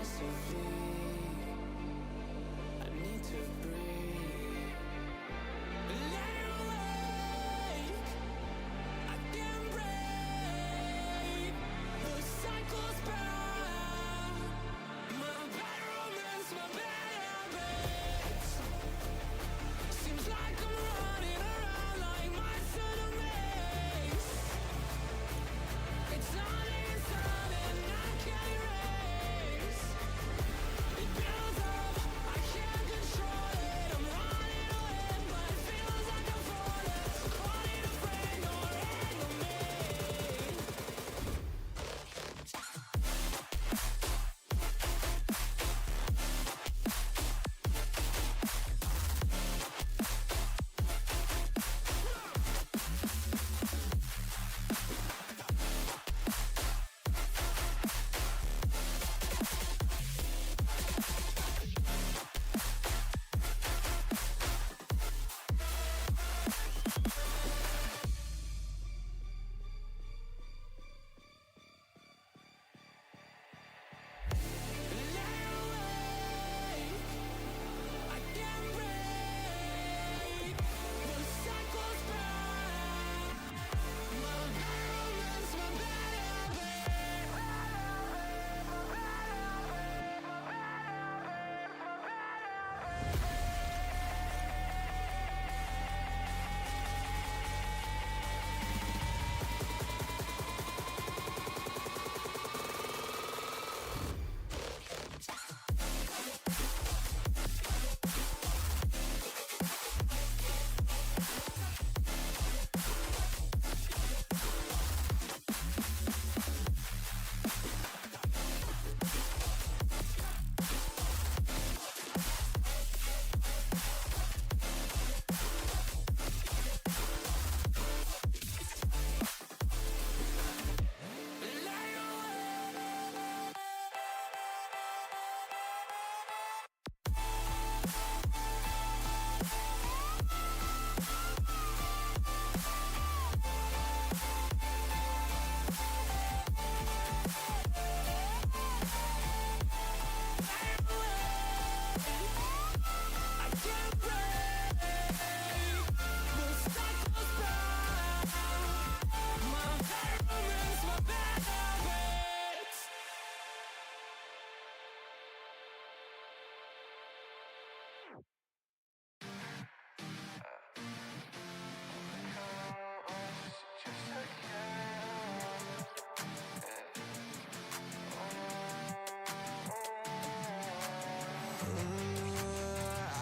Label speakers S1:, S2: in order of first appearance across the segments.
S1: philosophy. I need to breathe. Let it wake. I can break the cycle's back. My bad romance, my bad habits. Seems like I'm running around like mice in a maze. It's on the inside and I can't erase. It builds up, I can't control it. I'm running away, but it feels like I'm falling. Calling a friend or enemy.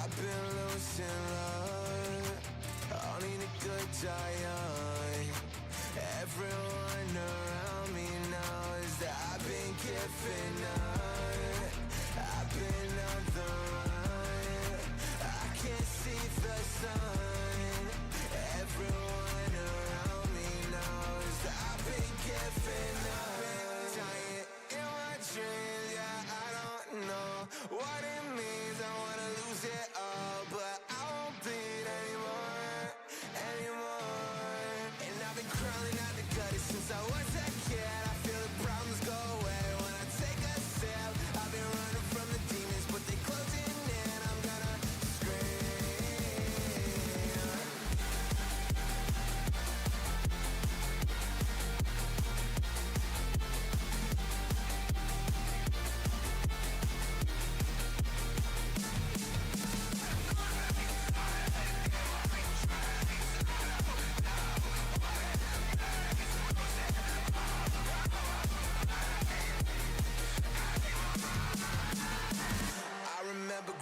S1: I've been losing love. I need a good giant. Everyone around me knows that I've been giving up. I've been on the run. I can't see the sun. Everyone around me knows that I've been giving up. Giant in my dreams, yeah, I don't know what it means. I wanna lose it all, but I won't bleed anymore, anymore. And I've been crawling out the gutter since I was a kid. I feel the problems go away when I take a sip. I've been running from the demons, but they closing in. I'm gonna scream.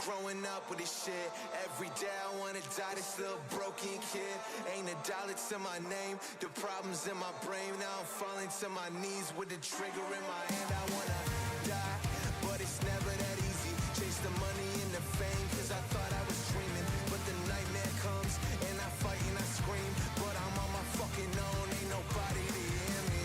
S1: Growing up with this shit, every day I wanna die, this little broken kid. Ain't a dollar to my name, the problems in my brain. Now I'm falling to my knees with the trigger in my hand. I wanna die, but it's never that easy. Chase the money and the fame, cause I thought I was dreaming. But the nightmare comes, and I fight and I scream. But I'm on my fucking own, ain't nobody to hear me.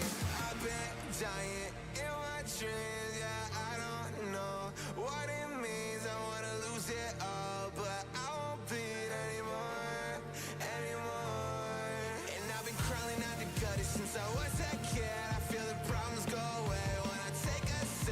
S1: I've been dying in my dreams, yeah, I don't know what it means. I wanna lose it all, but I won't bleed anymore, anymore. And I've been crawling out the gutter since I was a kid. I feel the problems go away when I take a sip.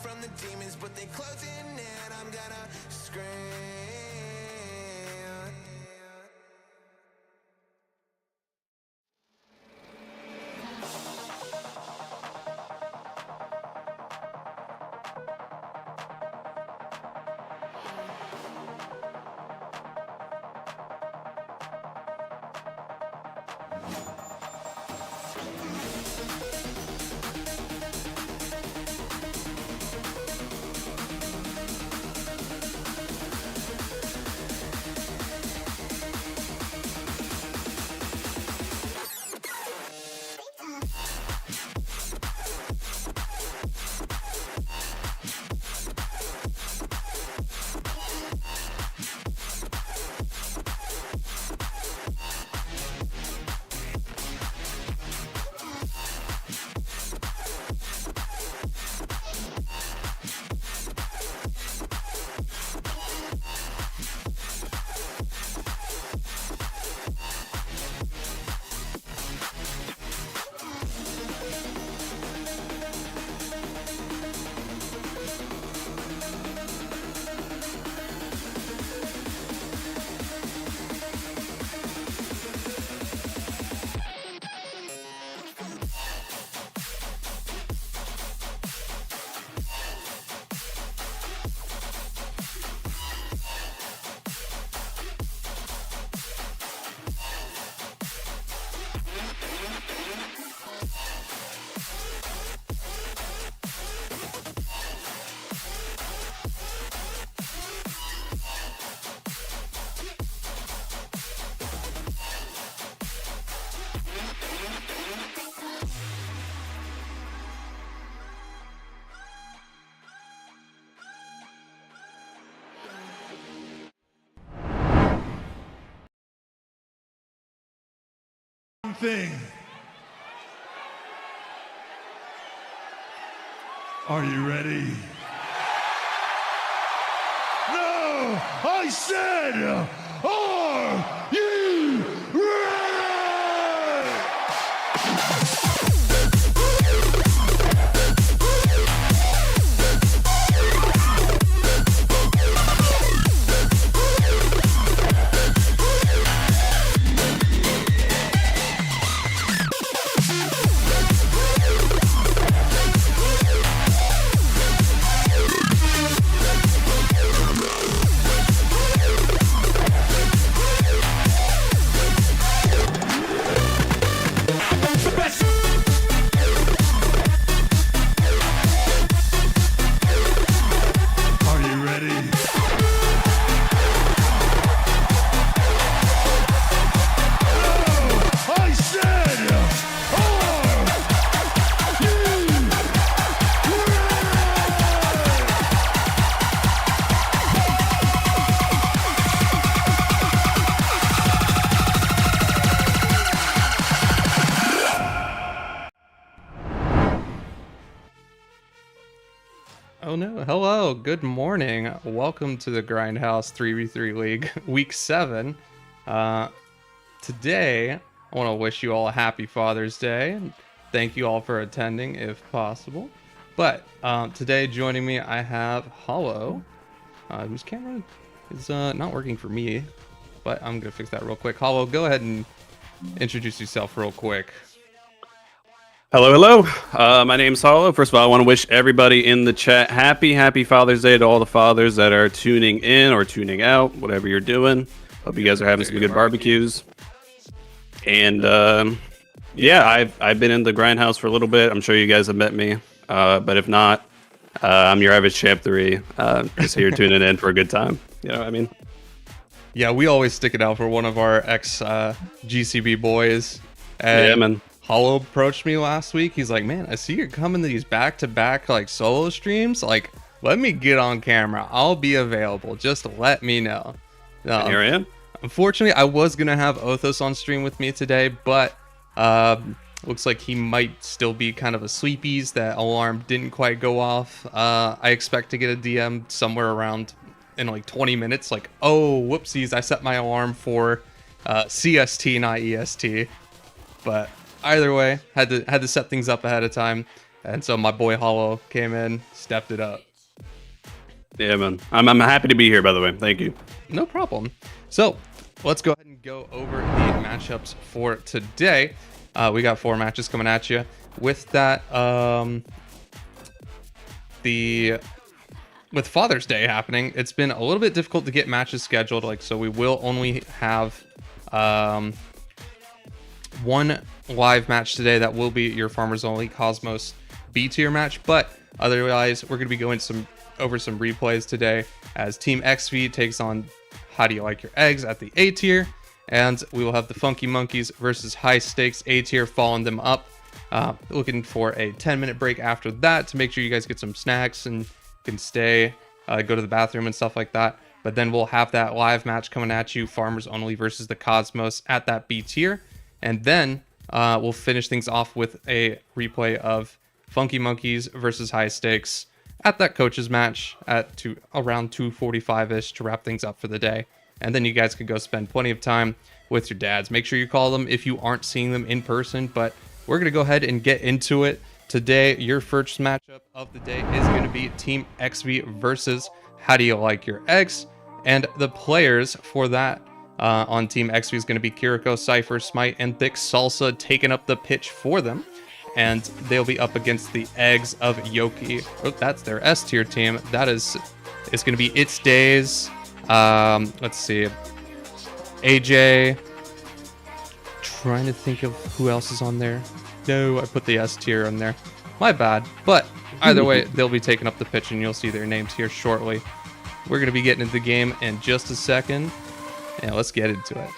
S1: from the demons, but they closing in. I'm gonna scream.
S2: Thing. Are you ready? No! I said, are you ready?
S3: Oh no, hello, good morning. Welcome to the Grindhouse 3v3 League, Week 7. Today, I want to wish you all a happy Father's Day. Thank you all for attending, if possible. But today, joining me, I have Hollow, whose camera is not working for me, but I'm going to fix that real quick. Hollow, go ahead and introduce yourself real quick.
S4: Hello. My name's Hollow. First of all, I want to wish everybody in the chat happy Father's Day to all the fathers that are tuning in or tuning out, whatever you're doing. Hope you guys are having some good barbecues. And yeah, I've been in the Grindhouse for a little bit. I'm sure you guys have met me, but if not, I'm your average champ 3. Just here tuning in for a good time. You know what I mean?
S3: Yeah, we always stick it out for one of our ex GCB boys. And
S4: yeah, man.
S3: Hollow approached me last week. He's like, man, I see you're coming to these back-to-back like solo streams. Like, let me get on camera. I'll be available. Just let me know.
S4: Here I am.
S3: Unfortunately, I was going to have Othos on stream with me today, but looks like he might still be kind of a sleepies. That alarm didn't quite go off. I expect to get a DM somewhere around in like 20 minutes. Like, oh, whoopsies, I set my alarm for CST, not EST. But either way, had to set things up ahead of time. And so my boy Hollow came in, stepped it up.
S4: Yeah, man. I'm happy to be here, by the way. Thank you.
S3: No problem. So let's go ahead and go over the matchups for today. We got 4 matches coming at you. With that, with Father's Day happening, it's been a little bit difficult to get matches scheduled. Like, so we will only have one live match today. That will be your Farmers Only Cosmos B tier match. But otherwise, we're going to be going over some replays today as Team XV takes on How Do You Like Your Eggs at the A tier, and we will have the Funky Monkeys versus High Stakes A tier following them up. Looking for a 10-minute break after that to make sure you guys get some snacks and can stay, go to the bathroom and stuff like that. But then we'll have that live match coming at you, Farmers Only versus the Cosmos at that B tier, and then we'll finish things off with a replay of Funky Monkeys versus High Stakes at that coaches match at around 2:45ish to wrap things up for the day. And then you guys can go spend plenty of time with your dads. Make sure you call them if you aren't seeing them in person. But we're going to go ahead and get into it. Today, your first matchup of the day is going to be Team XV versus How Do You Like Your Eggs? And the players for that on Team XV is going to be Kiriko, Cypher, Smite, and Thick Salsa taking up the pitch for them. And they'll be up against the Eggs of Yoki. Oh, that's their S tier team. It's going to be It's Days. Let's see. AJ. Trying to think of who else is on there. No, I put the S tier on there. My bad. But either way, they'll be taking up the pitch, and you'll see their names here shortly. We're going to be getting into the game in just a second. And let's get into it.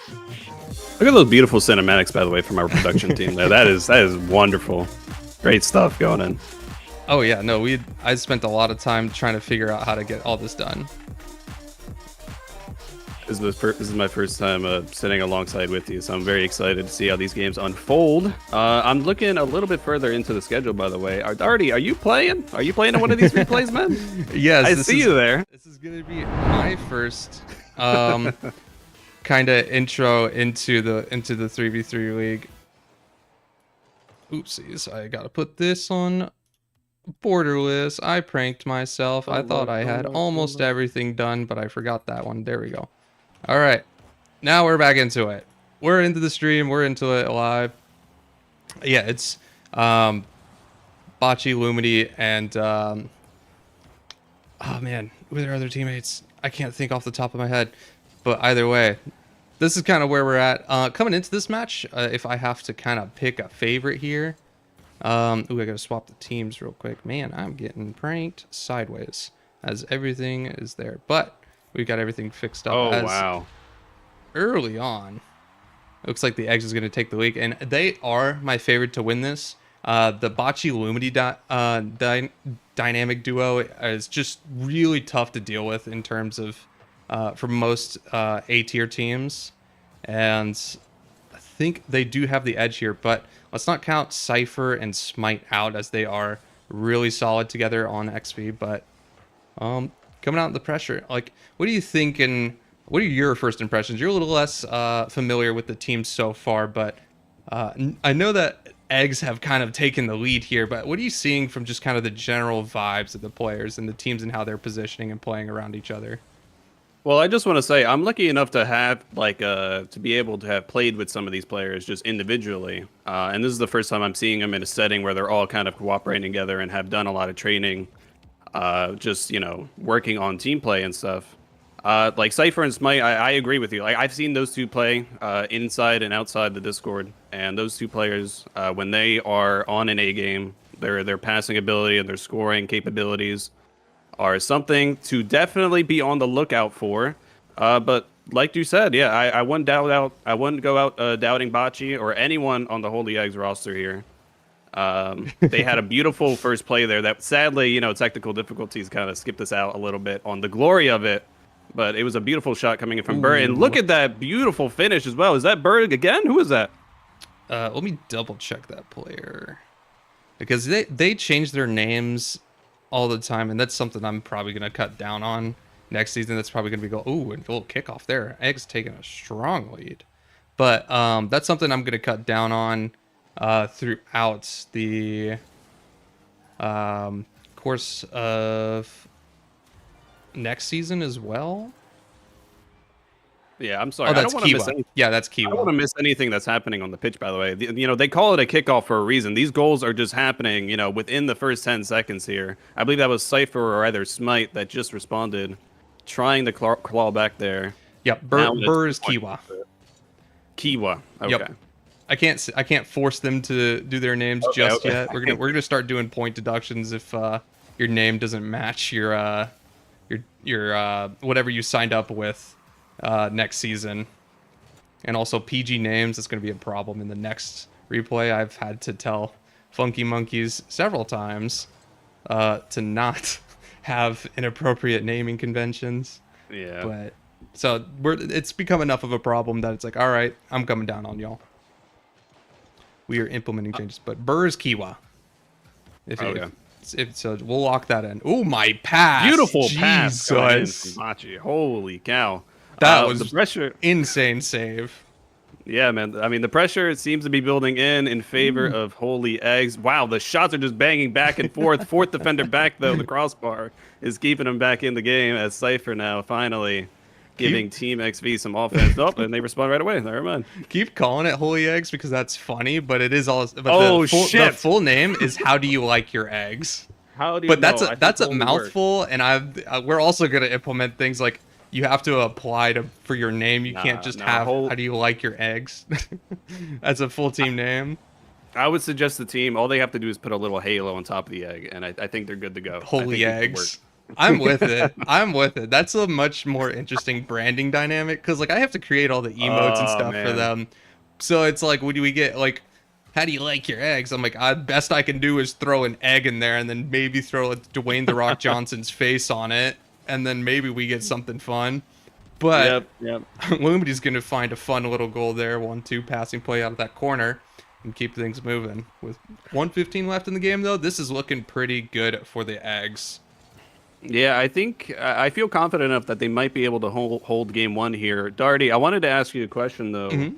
S4: Look at those beautiful cinematics, by the way, from our production team there. That is wonderful. Great stuff going in.
S3: Oh yeah, no, I spent a lot of time trying to figure out how to get all this done.
S4: This is my first time sitting alongside with you, so I'm very excited to see how these games unfold. I'm looking a little bit further into the schedule, by the way. Artie, are you playing? Are you playing in one of these replays, man?
S3: Yes,
S4: I see you there.
S3: This is gonna be my first kind of intro into the 3v3 league. Oopsies, I gotta put this on borderless. I pranked myself. I thought I had almost everything done, but I forgot that one. There we go. All right, now we're back into it. We're into the stream. We're into it live. Yeah, it's Bocce, Lumity, and oh man, who are their other teammates? I can't think off the top of my head. But either way, this is kind of where we're at. Coming into this match, if I have to kind of pick a favorite here. I gotta swap the teams real quick. Man, I'm getting pranked sideways as everything is there. But we got everything fixed up.
S4: Oh, wow.
S3: Early on, looks like the Eggs is going to take the lead. And they are my favorite to win this. The Bocce Lumity dynamic duo is just really tough to deal with in terms of for most A-tier teams, and I think they do have the edge here, but let's not count Cypher and Smite out as they are really solid together on XP. But coming out in the pressure, like, what do you think, and what are your first impressions? You're a little less familiar with the team so far, but I know that Eggs have kind of taken the lead here, but what are you seeing from just kind of the general vibes of the players and the teams and how they're positioning and playing around each other?
S4: Well, I just want to say I'm lucky enough to have to be able to have played with some of these players just individually, and this is the first time I'm seeing them in a setting where they're all kind of cooperating together and have done a lot of training, just working on team play and stuff. Like Cypher and Smite, I agree with you. Like, I've seen those two play inside and outside the Discord, and those two players, when they are on an A game, their passing ability and their scoring capabilities are something to definitely be on the lookout for. But like you said, yeah, I wouldn't go out doubting Bocce or anyone on the Holy Eggs roster here. They had a beautiful first play there that sadly, technical difficulties kind of skipped us out a little bit on the glory of it. But it was a beautiful shot coming in from Berg. And look at that beautiful finish as well. Is that Berg again? Who is that?
S3: Let me double check that player, because they change their names all the time, and that's something I'm probably going to cut down on next season. That's probably going to be and a little kickoff there. Eggs taking a strong lead. But that's something I'm going to cut down on throughout the Course of next season as well.
S4: Yeah, I'm sorry.
S3: Oh, that's
S4: I don't want to miss
S3: Kiwa.
S4: anything.
S3: Yeah, that's
S4: I don't want
S3: Kiwa.
S4: to miss anything that's happening on the pitch, by the way. They call it a kickoff for a reason. These goals are just happening, within the first 10 seconds here. I believe that was Cypher or either Smite that just responded, trying to claw back there.
S3: Yep,
S4: Now it's
S3: Burr is Kiwa.
S4: Kiwa. Okay.
S3: Yep. I can't force them to do their names just yet. We're gonna start doing point deductions if your name doesn't match your whatever you signed up with next season. And also PG names, it's going to be a problem in the next replay. I've had to tell Funky Monkeys several times to not have inappropriate naming conventions.
S4: Yeah.
S3: But so it's become enough of a problem that it's like, all right, I'm coming down on y'all. We are implementing changes, but Burr is Kiwa. So we'll lock that in. Oh, my pass!
S4: Beautiful pass coming in
S3: Jesus,
S4: from Machi. Holy cow!
S3: that was
S4: the pressure.
S3: insane save.
S4: Yeah, man. I mean, the pressure seems to be building in favor of Holy Eggs. Wow, the shots are just banging back and forth. Fourth defender back, though. The crossbar is keeping him back in the game as Cypher now finally giving Team XV some offense. Oh, and they respond right away. Never mind.
S3: Keep calling it Holy Eggs because that's funny, but it is all. But
S4: shit.
S3: The full name is How Do You Like Your Eggs?
S4: How do you?
S3: But that's a mouthful, and we're also gonna implement things like you have to apply for your name. You can't just have How Do You Like Your Eggs as a full team name.
S4: I would suggest the team, all they have to do is put a little halo on top of the egg, and I think they're good to go.
S3: Holy Eggs. I'm with it. I'm with it. That's a much more interesting branding dynamic because like I have to create all the emotes and stuff for them. So it's like, what do we get? Like, how do you like your eggs? I'm like, best I can do is throw an egg in there and then maybe throw Dwayne The Rock Johnson's face on it. And then maybe we get something fun. But
S4: yep.
S3: Lumity's going to find a fun little goal there. 1-2 passing play out of that corner and keep things moving. With 1:15 left in the game, though, this is looking pretty good for the Eggs.
S4: Yeah, I feel confident enough that they might be able to hold game one here. Darty, I wanted to ask you a question, though,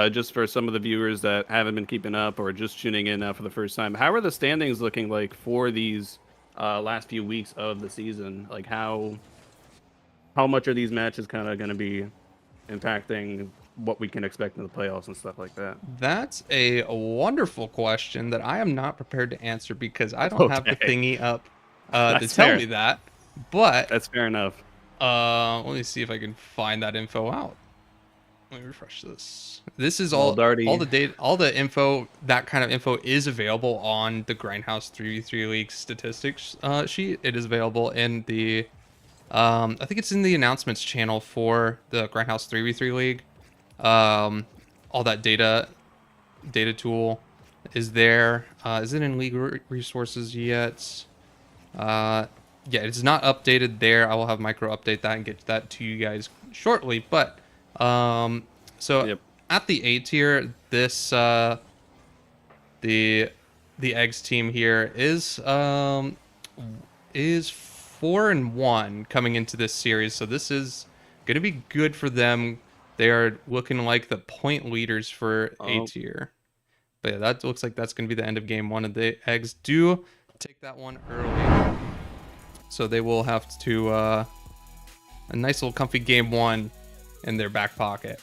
S4: just for some of the viewers that haven't been keeping up or just tuning in now for the first time. How are the standings looking like for these last few weeks of the season? Like, how much are these matches kind of going to be impacting what we can expect in the playoffs and stuff like that?
S3: That's a wonderful question that I am not prepared to answer because I don't have the thingy up to tell me that. But
S4: that's fair enough.
S3: Let me see if I can find that info out. Let me refresh this. This is all the data, all the info. That kind of info is available on the Grindhouse 3v3 League statistics sheet. It is available in the, I think it's in the announcements channel for the Grindhouse 3v3 League. All that data tool is there. Is it in League resources yet? Yeah, it's not updated there. I will have Micro update that and get that to you guys shortly. But at the A tier, this the Eggs team here is 4-1 coming into this series. So this is gonna be good for them. They are looking like the point leaders for A tier. But yeah, that looks like that's gonna be the end of game one. And the Eggs do take that one early, so they will have to a nice little comfy game one in their back pocket.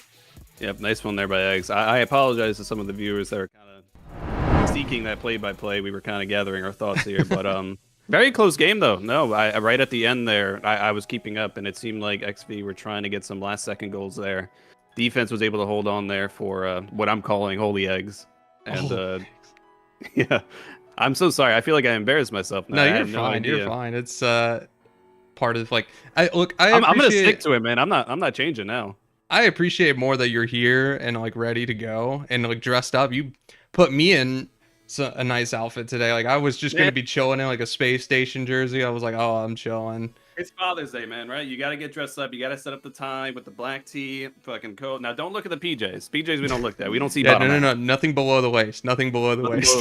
S4: Yep, nice one there by Eggs. I apologize to some of the viewers that are kind of seeking that play-by-play. We were kind of gathering our thoughts here, but very close game though. No, I right at the end there, I was keeping up, and it seemed like XV were trying to get some last-second goals there. Defense was able to hold on there for what I'm calling Holy Eggs, and yeah. I'm so sorry. I feel like I embarrassed myself now.
S3: No, you're fine. You're fine. It's part of like I'm
S4: gonna stick to it, man. I'm not changing now.
S3: I appreciate more that you're here and like ready to go and like dressed up. You put me in a nice outfit today. Like I was just gonna be chilling in like a space station jersey. I was like, oh, I'm chilling.
S4: It's Father's Day, man, right? You got to get dressed up. You got to set up the tie with the black tee, fucking coat. Now, don't look at the PJs. PJs, we don't look at. We don't see bottom.
S3: No. Nothing below the waist. Nothing below the waist.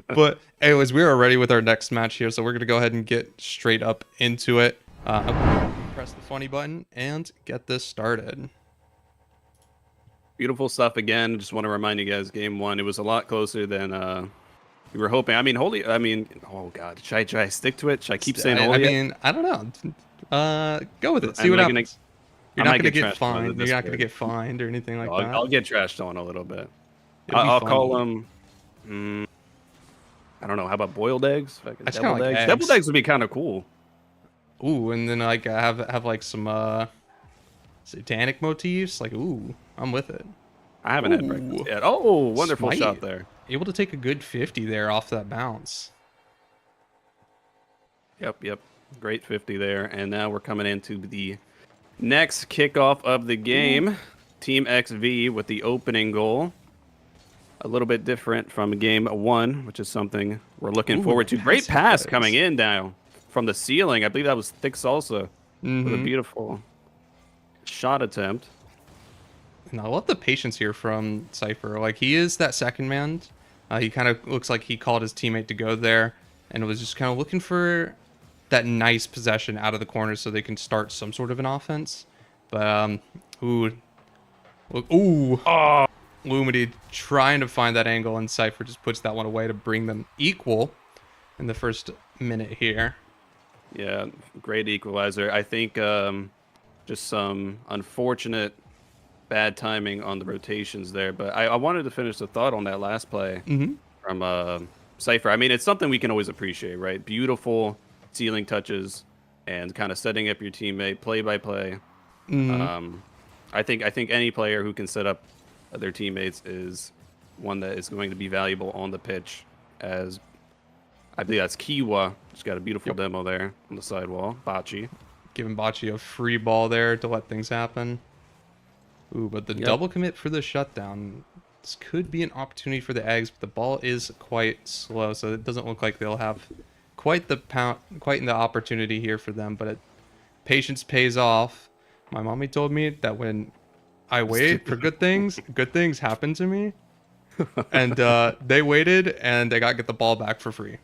S3: But anyways, we are ready with our next match here. So we're going to go ahead and get straight up into it. Press the funny button and get this started.
S4: Beautiful stuff again. Just want to remind you guys, game one, it was a lot closer than We were hoping. I mean, oh god, should I stick to it? Should I keep saying
S3: I
S4: holy?
S3: mean, I don't know. Go with it. See
S4: Am
S3: what
S4: I
S3: happens. You're
S4: I
S3: not
S4: might
S3: gonna
S4: get
S3: get
S4: trashed on the
S3: fined. You're not gonna
S4: Discord.
S3: get fined or anything like that.
S4: I'll get trashed on a little bit.
S3: It'll be
S4: I'll
S3: funny.
S4: call them. I don't know. How about boiled eggs? If I can
S3: I just kinda like eggs.
S4: Deviled eggs would be kind of cool.
S3: Ooh, and then like have like some satanic motifs. Like, ooh, I'm with it.
S4: I haven't had breakfast yet. Oh, wonderful
S3: Smite.
S4: shot there.
S3: Able to take a good 50 there off that bounce.
S4: Yep. Great 50 there. And now we're coming into the next kickoff of the game. Team XV with the opening goal. A little bit different from game 1, which is something we're looking forward to. Great pass coming in now from the ceiling. I believe that was Thick Salsa with a beautiful shot attempt.
S3: And I love the patience here from Cypher. Like, he is that second man. He kind of looks like he called his teammate to go there and was just kind of looking for that nice possession out of the corner so they can start some sort of an offense. But, Lumity trying to find that angle, and Cypher just puts that one away to bring them equal in the first minute here.
S4: Yeah, great equalizer. I think just some unfortunate bad timing on the rotations there. But I wanted to finish the thought on that last play from Cypher. I mean, it's something we can always appreciate, right? Beautiful ceiling touches and kind of setting up your teammate play by play. I think any player who can set up their teammates is one that is going to be valuable on the pitch. As I believe that's Kiwa. Just got a beautiful demo there on the sidewall. Bachi.
S3: Giving Bachi a free ball there to let things happen. Ooh, but the double commit for the shutdown. This could be an opportunity for the Eggs, but the ball is quite slow, so it doesn't look like they'll have quite the opportunity here for them. But patience pays off. My mommy told me that when I wait for good things happen to me. And they waited, and they got to get the ball back for free.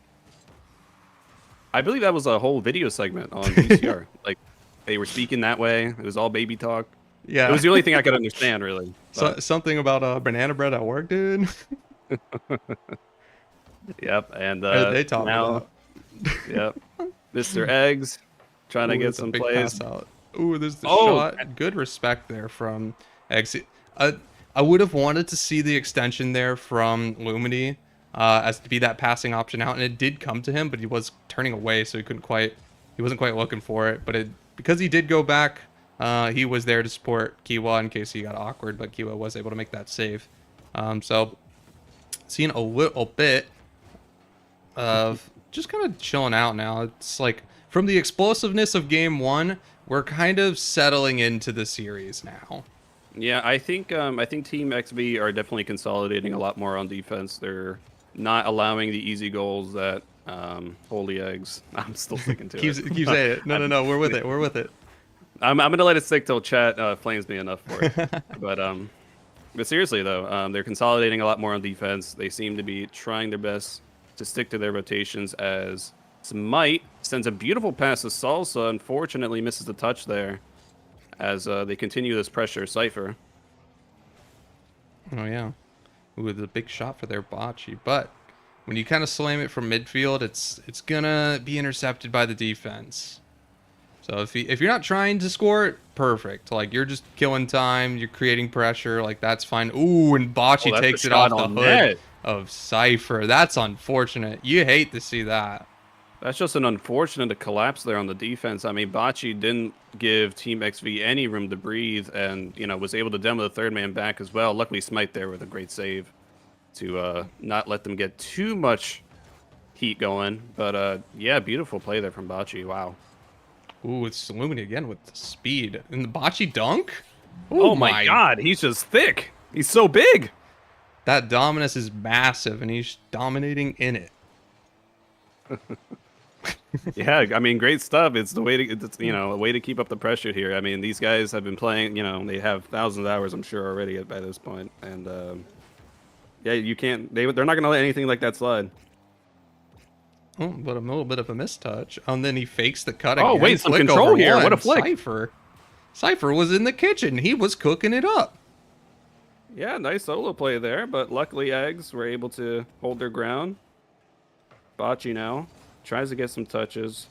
S4: I believe that was a whole video segment on VCR. Like, they were speaking that way. It was all baby talk.
S3: Yeah.
S4: It was the only thing I could understand, really.
S3: So, something about banana bread at work, dude.
S4: Yep, and
S3: they taught
S4: now, yep, Mr. Eggs trying to get some plays.
S3: Out. Ooh, there's the shot. Good respect there from Eggs. I would have wanted to see the extension there from Lumity as to be that passing option out, and it did come to him, but he was turning away, so he wasn't quite looking for it. But because he did go back, he was there to support Kiwa in case he got awkward, but Kiwa was able to make that save. So seeing a little bit of just kind of chilling out now. It's like from the explosiveness of game 1, we're kind of settling into the series now.
S4: Yeah, I think Team XV are definitely consolidating a lot more on defense. They're not allowing the easy goals that Holy Eggs. I'm still sticking to it.
S3: Keep saying it. No, we're with it. We're with it.
S4: I'm gonna let it stick till chat flames me enough for it. But seriously though, they're consolidating a lot more on defense. They seem to be trying their best to stick to their rotations. As Smite sends a beautiful pass to Salsa, unfortunately misses the touch there. As they continue this pressure, Cypher.
S3: Oh yeah, with a big shot for their Bocce, but when you kind of slam it from midfield, it's gonna be intercepted by the defense. So if you're not trying to score it, perfect. Like, you're just killing time, you're creating pressure, like, that's fine. Ooh, and Bocce takes it off the hood of Cypher. That's unfortunate. You hate to see that.
S4: That's just an unfortunate collapse there on the defense. I mean, Bocce didn't give Team XV any room to breathe, and was able to demo the third man back as well. Luckily, Smite there with a great save to not let them get too much heat going. But yeah, beautiful play there from Bocce. Wow.
S3: Ooh, it's Lumity again with the speed. And the Bocce dunk?
S4: Ooh, oh my god, he's just thick. He's so big.
S3: That Dominus is massive, and he's dominating in it.
S4: Yeah, I mean, great stuff. It's the way to, a way to keep up the pressure here. I mean, these guys have been playing, they have thousands of hours, I'm sure, already by this point. And yeah, you can't, they're not going to let anything like that slide.
S3: Oh, but a little bit of a mistouch. And then he fakes the cut again.
S4: Oh, wait, some control here. What a flick.
S3: Cypher was in the kitchen. He was cooking it up.
S4: Yeah, nice solo play there. But luckily, Eggs were able to hold their ground. Bocce now tries to get some touches,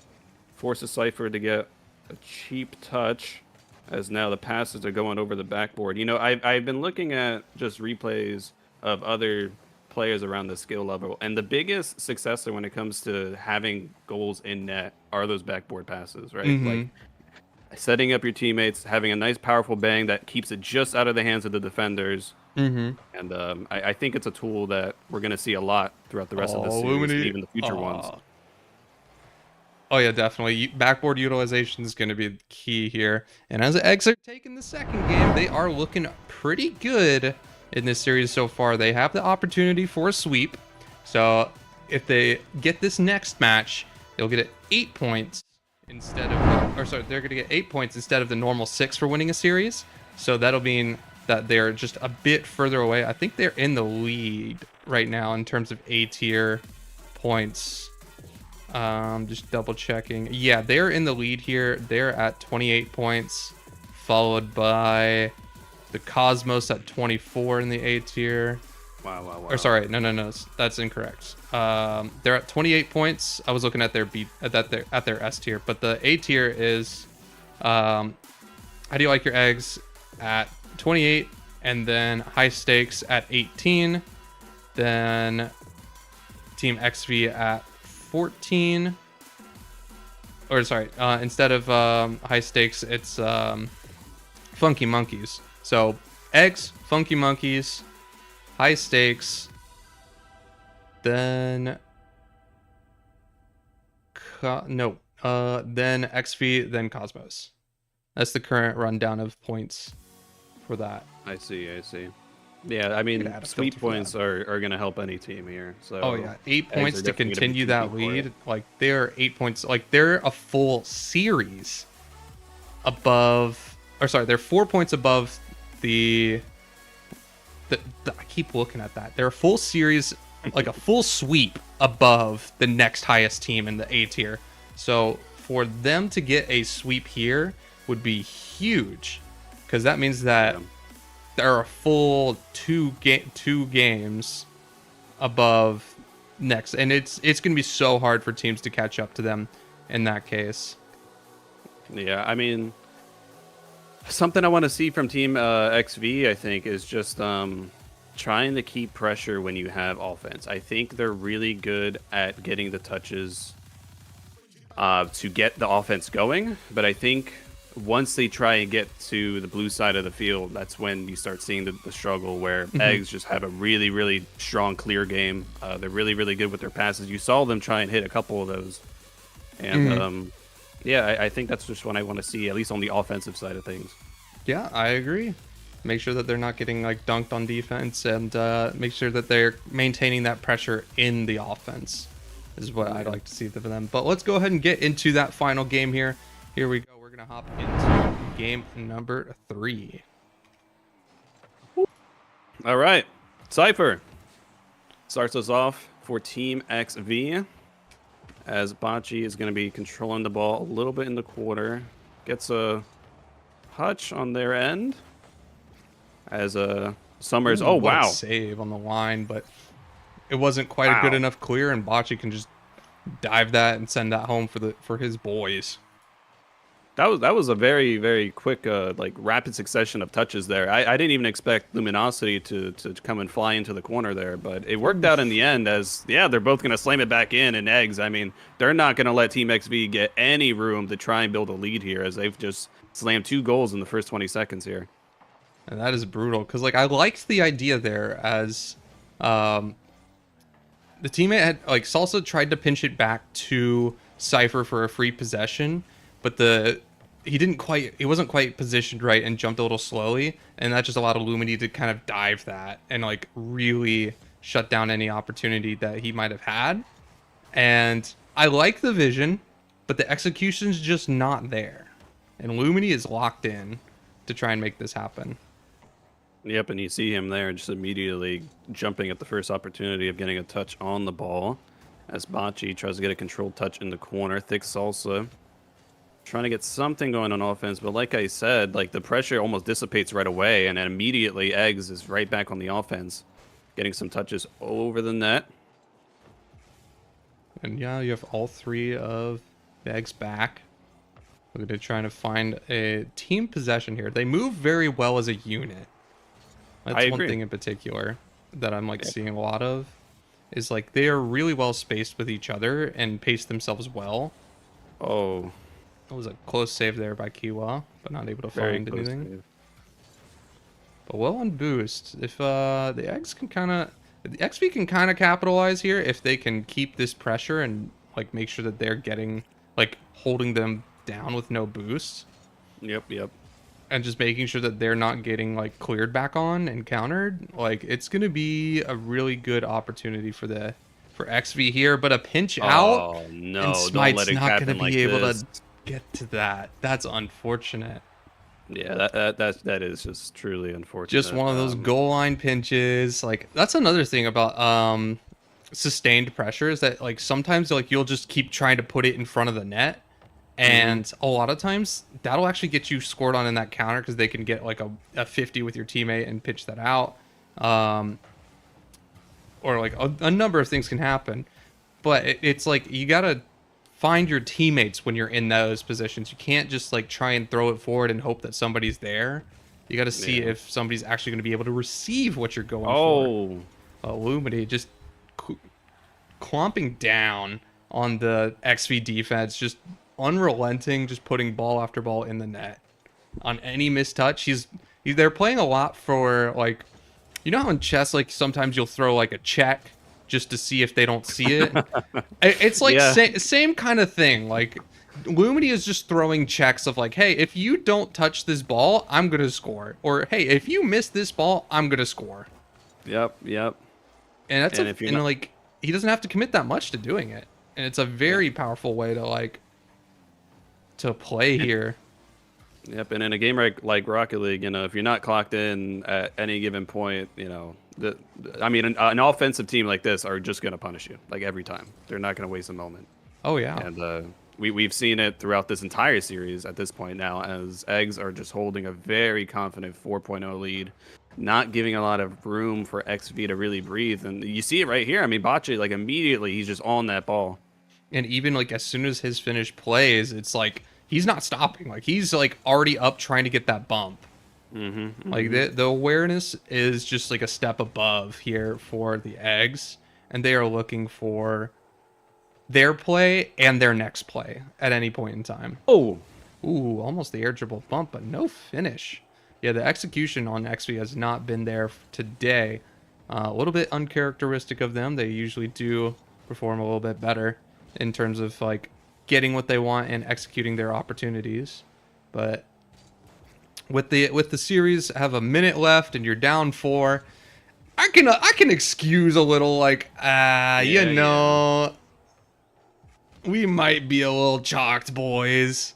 S4: forces Cypher to get a cheap touch, as now the passes are going over the backboard. You know, I've been looking at just replays of other players around the skill level, and the biggest successor when it comes to having goals in net are those backboard passes, right? Like setting up your teammates, having a nice powerful bang that keeps it just out of the hands of the defenders. And I think it's a tool that we're going to see a lot throughout the rest of the series, and even the future ones.
S3: Oh yeah, definitely. Backboard utilization is going to be key here. And as the Eggs are taking the second game, they are looking pretty good in this series so far. They have the opportunity for a sweep. So if they get this next match, they'll get 8 points instead of, or sorry, they're going to get 8 points instead of the normal 6 for winning a series. So that'll mean that they're just a bit further away. I think they're in the lead right now in terms of A tier points. Just double checking. Yeah, they're in the lead here. They're at 28 points, followed by the Cosmos at 24 in the A tier.
S4: Wow.
S3: Or sorry, no, that's incorrect. They're at 28 points. I was looking at their B at their S tier, but the A tier is how do you like your Eggs at 28, and then High Stakes at 18, then Team XV at 14, or sorry, instead of High Stakes, it's Funky Monkeys. So Eggs, Funky Monkeys, High Stakes, then then XV, then Cosmos. That's the current rundown of points for that.
S4: I see. Yeah, I mean, sweep points are going to help any team here. So
S3: oh yeah, 8 points to continue that lead. Like they're 8 points. Like they're a full series above, or sorry, they're 4 points above the I keep looking at that. They're a full series, like a full sweep above the next highest team in the A tier. So for them to get a sweep here would be huge, because that means that there are a full two games above next, and it's going to be so hard for teams to catch up to them in that case.
S4: Yeah, I mean, something I want to see from Team XV, I think, is just trying to keep pressure when you have offense. I think they're really good at getting the touches to get the offense going, but I think once they try and get to the blue side of the field, that's when you start seeing the struggle, where Eggs just have a really, really strong clear game. They're really, really good with their passes. You saw them try and hit a couple of those. And yeah, I think that's just what I want to see, at least on the offensive side of things.
S3: Yeah, I agree. Make sure that they're not getting like dunked on defense, and make sure that they're maintaining that pressure in the offense is what I'd like to see for them. But let's go ahead and get into that final game here. Here we go. We're going to hop into game number 3.
S4: All right. Cypher starts us off for Team XV, as Bocce is going to be controlling the ball a little bit in the quarter. Gets a touch on their end as Summers. Oh, wow.
S3: Save on the line, but it wasn't quite a good enough clear, and Bocce can just dive that and send that home for his boys.
S4: That was a very, very quick, like rapid succession of touches there. I didn't even expect Luminosity to come and fly into the corner there, but it worked out in the end, as, yeah, they're both going to slam it back in, and Eggs, I mean, they're not going to let Team XV get any room to try and build a lead here, as they've just slammed 2 goals in the first 20 seconds here.
S3: And that is brutal, because like I liked the idea there, as the teammate had, like, Salsa tried to pinch it back to Cypher for a free possession, but he wasn't quite positioned right and jumped a little slowly, and that just allowed Illumini to kind of dive that and like really shut down any opportunity that he might have had. And I like the vision, but the execution's just not there, and Illumini is locked in to try and make this happen.
S4: Yep, and you see him there just immediately jumping at the first opportunity of getting a touch on the ball, as Bocce tries to get a controlled touch in the corner. Thick Salsa trying to get something going on offense, but like I said, like the pressure almost dissipates right away, and then immediately Eggs is right back on the offense, getting some touches over the net.
S3: And yeah, you have all three of the eggs back. We're going to try to find a team possession here. They move very well as a unit. That's one thing in particular that I'm like seeing a lot of. Is like they are really well spaced with each other and pace themselves well.
S4: Oh.
S3: That was a close save there by Kiwa, but not able to find anything.
S4: Save.
S3: But well on boost. If the eggs can kind of... The XP can kind of capitalize here if they can keep this pressure and like make sure that they're getting... like holding them down with no boost.
S4: Yep.
S3: And just making sure that they're not getting like cleared back on and countered. Like it's going to be a really good opportunity for XV here, but a pinch out
S4: no,
S3: and
S4: don't
S3: Smite's
S4: let it
S3: not going to
S4: like
S3: be able
S4: this.
S3: to get to that. That's unfortunate.
S4: Yeah, that is just truly unfortunate.
S3: Just one of those goal line pinches. Like that's another thing about sustained pressure is that like sometimes like you'll just keep trying to put it in front of the net. And a lot of times that'll actually get you scored on in that counter because they can get like a 50 with your teammate and pitch that out. Or like a number of things can happen. But it's like you got to find your teammates when you're in those positions. You can't just like try and throw it forward and hope that somebody's there. You got to see if somebody's actually going to be able to receive what you're going for. Illumity just clomping down on the XV defense, just unrelenting, just putting ball after ball in the net on any mistouch. They're playing a lot for like, you know how in chess like sometimes you'll throw like a check just to see if they don't see it. It's like same kind of thing. Like Illumity is just throwing checks of like, hey, if you don't touch this ball, I'm gonna score, or hey, if you miss this ball, I'm gonna score.
S4: Yep.
S3: And that's like he doesn't have to commit that much to doing it, and it's a very powerful way to play here.
S4: Yep, and in a game like Rocket League, you know, if you're not clocked in at any given point, you know, an offensive team like this are just going to punish you, like every time. They're not going to waste a moment.
S3: Oh, yeah.
S4: And we've seen it throughout this entire series at this point now, as Eggs are just holding a very confident 4.0 lead, not giving a lot of room for XV to really breathe. And you see it right here. I mean, Bocce, like immediately, he's just on that ball. And
S3: even like as soon as his finish plays, it's like he's not stopping. Like he's like already up trying to get that bump. Like the awareness is just like a step above here for the Eggs, and they are looking for their play and their next play at any point in time. Ooh, almost the air dribble bump, but no finish. Yeah, the execution on XV has not been there today. A little bit uncharacteristic of them. They usually do perform a little bit better in terms of like getting what they want and executing their opportunities. But with the series have a minute left and you're down 4, I can excuse a little like we might be a little chalked, boys.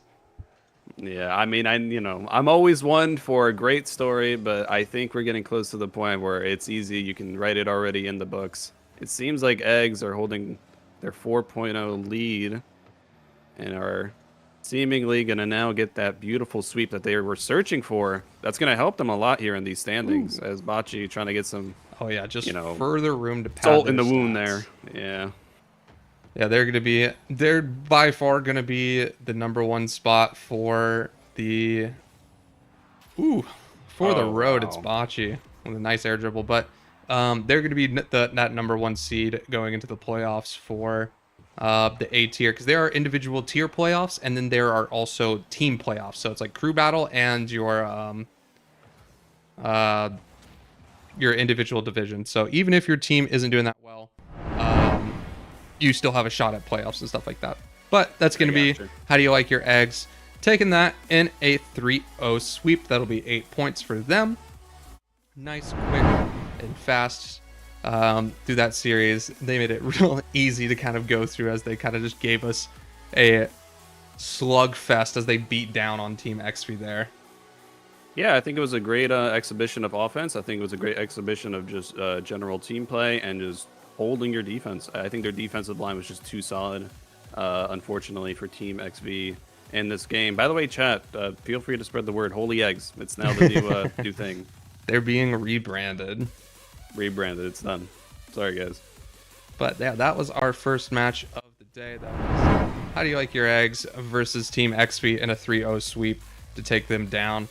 S4: Yeah, I mean, I'm always one for a great story, but I think we're getting close to the point where it's easy. You can write it already in the books. It seems like Eggs are holding their 4.0 lead and are seemingly going to now get that beautiful sweep that they were searching for. That's going to help them a lot here in these standings. Ooh. As Bocce trying to get some,
S3: further room to pad
S4: salt in the
S3: stats.
S4: wound there. Yeah,
S3: they're by far going to be the number 1 spot for the road. Wow. It's Bocce with a nice air dribble, but they're going to be that number 1 seed going into the playoffs for the A tier, because there are individual tier playoffs, and then there are also team playoffs. So it's like crew battle and your individual division. So even if your team isn't doing that well, you still have a shot at playoffs and stuff like that. But that's going to be how do you like your Eggs? Taking that in a 3-0 sweep. That'll be 8 points for them. Nice, quick, and fast through that series. They made it real easy to kind of go through, as they kind of just gave us a slugfest as they beat down on Team XV there.
S4: Yeah, I think it was a great exhibition of offense. I think it was a great exhibition of just general team play and just holding your defense. I think their defensive line was just too solid, unfortunately, for Team XV in this game. By the way, chat, feel free to spread the word. Holy Eggs. It's now the new new thing.
S3: They're being rebranded.
S4: It's done. Sorry, guys.
S3: But yeah, that was our first match of the day. That was How Do You Like Your Eggs versus Team XP in a 3-0 sweep to take them down.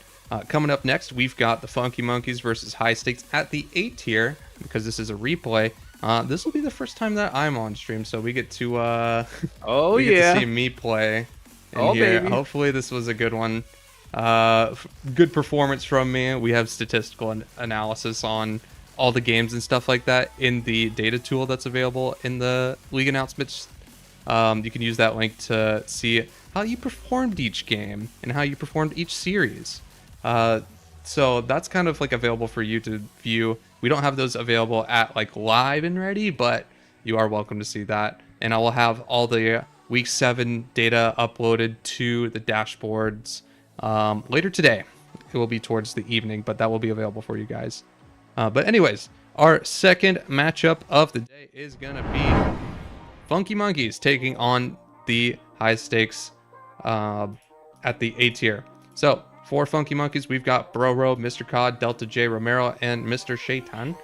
S3: Coming up next, we've got the Funky Monkeys versus High Stakes at the 8 tier. Because this is a replay, this will be the first time that I'm on stream, so we get to we get to see me play in here.
S4: Baby.
S3: Hopefully this was a good one. Good performance from me. We have statistical analysis on all the games and stuff like that in the data tool that's available in the league announcements. You can use that link to see how you performed each game and how you performed each series. So that's kind of like available for you to view. We don't have those available at like live and ready, but you are welcome to see that. And I will have all the week 7 data uploaded to the dashboards later today. It will be towards the evening, but that will be available for you guys. But anyways, our second matchup of the day is gonna be Funky Monkeys taking on the High Stakes at the A tier. So for Funky Monkeys, we've got Broro, Mr. Cod, Delta J Romero, and Mr. Shaitan.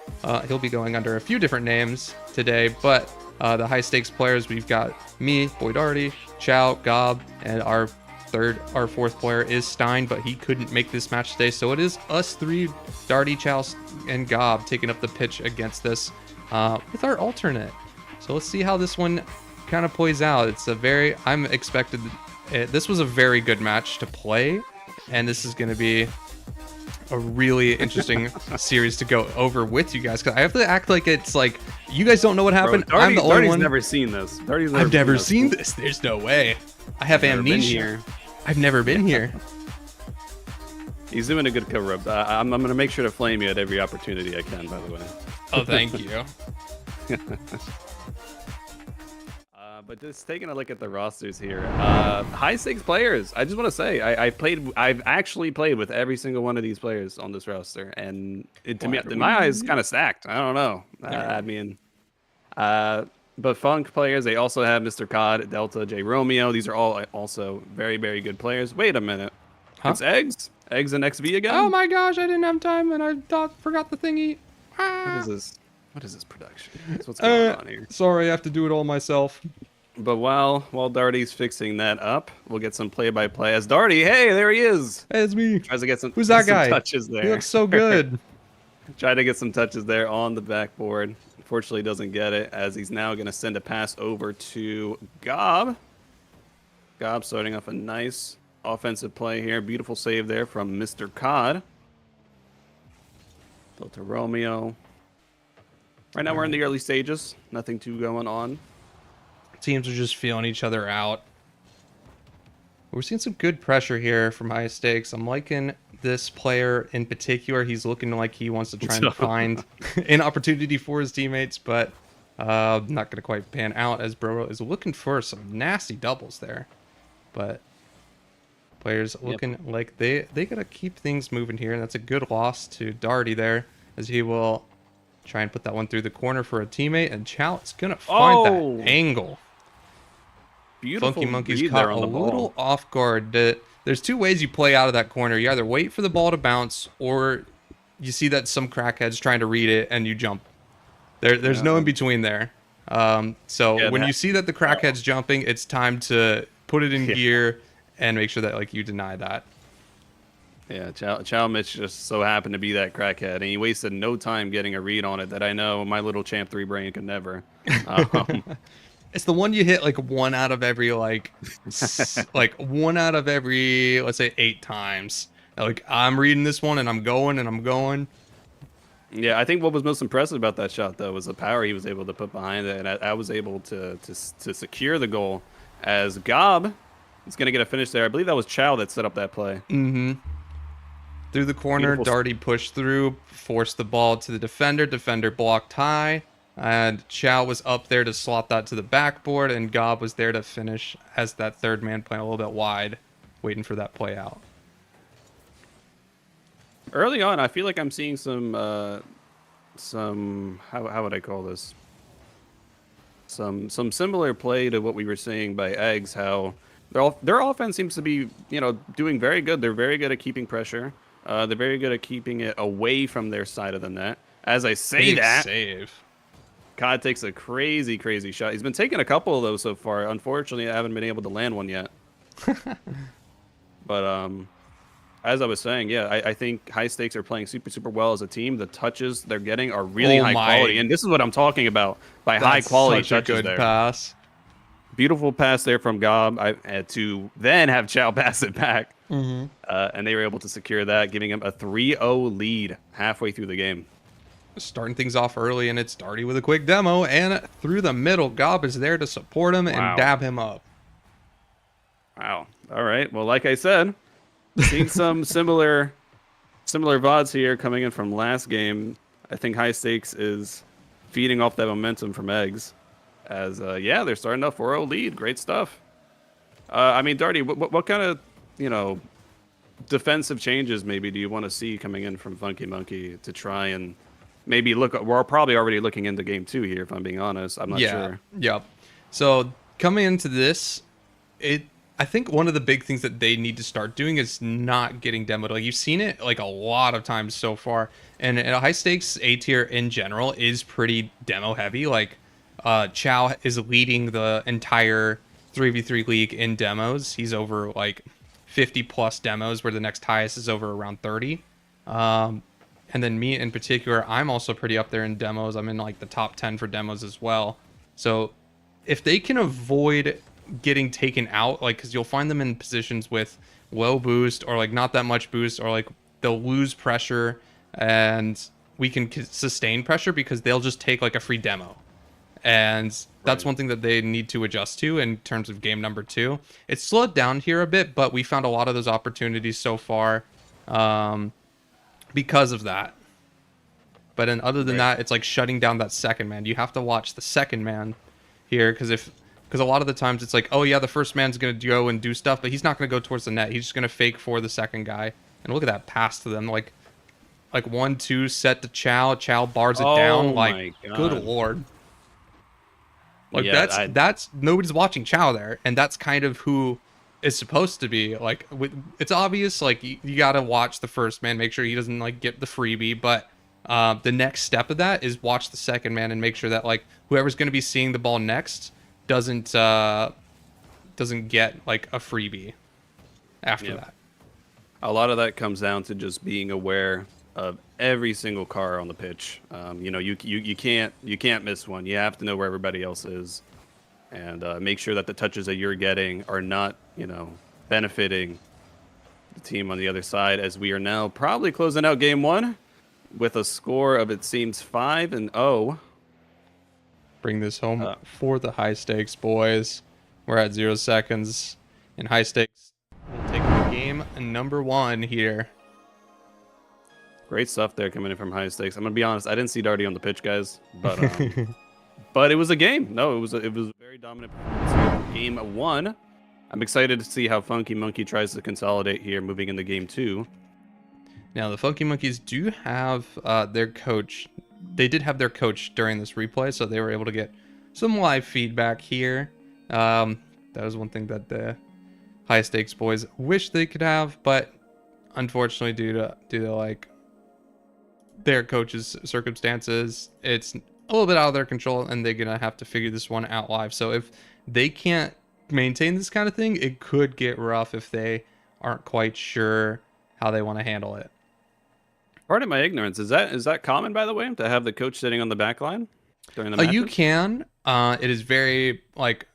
S3: He'll be going under a few different names today, but the High Stakes players, we've got me, Boyd Artie, Chow, Gob, and our fourth player is Stein, but he couldn't make this match today, so it is us three, Darty, Chow, and Gob, taking up the pitch against this with our alternate. So let's see how this one kind of plays out. It's a very, this was a very good match to play, and this is going to be a really interesting series to go over with you guys, because I have to act like it's like you guys don't know what happened.
S4: Bro,
S3: I'm the only
S4: Darty's
S3: one.
S4: never seen this.
S3: I've never seen this. There's no way. I have amnesia. I've never been here.
S4: He's doing a good cover up. I'm going to make sure to flame you at every opportunity I can, by the way.
S3: Oh, thank you.
S4: But just taking a look at the rosters here, high stakes players. I just want to say, I've actually played with every single one of these players on this roster, and to me, in my eyes, kind of stacked. I don't know. I mean, but Funk players, they also have Mr. Cod, Delta, J Romeo. These are all also very, very good players. Wait a minute, it's Eggs and XV again.
S3: Oh my gosh, I didn't have time, and I forgot the thingy.
S4: What is this? What is this production? What's going on here?
S3: Sorry, I have to do it all myself.
S4: But while Darty's fixing that up, we'll get some play-by-play as Darty. Hey, there he is.
S3: Hey, it's me.
S4: Tries to get some.
S3: Who's that
S4: some
S3: guy?
S4: Touches there.
S3: He looks so good.
S4: Try to get some touches there on the backboard. Unfortunately, doesn't get it, as he's now going to send a pass over to Gob. Gob starting off a nice offensive play here. Beautiful save there from Mr. Cod. Delta Romeo. Right now we're in the early stages. Nothing too going on.
S3: Teams are just feeling each other out. We're seeing some good pressure here from High Stakes. I'm liking this player in particular. He's looking like he wants to try and find an opportunity for his teammates, but not going to quite pan out, as Bro is looking for some nasty doubles there. But players looking like they got to keep things moving here, and that's a good loss to Darty there, as he will try and put that one through the corner for a teammate, and Chout's going to find that angle.
S4: Beautiful.
S3: Funky Monkeys caught a little off guard. There's two ways you play out of that corner. You either wait for the ball to bounce, or you see that some crackhead's trying to read it and you jump. There's no in between there. So when you see that the crackhead's jumping, it's time to put it in gear and make sure that like you deny that.
S4: Yeah, Chow Mitch just so happened to be that crackhead, and he wasted no time getting a read on it that I know my little Champ 3 brain could never.
S3: It's the one you hit like one out of every like one out of every, let's say 8 times. Like I'm reading this one and I'm going and I'm going.
S4: Yeah, I think what was most impressive about that shot though was the power he was able to put behind it, and I was able to secure the goal as Gob is going to get a finish there. I believe that was Chow that set up that play.
S3: Mm-hmm. Through the corner, Darty pushed through, forced the ball to the defender. Defender blocked high, and Chow was up there to slot that to the backboard, and Gob was there to finish as that third man playing a little bit wide, waiting for that play out.
S4: Early on, I feel like I'm seeing some how would I call this? Some similar play to what we were seeing by Eggs. How their offense seems to be doing very good. They're very good at keeping pressure. They're very good at keeping it away from their side of the net. As I say
S3: Big
S4: that,
S3: save.
S4: Kai takes a crazy, crazy shot. He's been taking a couple of those so far. Unfortunately, I haven't been able to land one yet. But as I was saying, yeah, I think High Stakes are playing super, super well as a team. The touches they're getting are really high quality, and this is what I'm talking about by high quality touches there.
S3: Pass.
S4: Beautiful pass there from Gob. I had to then have Chow pass it back, and they were able to secure that, giving him a 3-0 lead halfway through the game.
S3: Starting things off early, and it's Darty with a quick demo, and through the middle, Gob is there to support him and dab him up.
S4: Wow. All right. Well, like I said, seeing some similar VODs here coming in from last game. I think High Stakes is feeding off that momentum from Eggs. As yeah, they're starting a 4-0 lead. Great stuff. I mean, Darty, what kind of defensive changes maybe do you want to see coming in from Funky Monkey to try and maybe look? We're probably already looking into game 2 here, if I'm being honest. I'm not sure.
S3: Yep. So coming into this, I think one of the big things that they need to start doing is not getting demoed. Like, you've seen it like a lot of times so far, and High Stakes A tier in general is pretty demo heavy. Like, Chow is leading the entire 3v3 league in demos. He's over like 50 plus demos, where the next highest is over around 30. And then me in particular, I'm also pretty up there in demos. I'm in like the top 10 for demos as well. So if they can avoid getting taken out, like, because you'll find them in positions with low boost or like not that much boost, or like they'll lose pressure and we can sustain pressure because they'll just take like a free demo. And that's one thing that they need to adjust to in terms of game number 2. It's slowed down here a bit, but we found a lot of those opportunities so far because of that. But then other than that, it's like shutting down that second man. You have to watch the second man here, because a lot of the times it's like, oh yeah, the first man's going to go and do stuff, but he's not going to go towards the net. He's just going to fake for the second guy. And look at that pass to them. Like 1-2 set to Chow. Chow bars it down. Like, good lord. Like, yeah, that's nobody's watching Chow there, and that's kind of who is supposed to be. Like, it's obvious. Like, you got to watch the first man, make sure he doesn't like get the freebie. But the next step of that is watch the second man and make sure that like whoever's going to be seeing the ball next doesn't get like a freebie after that.
S4: A lot of that comes down to just being aware of every single car on the pitch. You know, you can't miss one. You have to know where everybody else is, and make sure that the touches that you're getting are not, you know, benefiting the team on the other side. As we are now probably closing out game 1 with a score of, it seems, 5-0.
S3: Bring this home for the High Stakes boys. We're at 0 seconds, and High Stakes will take game number 1 here.
S4: Great stuff there coming in from High Stakes. I'm gonna be honest, I didn't see Darty on the pitch, guys, but but it was a game. No, it was a very dominant performance here. Game 1. I'm excited to see how Funky Monkey tries to consolidate here, moving into game 2.
S3: Now the Funky Monkeys do have their coach. They did have their coach during this replay, so they were able to get some live feedback here. That was one thing that the High Stakes boys wish they could have, but unfortunately, due to like their coach's circumstances, it's a little bit out of their control, and they're gonna have to figure this one out live. So if they can't maintain this kind of thing, it could get rough if they aren't quite sure how they want to handle it.
S4: Pardon my ignorance. Is that common, by the way, to have the coach sitting on the back line during the matches?
S3: You can. It is very like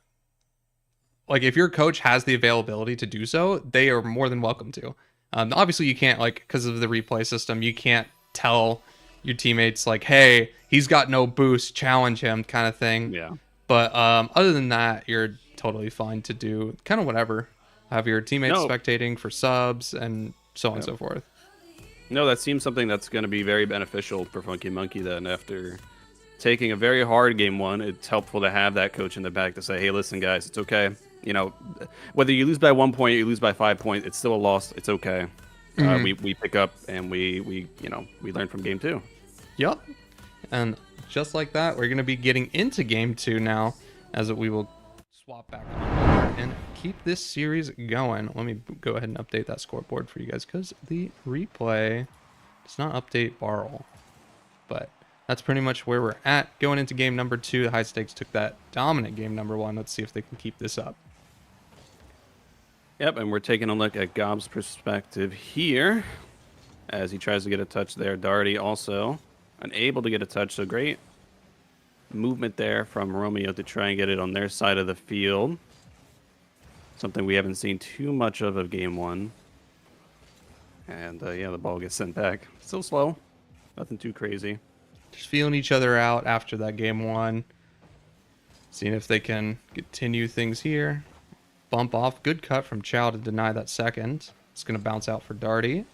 S3: if your coach has the availability to do so, they are more than welcome to. Obviously, you can't, like, because of the replay system, you can't tell your teammates like, hey, he's got no boost, challenge him, kind of thing.
S4: Yeah.
S3: But other than that, you're totally fine to do kind of whatever. Have your teammates spectating for subs and so on and so forth.
S4: No, that seems something that's going to be very beneficial for Funky Monkey then. After taking a very hard game 1, it's helpful to have that coach in the back to say, hey, listen, guys, it's okay. You know, whether you lose by 1 point or you lose by 5 points, it's still a loss. It's okay. We pick up and we learn from game 2.
S3: Yep. And just like that, we're going to be getting into game 2 now, as we will swap back on over and keep this series going. Let me go ahead and update that scoreboard for you guys, because the replay does not update Barrel. But that's pretty much where we're at going into game number 2. The High Stakes took that dominant game number 1. Let's see if they can keep this up.
S4: Yep, and we're taking a look at Gob's perspective here as he tries to get a touch there. Darty also unable to get a touch, so great movement there from Romeo to try and get it on their side of the field. Something we haven't seen too much of game 1. And yeah, the ball gets sent back. Still slow. Nothing too crazy.
S3: Just feeling each other out after that game 1. Seeing if they can continue things here. Bump off. Good cut from Chow to deny that second. It's going to bounce out for Darty.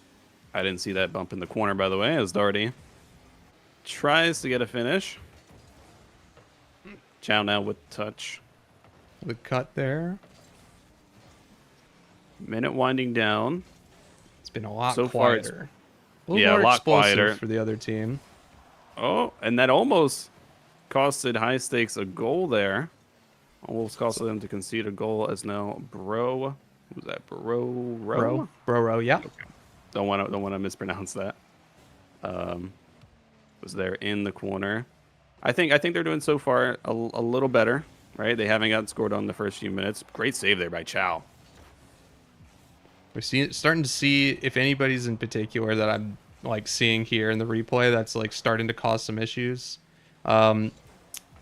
S4: I didn't see that bump in the corner, by the way, as Darty tries to get a finish. Chow now with touch.
S3: The cut there.
S4: Minute winding down.
S3: It's been a lot
S4: So far, it's-
S3: quieter. A little
S4: yeah,
S3: more
S4: a lot
S3: explosive
S4: quieter.
S3: for the other team.
S4: Oh, and that almost costed High Stakes a goal there. Almost costed them to concede a goal as now Bro. Who's that?
S3: Bro, yeah.
S4: Don't want to mispronounce that. Was there in the corner. I think they're doing so far a little better, right? They haven't gotten scored on the first few minutes. Great save there by Chow.
S3: We're starting to see if anybody's in particular that I'm like seeing here in the replay that's like starting to cause some issues.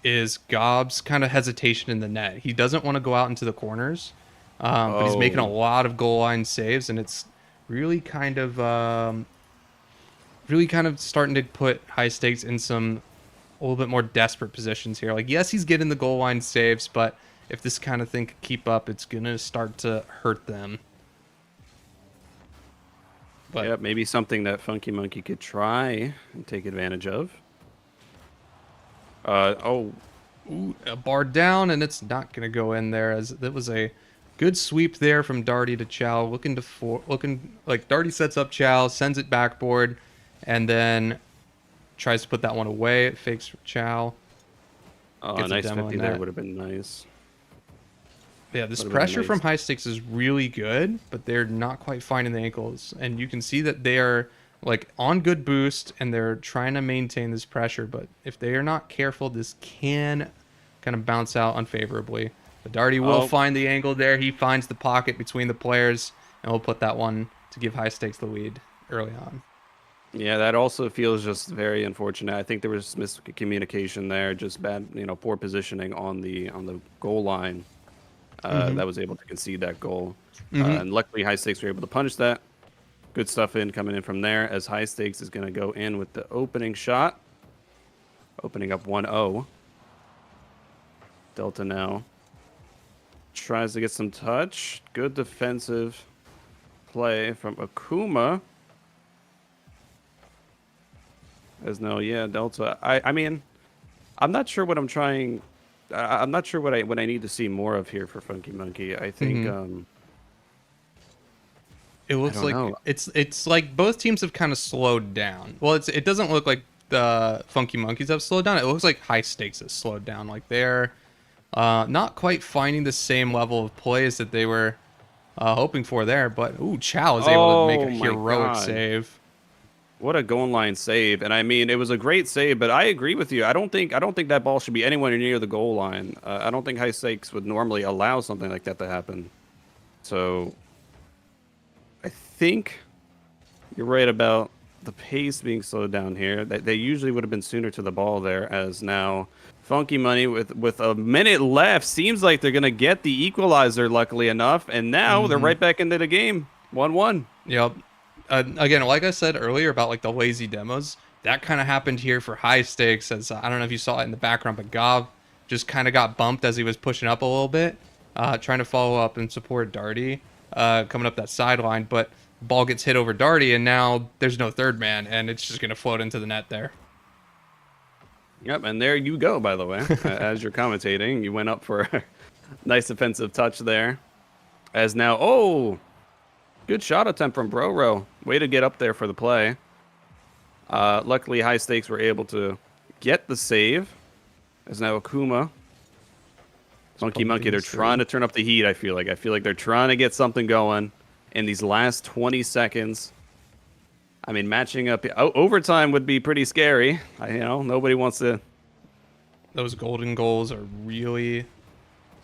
S3: Is Gob's kind of hesitation in the net. He doesn't want to go out into the corners, but he's making a lot of goal line saves, and it's really kind of starting to put High Stakes in some a little bit more desperate positions here. Like, yes, he's getting the goal line saves, but if this kind of thing could keep up, it's gonna start to hurt them. But
S4: Yeah, maybe something that Funky Monkey could try and take advantage of.
S3: ooh, a bar down, and it's not going to go in there, as that was a good sweep there from Darty to Chow, looking like Darty sets up Chow, sends it backboard, and then tries to put that one away. It fakes for Chow.
S4: Oh,
S3: Gets
S4: a
S3: a
S4: nice
S3: demo
S4: 50
S3: in
S4: there
S3: that.
S4: would have been nice.
S3: Yeah, this
S4: Would've been
S3: pressure from
S4: nice.
S3: High Stakes is really good, but they're not quite finding the ankles. And you can see that they are like on good boost, and they're trying to maintain this pressure. But if they are not careful, this can kind of bounce out unfavorably. But Darty will find the angle there. He finds the pocket between the players, and will put that one to give High Stakes the lead early on.
S4: Yeah, that also feels just very unfortunate. I think there was miscommunication there, just bad, poor positioning on the goal line. That was able to concede that goal. And luckily, High Stakes were able to punish that. Good stuff coming in from there, as High Stakes is going to go in with the opening shot. Opening up 1-0. Delta now tries to get some touch. Good defensive play from Akuma. As no, yeah, Delta. I mean, I'm not sure what I'm trying. I'm not sure what I need to see more of here for Funky Monkey. I think
S3: It looks
S4: don't
S3: like
S4: know.
S3: it's like both teams have kind of slowed down. Well, it doesn't look like the Funky Monkeys have slowed down. It looks like High Stakes has slowed down. Like they're not quite finding the same level of plays that they were hoping for there. But ooh, Chow is able to make a
S4: Oh my
S3: heroic
S4: God.
S3: save.
S4: what a goal line save. And I mean, it was a great save, but I agree with you. I don't think that ball should be anywhere near the goal line. I don't think High Stakes would normally allow something like that to happen. So I think you're right about the pace being slowed down here. They usually would have been sooner to the ball there, as now Funky Money with a minute left seems like they're gonna get the equalizer, luckily enough, and now they're right back into the game. 1-1.
S3: Yep. Again, like I said earlier about like the lazy demos, that kind of happened here for High Stakes. As I don't know if you saw it in the background, but Gob just kind of got bumped as he was pushing up a little bit, trying to follow up and support Darty coming up that sideline. But the ball gets hit over Darty, and now there's no third man, and it's just going to float into the net there.
S4: Yep, and there you go, by the way. As you're commentating, you went up for a nice offensive touch there. As now, good shot attempt from Broro. Way to get up there for the play. Luckily, High Stakes were able to get the save. As now Akuma. Funky Monkey, they're trying to turn up the heat, I feel like. I feel like they're trying to get something going in these last 20 seconds. I mean, matching up overtime would be pretty scary. Nobody wants to.
S3: Those golden goals are really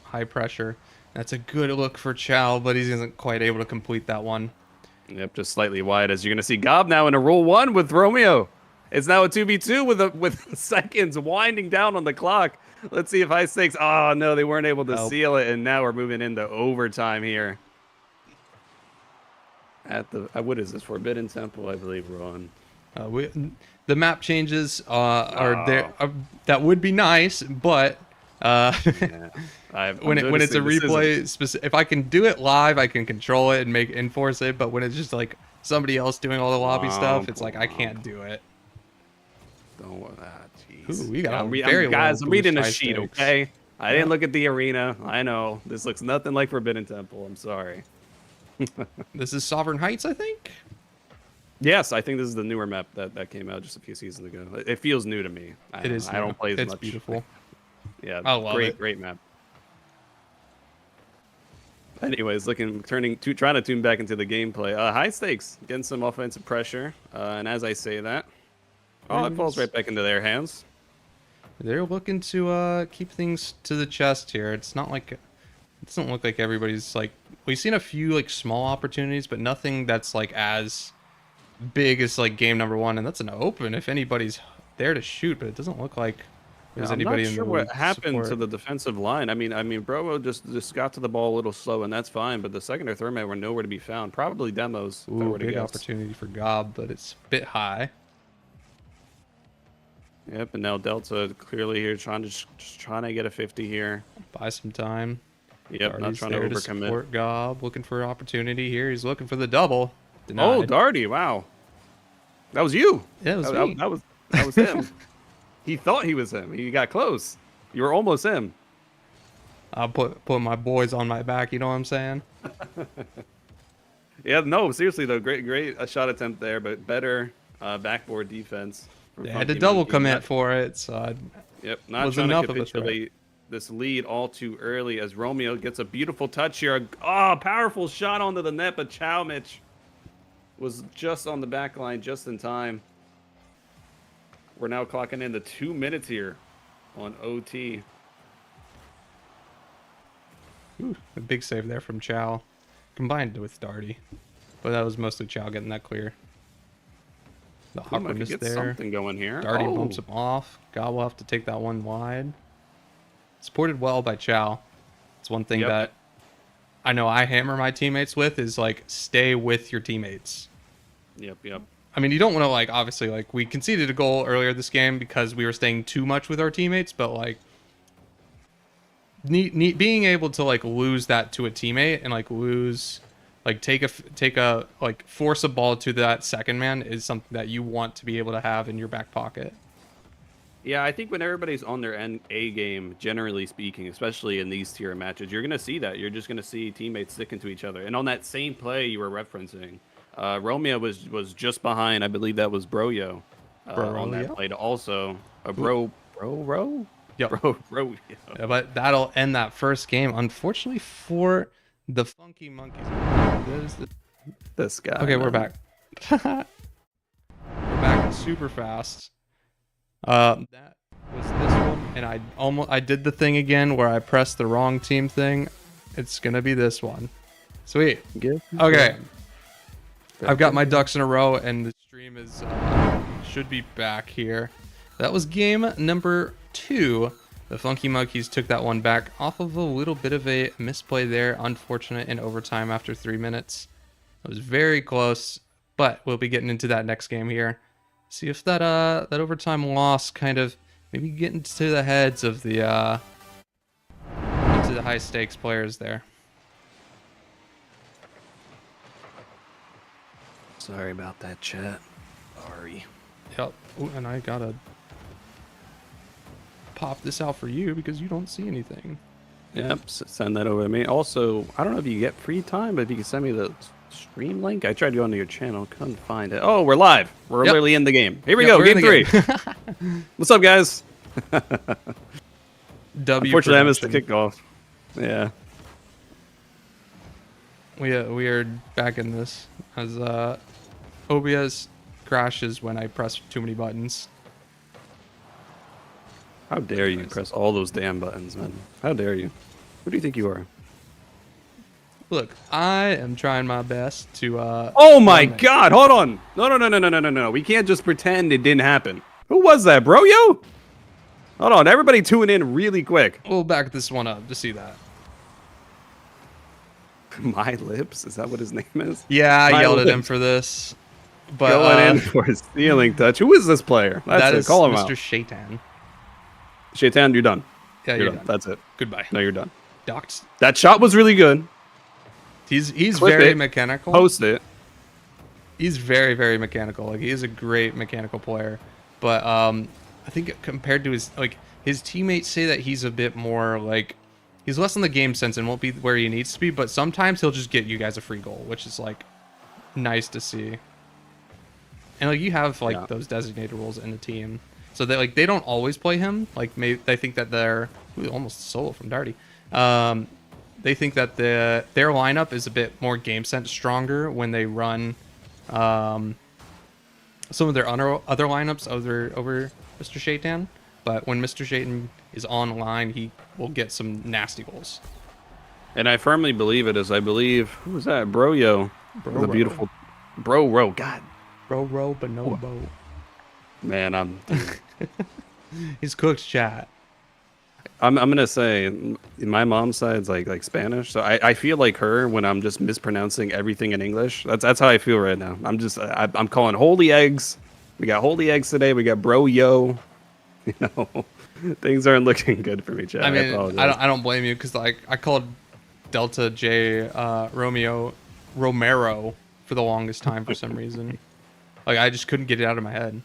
S3: high pressure. That's a good look for Chow, but he isn't quite able to complete that one.
S4: Yep, just slightly wide. As you're gonna see, Gob now in a roll 1 with Romeo. It's now a 2v2 with seconds winding down on the clock. Let's see if high stakes. Oh no, they weren't able to seal it, and now we're moving into overtime here. At the what is this, Forbidden Temple? I believe we're on.
S3: The map changes are there. That would be nice, but
S4: Yeah,
S3: when it's a replay, if I can do it live, I can control it and enforce it. But when it's just like somebody else doing all the lobby stuff, it's like I can't do it.
S4: Jeez.
S3: Ooh, we got
S4: guys, I'm reading a
S3: high
S4: sheet,
S3: stakes.
S4: okay? I didn't look at the arena. I know this looks nothing like Forbidden Temple. I'm sorry.
S3: This is Sovereign Heights, I think.
S4: Yes, I think this is the newer map that came out just a few seasons ago. It feels new to me. I don't play as much.
S3: It's beautiful.
S4: Yeah,
S3: I love it.
S4: Great map. Anyways, trying to tune back into the gameplay. High stakes, getting some offensive pressure, and as I say that, it falls right back into their hands.
S3: They're looking to keep things to the chest here. It's not like it doesn't look like everybody's like we've seen a few like small opportunities, but nothing that's like as big as like game number 1, and that's an open if anybody's there to shoot, but it doesn't look like there's anybody in the
S4: what happened
S3: support.
S4: to the defensive line. I mean, Brobo just got to the ball a little slow, and that's fine. But the second or third man were nowhere to be found. Probably demos. if I
S3: Ooh,
S4: were to
S3: big
S4: guess.
S3: opportunity for Gob, but it's a bit high.
S4: Yep, and now Delta clearly here just trying to get a 50 here.
S3: Buy some time.
S4: Yep, not
S3: Darty's
S4: trying to
S3: there
S4: overcommit.
S3: support Gob, looking for an opportunity here. He's looking for the double. Denied.
S4: Oh, Darty! Wow, that was you.
S3: Yeah, it was
S4: that,
S3: me.
S4: that was him. He thought he was him. He got close. You were almost him.
S3: I'll put my boys on my back. You know what I'm saying?
S4: Yeah, no, seriously though, great shot attempt there, but better backboard defense.
S3: They had to double commit for it, so
S4: yep, not
S3: was
S4: trying
S3: enough
S4: to
S3: of a threat.
S4: capitulate this lead all too early as Romeo gets a beautiful touch here. Oh, powerful shot onto the net, but Chowmich was just on the back line just in time. We're now clocking in the 2 minutes here on OT.
S3: Ooh, a big save there from Chow, combined with Darty, but that was mostly Chow getting that clear. The awkwardness
S4: get
S3: there.
S4: something going here.
S3: Darty bumps him off. God will have to take that one wide. Supported well by Chow. It's one thing that I know I hammer my teammates with is like stay with your teammates.
S4: Yep.
S3: I mean, you don't want to like obviously like we conceded a goal earlier this game because we were staying too much with our teammates, but like being able to like lose that to a teammate and like take a like force a ball to that second man is something that you want to be able to have in your back pocket.
S4: Yeah, I think when everybody's on their A game, generally speaking, especially in these tier matches, you're going to see that. You're just going to see teammates sticking to each other. And on that same play you were referencing, Romeo was just behind. I believe that was Broyo on that play to also Bro.
S3: Yep.
S4: Bro.
S3: Yeah, but that'll end that first game, unfortunately for the Funky Monkeys.
S4: This guy.
S3: Okay, we're back. We're back super fast. That was this one, and I did the thing again where I pressed the wrong team thing. It's gonna be this one. Sweet. Okay. I've got my ducks in a row, and the stream is should be back here. That was game number 2. The Funky Monkeys took that one back off of a little bit of a misplay there. Unfortunate in overtime after 3 minutes. It was very close, but we'll be getting into that next game here. See if that overtime loss kind of maybe get into the heads of the into the high stakes players there.
S4: Sorry about that, chat. Sorry.
S3: Yep. Ooh, and I gotta pop this out for you because you don't see anything.
S4: Yep, send that over to me. Also, I don't know if you get free time, but if you can send me the stream link. I tried going to your channel, couldn't find it. Oh, we're live. We're literally in the game. Here we go, game 3. What's up, guys? Unfortunately, I missed the kickoff. Yeah.
S3: We are back in this as OBS crashes when I press too many buttons.
S4: How dare you press all those damn buttons, man? How dare you? Who do you think you are?
S3: Look, I am trying my best to.
S4: Oh my God! Hold on! No! We can't just pretend it didn't happen. Who was that, bro? Yo! Hold on! Everybody tune in really quick.
S3: We'll back this one up to see that.
S4: My Lips? Is that what his name is?
S3: Yeah, I
S4: My
S3: yelled at him
S4: Lips.
S3: for this. But
S4: Going in for a stealing touch. Who is this player?
S3: that is
S4: Call him
S3: Mr.
S4: out.
S3: Shaitan.
S4: Shaitan, you're done.
S3: Yeah,
S4: You're
S3: you're
S4: done.
S3: done.
S4: That's it.
S3: Goodbye.
S4: No, you're done.
S3: Docked.
S4: That shot was really good.
S3: He's
S4: Clip
S3: very
S4: it.
S3: mechanical.
S4: Post it.
S3: He's very, very mechanical. Like, he is a great mechanical player. But I think compared to his teammates say that he's a bit more like, he's less on the game sense and won't be where he needs to be, but sometimes he'll just get you guys a free goal, which is like nice to see. And like, you have like those designated roles in the team, so that like they don't always play him. Like, maybe they think that they're almost solo from Darty. They think that their lineup is a bit more game sense stronger when they run some of their other lineups over Mr. Shaitan. But when Mr. Shaitan is online, he will get some nasty goals.
S4: And I firmly believe it, as I believe, who was that? Broyo. The beautiful Bro-Ro. God.
S3: Bro, but no bow.
S4: Man,
S3: He's cooked, chat.
S4: I'm gonna say my mom's side's like Spanish, so I feel like her when I'm just mispronouncing everything in English. That's how I feel right now. I'm calling holy eggs. We got holy eggs today. We got bro yo. You know, things aren't looking good for me, Chad.
S3: I mean, I don't blame you, because like I called Delta J Romero for the longest time for some reason. Like, I just couldn't get it out of my head.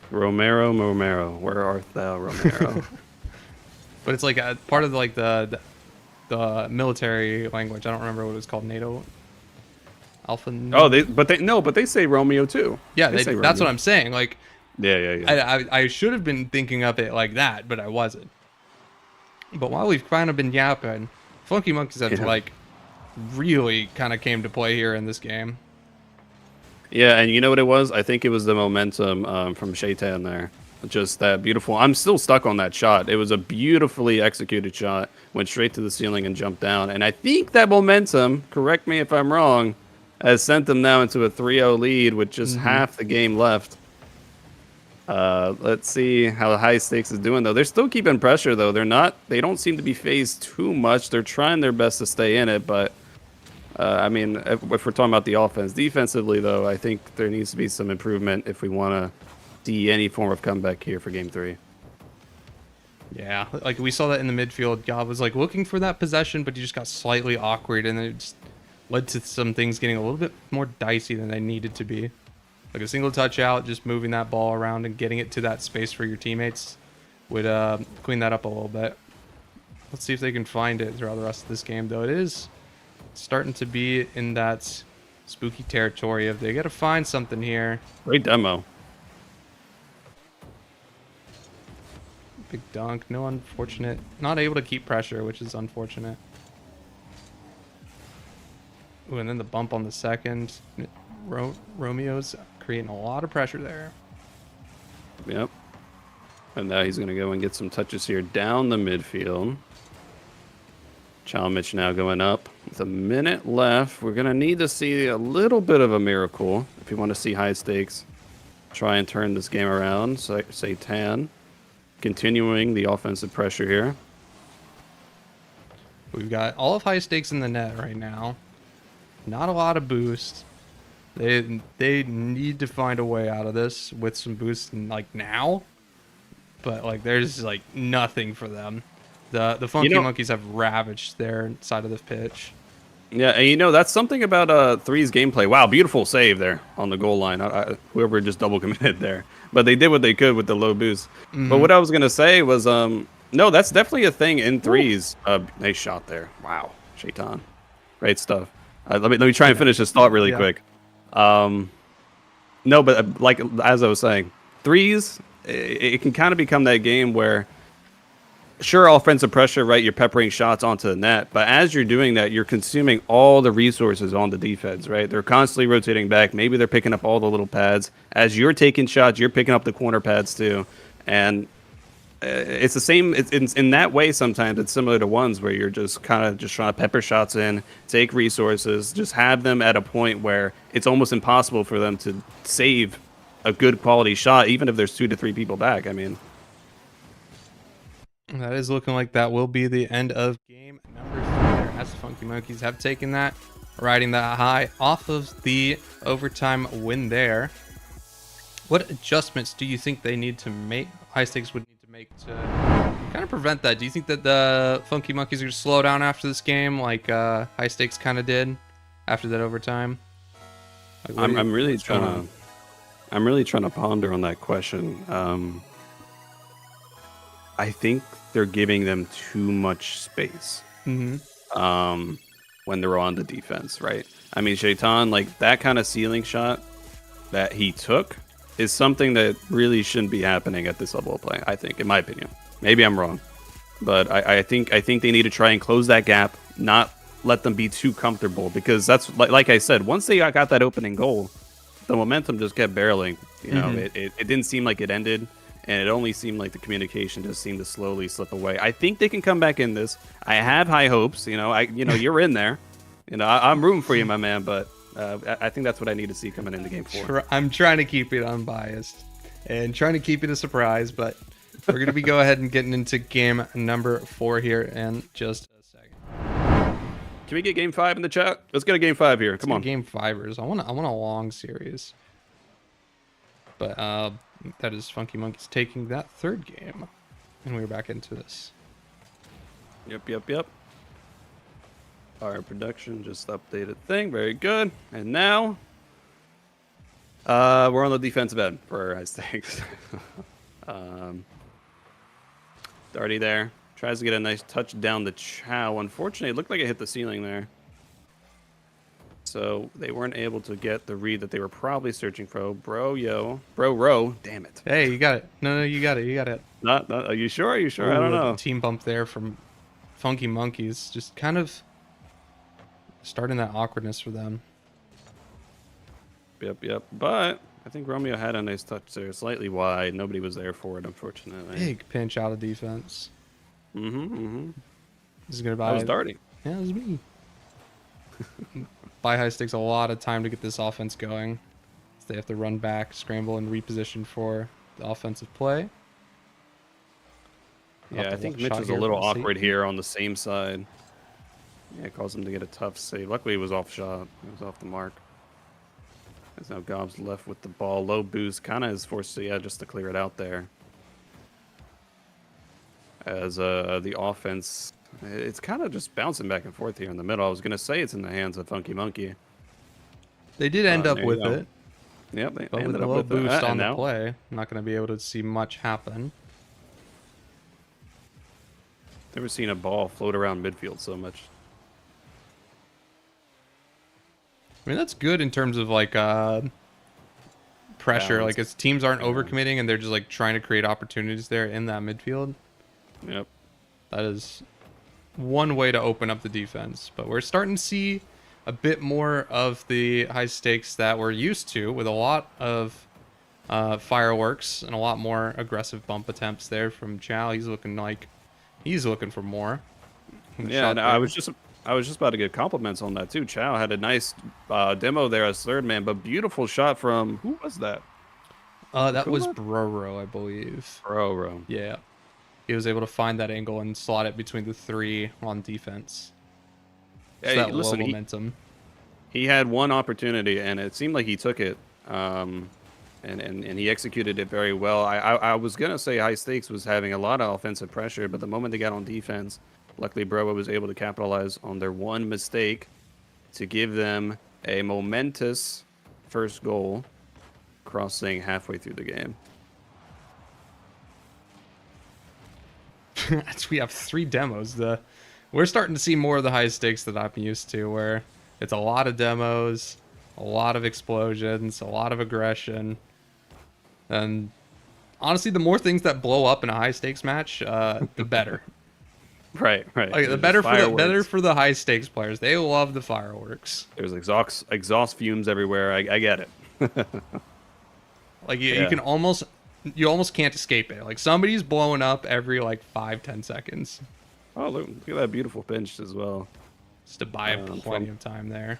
S4: Romero, where art thou, Romero?
S3: But it's like a part of like the military language. I don't remember what it was called. NATO. Alpha.
S4: Oh, but they say Romeo too.
S3: Yeah,
S4: they say
S3: that's
S4: Romeo.
S3: what I'm saying. Like,
S4: Yeah.
S3: I should have been thinking of it like that, but I wasn't. But while we've kind of been yapping, Funky Monkeys have like really kind of came to play here in this game.
S4: Yeah, and you know what it was? I think it was the momentum from Shaitan there. Just that beautiful. I'm still stuck on that shot. It was a beautifully executed shot. Went straight to the ceiling and jumped down. And I think that momentum, correct me if I'm wrong, has sent them now into a 3-0 lead with just half the game left. Let's see how High Stakes is doing, though. They're still keeping pressure, though. They don't seem to be phased too much. They're trying their best to stay in it, but I mean, if we're talking about the offense, defensively, though, I think there needs to be some improvement if we want to see any form of comeback here for Game 3.
S3: Yeah, like we saw that in the midfield. God was like looking for that possession, but he just got slightly awkward, and it just led to some things getting a little bit more dicey than they needed to be. Like a single touch out, just moving that ball around and getting it to that space for your teammates would clean that up a little bit. Let's see if they can find it throughout the rest of this game, though. It is starting to be in that spooky territory of they got to find something here.
S4: Great demo.
S3: Big dunk. No, unfortunate. Not able to keep pressure, which is unfortunate. Ooh, and then the bump on the second. Romeo's creating a lot of pressure there.
S4: Yep. And now he's going to go and get some touches here down the midfield. Chalmich now going up. With a minute left, we're going to need to see a little bit of a miracle if you want to see High Stakes try and turn this game around. Satan continuing the offensive pressure here.
S3: We've got all of High Stakes in the net right now. Not a lot of boost. They need to find a way out of this with some boost like now. But like there's like nothing for them. The Funky Monkeys have ravaged their side of the pitch.
S4: Yeah, and you know, that's something about 3's gameplay. Wow, beautiful save there on the goal line. Whoever just double committed there. But they did what they could with the low boost. But what I was going to say was, no, that's definitely a thing in 3's. Nice shot there. Wow, Shaitan. Great stuff. Let me try and finish this thought really quick. No, but like as I was saying, 3's, it can kind of become that game where sure, offensive pressure, right? You're peppering shots onto the net, but as you're doing that, you're consuming all the resources on the defense, right? They're constantly rotating back. Maybe they're picking up all the little pads. As you're taking shots, you're picking up the corner pads too, and it's the same. It's in that way. Sometimes it's similar to ones where you're just kind of just trying to pepper shots in, take resources, just have them at a point where it's almost impossible for them to save a good quality shot, even if there's 2 to 3 people back. I mean.
S3: That is looking like that will be the end of game number 3 there, as the Funky Monkeys have taken that, riding that high off of the overtime win there. What adjustments do you think they need to make, High Stakes would need to make to kind of prevent that? Do you think that the Funky Monkeys are going to slow down after this game like High Stakes kind of did after that overtime? Like,
S4: I'm really trying to ponder on that question. I think they're giving them too much space when they're on the defense, right? I mean, Shaitan, like that kind of ceiling shot that he took is something that really shouldn't be happening at this level of play, I think, in my opinion. Maybe I'm wrong, but I think they need to try and close that gap, not let them be too comfortable, because that's like I said, once they got that opening goal, the momentum just kept barreling. You know, it didn't seem like it ended. And it only seemed like the communication just seemed to slowly slip away. I think they can come back in this. I have high hopes. You know, you're in there. You know, I'm rooting for you, my man. But I think that's what I need to see coming into game 4.
S3: I'm trying to keep it unbiased and trying to keep it a surprise. But we're going to be go ahead and getting into game number 4 here in just a second.
S4: Can we get game 5 in the chat? Let's get a game 5 here. Come on.
S3: Game 5ers. I want a long series. But that is Funky Monkeys taking that 3rd game, and we're back into this.
S4: Yep. Our production just updated thing. Very good. And now, we're on the defensive end for High Stakes. Darty there tries to get a nice touch down the Chow. Unfortunately, it looked like it hit the ceiling there. So they weren't able to get the read that they were probably searching for. Bro, damn it.
S3: Hey, you got it. No, you got it.
S4: Not, are you sure? Are you sure?
S3: Ooh,
S4: I don't know.
S3: Team bump there from Funky Monkeys. Just kind of starting that awkwardness for them.
S4: Yep. But I think Romeo had a nice touch there. Slightly wide. Nobody was there for it, unfortunately.
S3: Big pinch out of defense.
S4: This
S3: is going to buy...
S4: That was Darty.
S3: Yeah, it was me. Buy High Stakes a lot of time to get this offense going. So they have to run back, scramble, and reposition for the offensive play.
S4: Yeah, I think Mitch was a little awkward here on the same side. Yeah, it caused him to get a tough save. Luckily, it was off shot. It was off the mark. As now Gobbs left with the ball. Low boost. Kind of is forced to, just to clear it out there. As the offense... It's kind of just bouncing back and forth here in the middle. I was going to say it's in the hands of Funky Monkey.
S3: They did end up with it.
S4: Yep, they
S3: but
S4: ended
S3: with a
S4: up
S3: low
S4: with
S3: boost on the
S4: now,
S3: play, I'm not going to be able to see much happen.
S4: Never seen a ball float around midfield so much.
S3: I mean, that's good in terms of like pressure.
S4: Balance.
S3: Like, its teams aren't overcommitting and they're just like trying to create opportunities there in that midfield.
S4: Yep.
S3: That is one way to open up the defense. But we're starting to see a bit more of the High Stakes that we're used to, with a lot of fireworks and a lot more aggressive bump attempts there from Chow. He's looking for more.
S4: Yeah, and I was just about to get compliments on that too. Chow had a nice demo there as 3rd man, but beautiful shot from, who was that?
S3: That was Broro, I believe.
S4: Broro.
S3: Yeah. He was able to find that angle and slot it between the 3 on defense. So
S4: Hey,
S3: that
S4: listen,
S3: low momentum.
S4: He had one opportunity, and it seemed like he took it, and he executed it very well. I was going to say High Stakes was having a lot of offensive pressure, but the moment they got on defense, luckily Broa was able to capitalize on their one mistake to give them a momentous first goal, crossing halfway through the game.
S3: We have 3 demos. We're starting to see more of the High Stakes that I'm used to, where it's a lot of demos, a lot of explosions, a lot of aggression. And honestly, the more things that blow up in a High Stakes match, the better.
S4: Right.
S3: Like the
S4: There's
S3: better
S4: just
S3: for the
S4: fireworks.
S3: high stakes players. They love the fireworks.
S4: There's exhaust fumes everywhere. I get it.
S3: Like you
S4: Yeah.
S3: can almost can't escape it. Like somebody's blowing up every like 5-10 seconds.
S4: Oh, look at that beautiful pinch as well.
S3: Just to buy plenty
S4: from-
S3: of time there.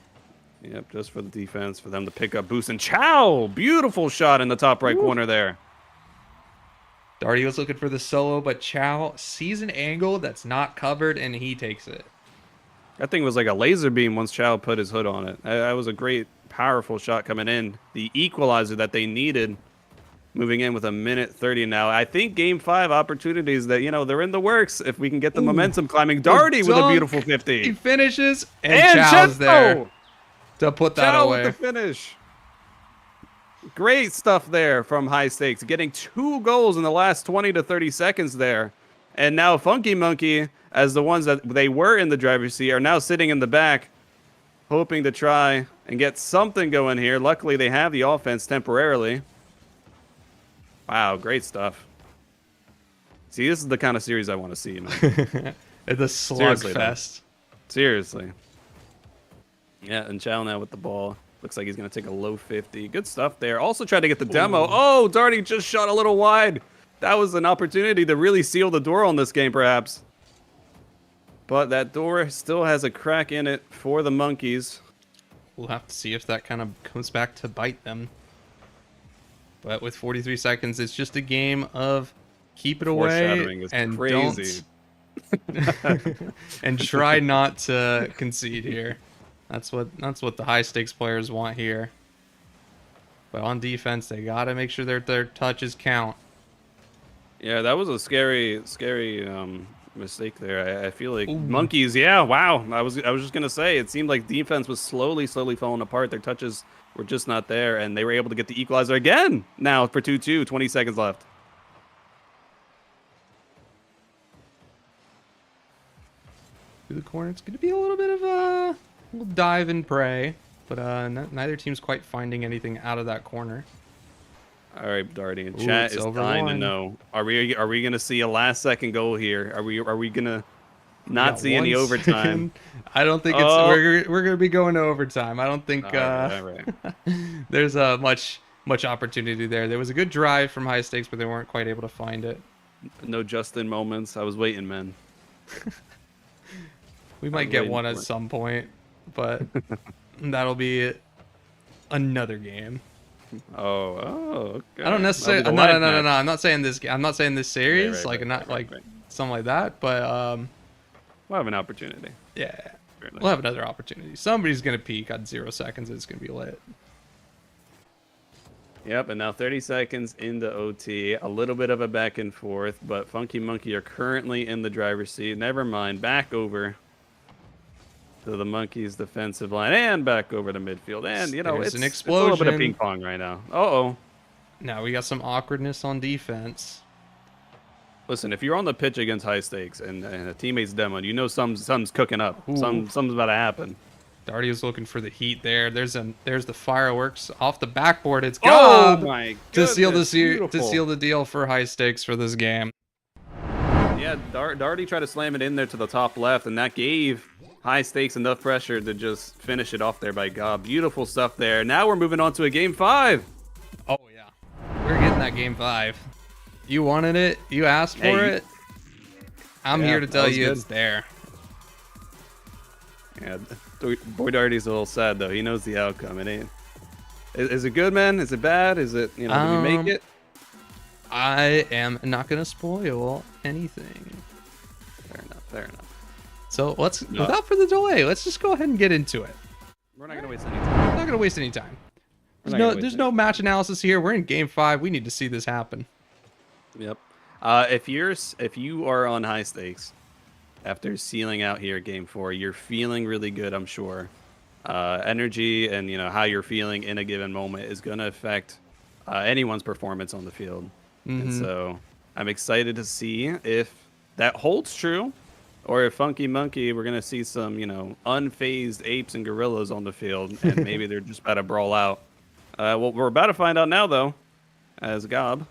S4: Yep, just for the defense, for them to pick up boost. And Chow! Beautiful shot in the top right corner there.
S3: Darty was looking for the solo, but Chow sees an angle that's not covered, and he takes it.
S4: That thing was like a laser beam once Chow put his hood on it. That was a great, powerful shot coming in. The equalizer that they needed, moving in with 1:30 now. I think Game 5 opportunities that, they're in the works if we can get the momentum climbing. Darty with a
S3: dunk.
S4: beautiful
S3: He
S4: 50.
S3: finishes, and
S4: And
S3: Chow's there
S4: Chow!
S3: to put that
S4: Chow
S3: away.
S4: with the finish. Great stuff there from High Stakes, getting 2 goals in the last 20 to 30 seconds there. And now Funky Monkey, as the ones that they were in the driver's seat, are now sitting in the back, hoping to try and get something going here. Luckily, they have the offense temporarily. Wow, great stuff. See, this is the kind of series I want to see, man.
S3: The
S4: Seriously, though.
S3: slugfest.
S4: Seriously. Yeah, and Chow now with the ball. Looks like he's going to take a low 50. Good stuff there. Also tried to get the demo. Oh, Darty just shot a little wide. That was an opportunity to really seal the door on this game, perhaps. But that door still has a crack in it for the Monkeys.
S3: We'll have to see if that kind of comes back to bite them. But with 43 seconds, it's just a game of keep it
S4: Foreshadowing
S3: away
S4: is
S3: and
S4: crazy.
S3: don't and try not to concede here. That's what the high stakes players want here. But on defense, they gotta make sure their touches count.
S4: Yeah, that was a scary mistake there. I feel like Monkeys. Yeah, wow. I was just gonna say it seemed like defense was slowly falling apart. Their touches were just not there, and they were able to get the equalizer again. Now for 2-2, 20 seconds left.
S3: Through the corner, it's gonna be a little bit of a little dive and pray, but neither team's quite finding anything out of that corner.
S4: All right, Darty. And
S3: Ooh,
S4: chat
S3: it's
S4: is
S3: over
S4: dying to
S3: one.
S4: know: Are we gonna see a last second goal here? Are we gonna
S3: We
S4: not
S3: got
S4: see any
S3: 1
S4: overtime?
S3: second. I don't think it's
S4: Oh.
S3: we're gonna be going to overtime. I don't think
S4: All right.
S3: there's much opportunity there. There was a good drive from high stakes, but they weren't quite able to find it.
S4: No Justin moments. I was waiting, man.
S3: We might
S4: I'm
S3: get
S4: waiting
S3: one
S4: for
S3: at
S4: it.
S3: some point, but that'll be another game.
S4: Oh, okay.
S3: I don't necessarily.
S4: That'll
S3: No,
S4: be
S3: no,
S4: the
S3: no, no,
S4: live
S3: no.
S4: match.
S3: I'm not saying this. I'm not saying this series.
S4: Right,
S3: like
S4: right,
S3: not
S4: right,
S3: like
S4: right.
S3: something like that. But
S4: We'll have an opportunity.
S3: yeah,
S4: Certainly.
S3: we'll have another opportunity. Somebody's gonna peak on 0 seconds. It's gonna be lit.
S4: Yep, and now 30 seconds into OT. A little bit of a back and forth, but Funky Monkey are currently in the driver's seat. Never mind. Back over to the Monkeys' defensive line and back over to midfield. And,
S3: There's
S4: it's
S3: an
S4: it's a little bit of
S3: explosion.
S4: ping pong right now. Uh-oh.
S3: Now we got some awkwardness on defense.
S4: Listen, if you're on the pitch against High Stakes and a teammate's demoed, something's cooking up. Something's about to happen.
S3: Darty was looking for the heat there. There's the fireworks off the backboard. It's
S4: Oh
S3: Gob
S4: my
S3: to seal
S4: goodness,
S3: to
S4: beautiful.
S3: seal the deal for high stakes for this game.
S4: Yeah, Darty tried to slam it in there to the top left, and that gave High Stakes enough pressure to just finish it off there by Gob. Beautiful stuff there. Now we're moving on to a Game 5.
S3: Oh yeah, we're getting that game 5. You wanted it. You asked for
S4: Hey,
S3: it. I'm
S4: Yeah,
S3: here to
S4: that
S3: tell
S4: was
S3: you
S4: good.
S3: it's there.
S4: Yeah, boy Darty's a little sad, though. He knows the outcome. It ain't. Is it good, man? Is it bad? Is it, did we make it?
S3: I am not gonna spoil anything.
S4: Fair enough.
S3: So without further delay, let's just go ahead and get into it.
S4: We're not going to waste any time.
S3: I'm not gonna waste any time.
S4: We're not gonna waste
S3: There's
S4: any
S3: no match analysis here. We're in game 5. We need to see this happen.
S4: Yep. If you are on High Stakes after sealing out here Game 4, you're feeling really good, I'm sure. Energy and how you're feeling in a given moment is going to affect anyone's performance on the field. And so I'm excited to see if that holds true, or if Funky Monkey, we're going to see some unfazed apes and gorillas on the field, and maybe they're just about to brawl out. Well, we're about to find out now, though, as Gob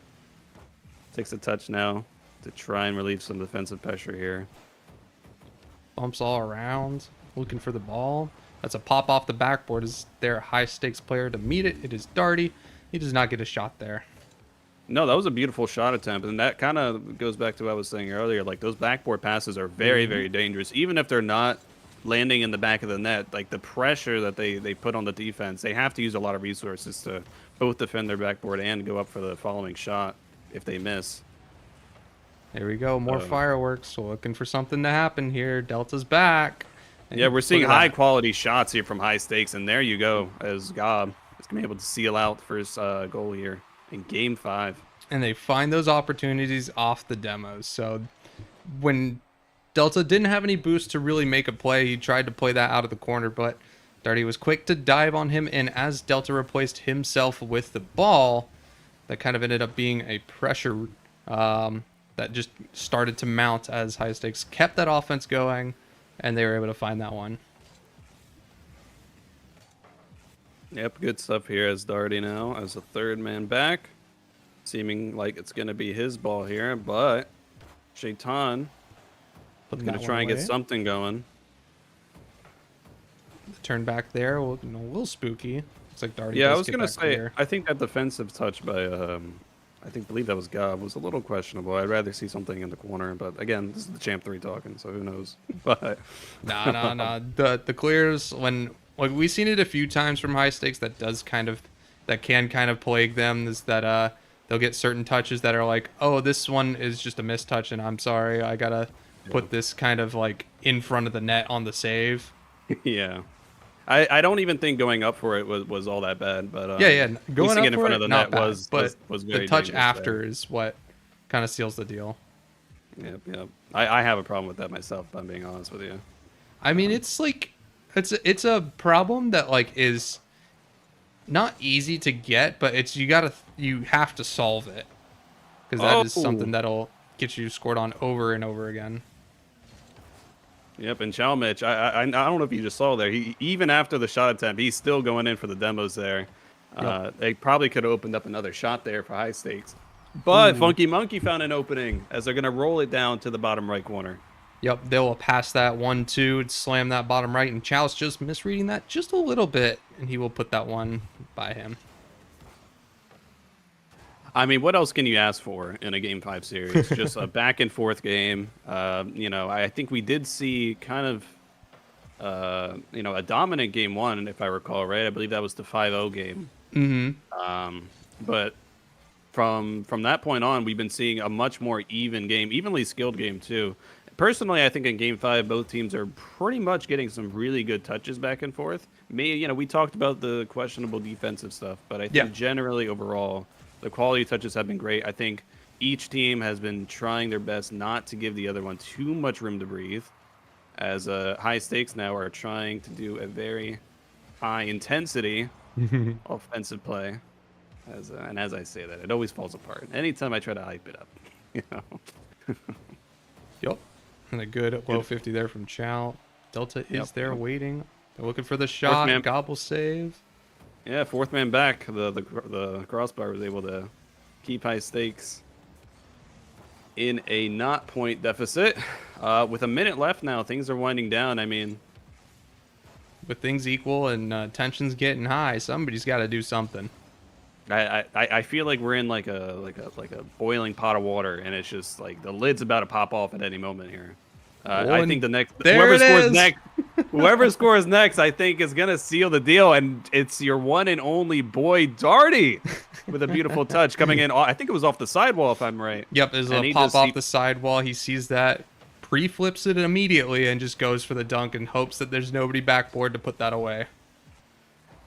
S4: takes a touch now to try and relieve some defensive pressure here.
S3: bumps all around, looking for the ball. That's a pop off the backboard. Is there a high stakes player to meet it? It is Darty. He does not get a shot there.
S4: No, that was a beautiful shot attempt, and that kind of goes back to what I was saying earlier. Like, those backboard passes are very, very dangerous, even if they're not landing in the back of the net. Like, the pressure that they put on the defense, they have to use a lot of resources to both defend their backboard and go up for the following shot if they miss.
S3: There we go. More fireworks. Looking for something to happen here. Delta's back. And
S4: Yeah, we're seeing
S3: look at that.
S4: high-quality shots here from high stakes, and there you go, as Gob is going to be able to seal out the first goal here in Game 5.
S3: And they find those opportunities off the demos. So when Delta didn't have any boost to really make a play, he tried to play that out of the corner, but Darty was quick to dive on him, and as Delta replaced himself with the ball, that kind of ended up being a pressure that just started to mount as high stakes kept that offense going, and they were able to find that one.
S4: Yep, good stuff here as Darty now as a third man back. Seeming like it's going to be his ball here, but Shaitan is going to try and get something going.
S3: The turn back there, a little spooky. Looks like Darty.
S4: Yeah, I
S3: does
S4: was
S3: get
S4: going to
S3: back
S4: say,
S3: clear.
S4: I think that defensive touch by, believe that was Gob, was a little questionable. I'd rather see something in the corner, but again, this is the Champ 3 talking, so who knows. But
S3: Nah. The clears, when like we've seen it a few times from high stakes, that can kind of plague them, is that they'll get certain touches that are like, oh, this one is just a mistouch, and I'm sorry, I gotta put this kind of like in front of the net on the save.
S4: yeah. I don't even think going up for it was all that bad, but
S3: Going
S4: placing
S3: up
S4: it in
S3: for
S4: front
S3: it,
S4: of the
S3: not
S4: net
S3: bad,
S4: was
S3: but
S4: very
S3: the touch
S4: dangerous
S3: after
S4: there.
S3: is what kind of seals the deal.
S4: Yep. I have a problem with that myself, if I'm being honest with you.
S3: I mean, it's like it's a problem that like is not easy to get, but you have to solve it, because that is something that'll get you scored on over and over again.
S4: Yep, and Chalmich, I don't know if you just saw there. He even after the shot attempt, he's still going in for the demos there.
S3: Yep.
S4: They probably could have opened up another shot there for high stakes, but Funky Monkey found an opening as they're gonna roll it down to the bottom right corner.
S3: Yep, they will pass that 1-2, slam that bottom right, and Chalice just misreading that just a little bit, and he will put that one by him.
S4: I mean, what else can you ask for in a Game 5 series? Just a back and forth game. I think we did see kind of, a dominant Game 1, if I recall, right? I believe that was the 5-0 game.
S3: Mm-hmm.
S4: But from that point on, we've been seeing a much more even game, evenly skilled game too. Personally, I think in Game 5, both teams are pretty much getting some really good touches back and forth. We talked about the questionable defensive stuff, but I think generally overall, the quality touches have been great. I think each team has been trying their best not to give the other one too much room to breathe, as high stakes now are trying to do a very high intensity offensive play. And as I say that, it always falls apart. Anytime I try to hype it up,
S3: Yep. And a good low 50 there from Chow. Delta is there waiting. They're looking for the shot.
S4: man.
S3: Gobble save.
S4: Yeah, fourth man back. The crossbar was able to keep high stakes in a not point deficit. With a minute left now, things are winding down. I mean,
S3: With things equal and tensions getting high, somebody's got to do something.
S4: I feel like we're in like a boiling pot of water, and it's just like the lid's about to pop off at any moment here. I think the next whoever scores next, I think is gonna seal the deal, and it's your one and only boy Darty with a beautiful touch coming in. I think it was off the sidewall, if I'm right.
S3: Yep, there's a pop off the sidewall. He sees that, pre-flips it immediately, and just goes for the dunk and hopes that there's nobody backboard to put that away.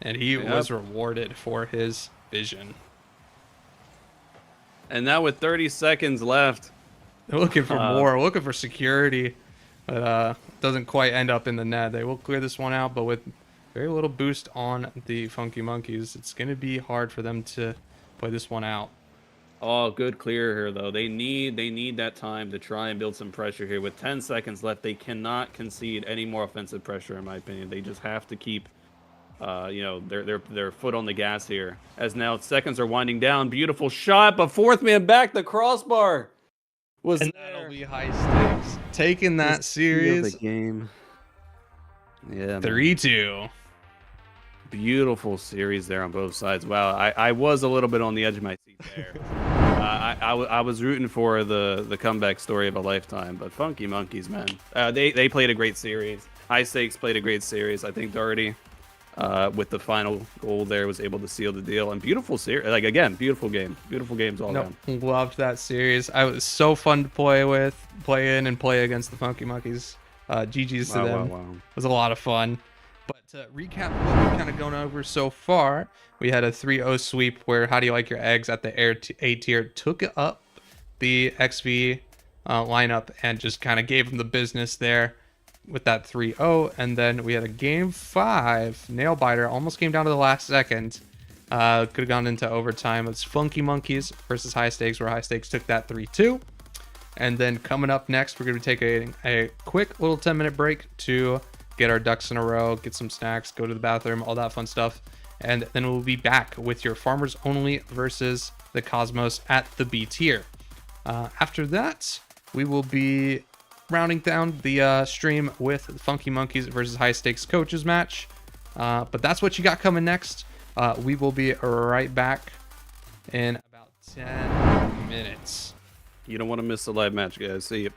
S3: And he was rewarded for his vision.
S4: And now with 30 seconds left,
S3: they're looking for more, looking for security, but doesn't quite end up in the net. They will clear this one out, but with very little boost on the Funky Monkeys, it's going to be hard for them to play this one out.
S4: Oh, good clear here, though. They need that time to try and build some pressure here. With 10 seconds left, they cannot concede any more offensive pressure, in my opinion. They just have to keep their foot on the gas here. As now seconds are winding down. Beautiful shot, but fourth man back, the crossbar. was
S3: And that'll be high stakes. Taking that series
S4: the game. Yeah, man.
S3: 3-2.
S4: Beautiful series there on both sides. Wow, I was a little bit on the edge of my seat there. I was rooting for the comeback story of a lifetime, but Funky Monkeys, man, they played a great series. High Stakes played a great series. I think Doherty, with the final goal there, was able to seal the deal. And beautiful series, like again, beautiful games all around.
S3: Loved that series. I was so fun to play in and play against the Funky Monkeys. GG's to them.
S4: Wow.
S3: It was a lot of fun. But to recap what we've kind of gone over so far, we had a 3-0 sweep where How Do You Like Your Eggs at the A tier took up the XV lineup and just kind of gave them the business there with that 3-0. And then we had a game 5 nail biter, almost came down to the last second. Could have gone into overtime. It's Funky Monkeys versus High Stakes, where High Stakes took that 3-2. And then coming up next, we're going to be taking a quick little 10-minute break to get our ducks in a row, get some snacks, go to the bathroom, all that fun stuff. And then we'll be back with your Farmers Only versus the Cosmos at the B tier. After that, we will be rounding down the stream with the Funky Monkeys versus High Stakes Coaches match. But that's what you got coming next. We will be right back in about 10 minutes.
S4: You don't want to miss the live match, guys. See you.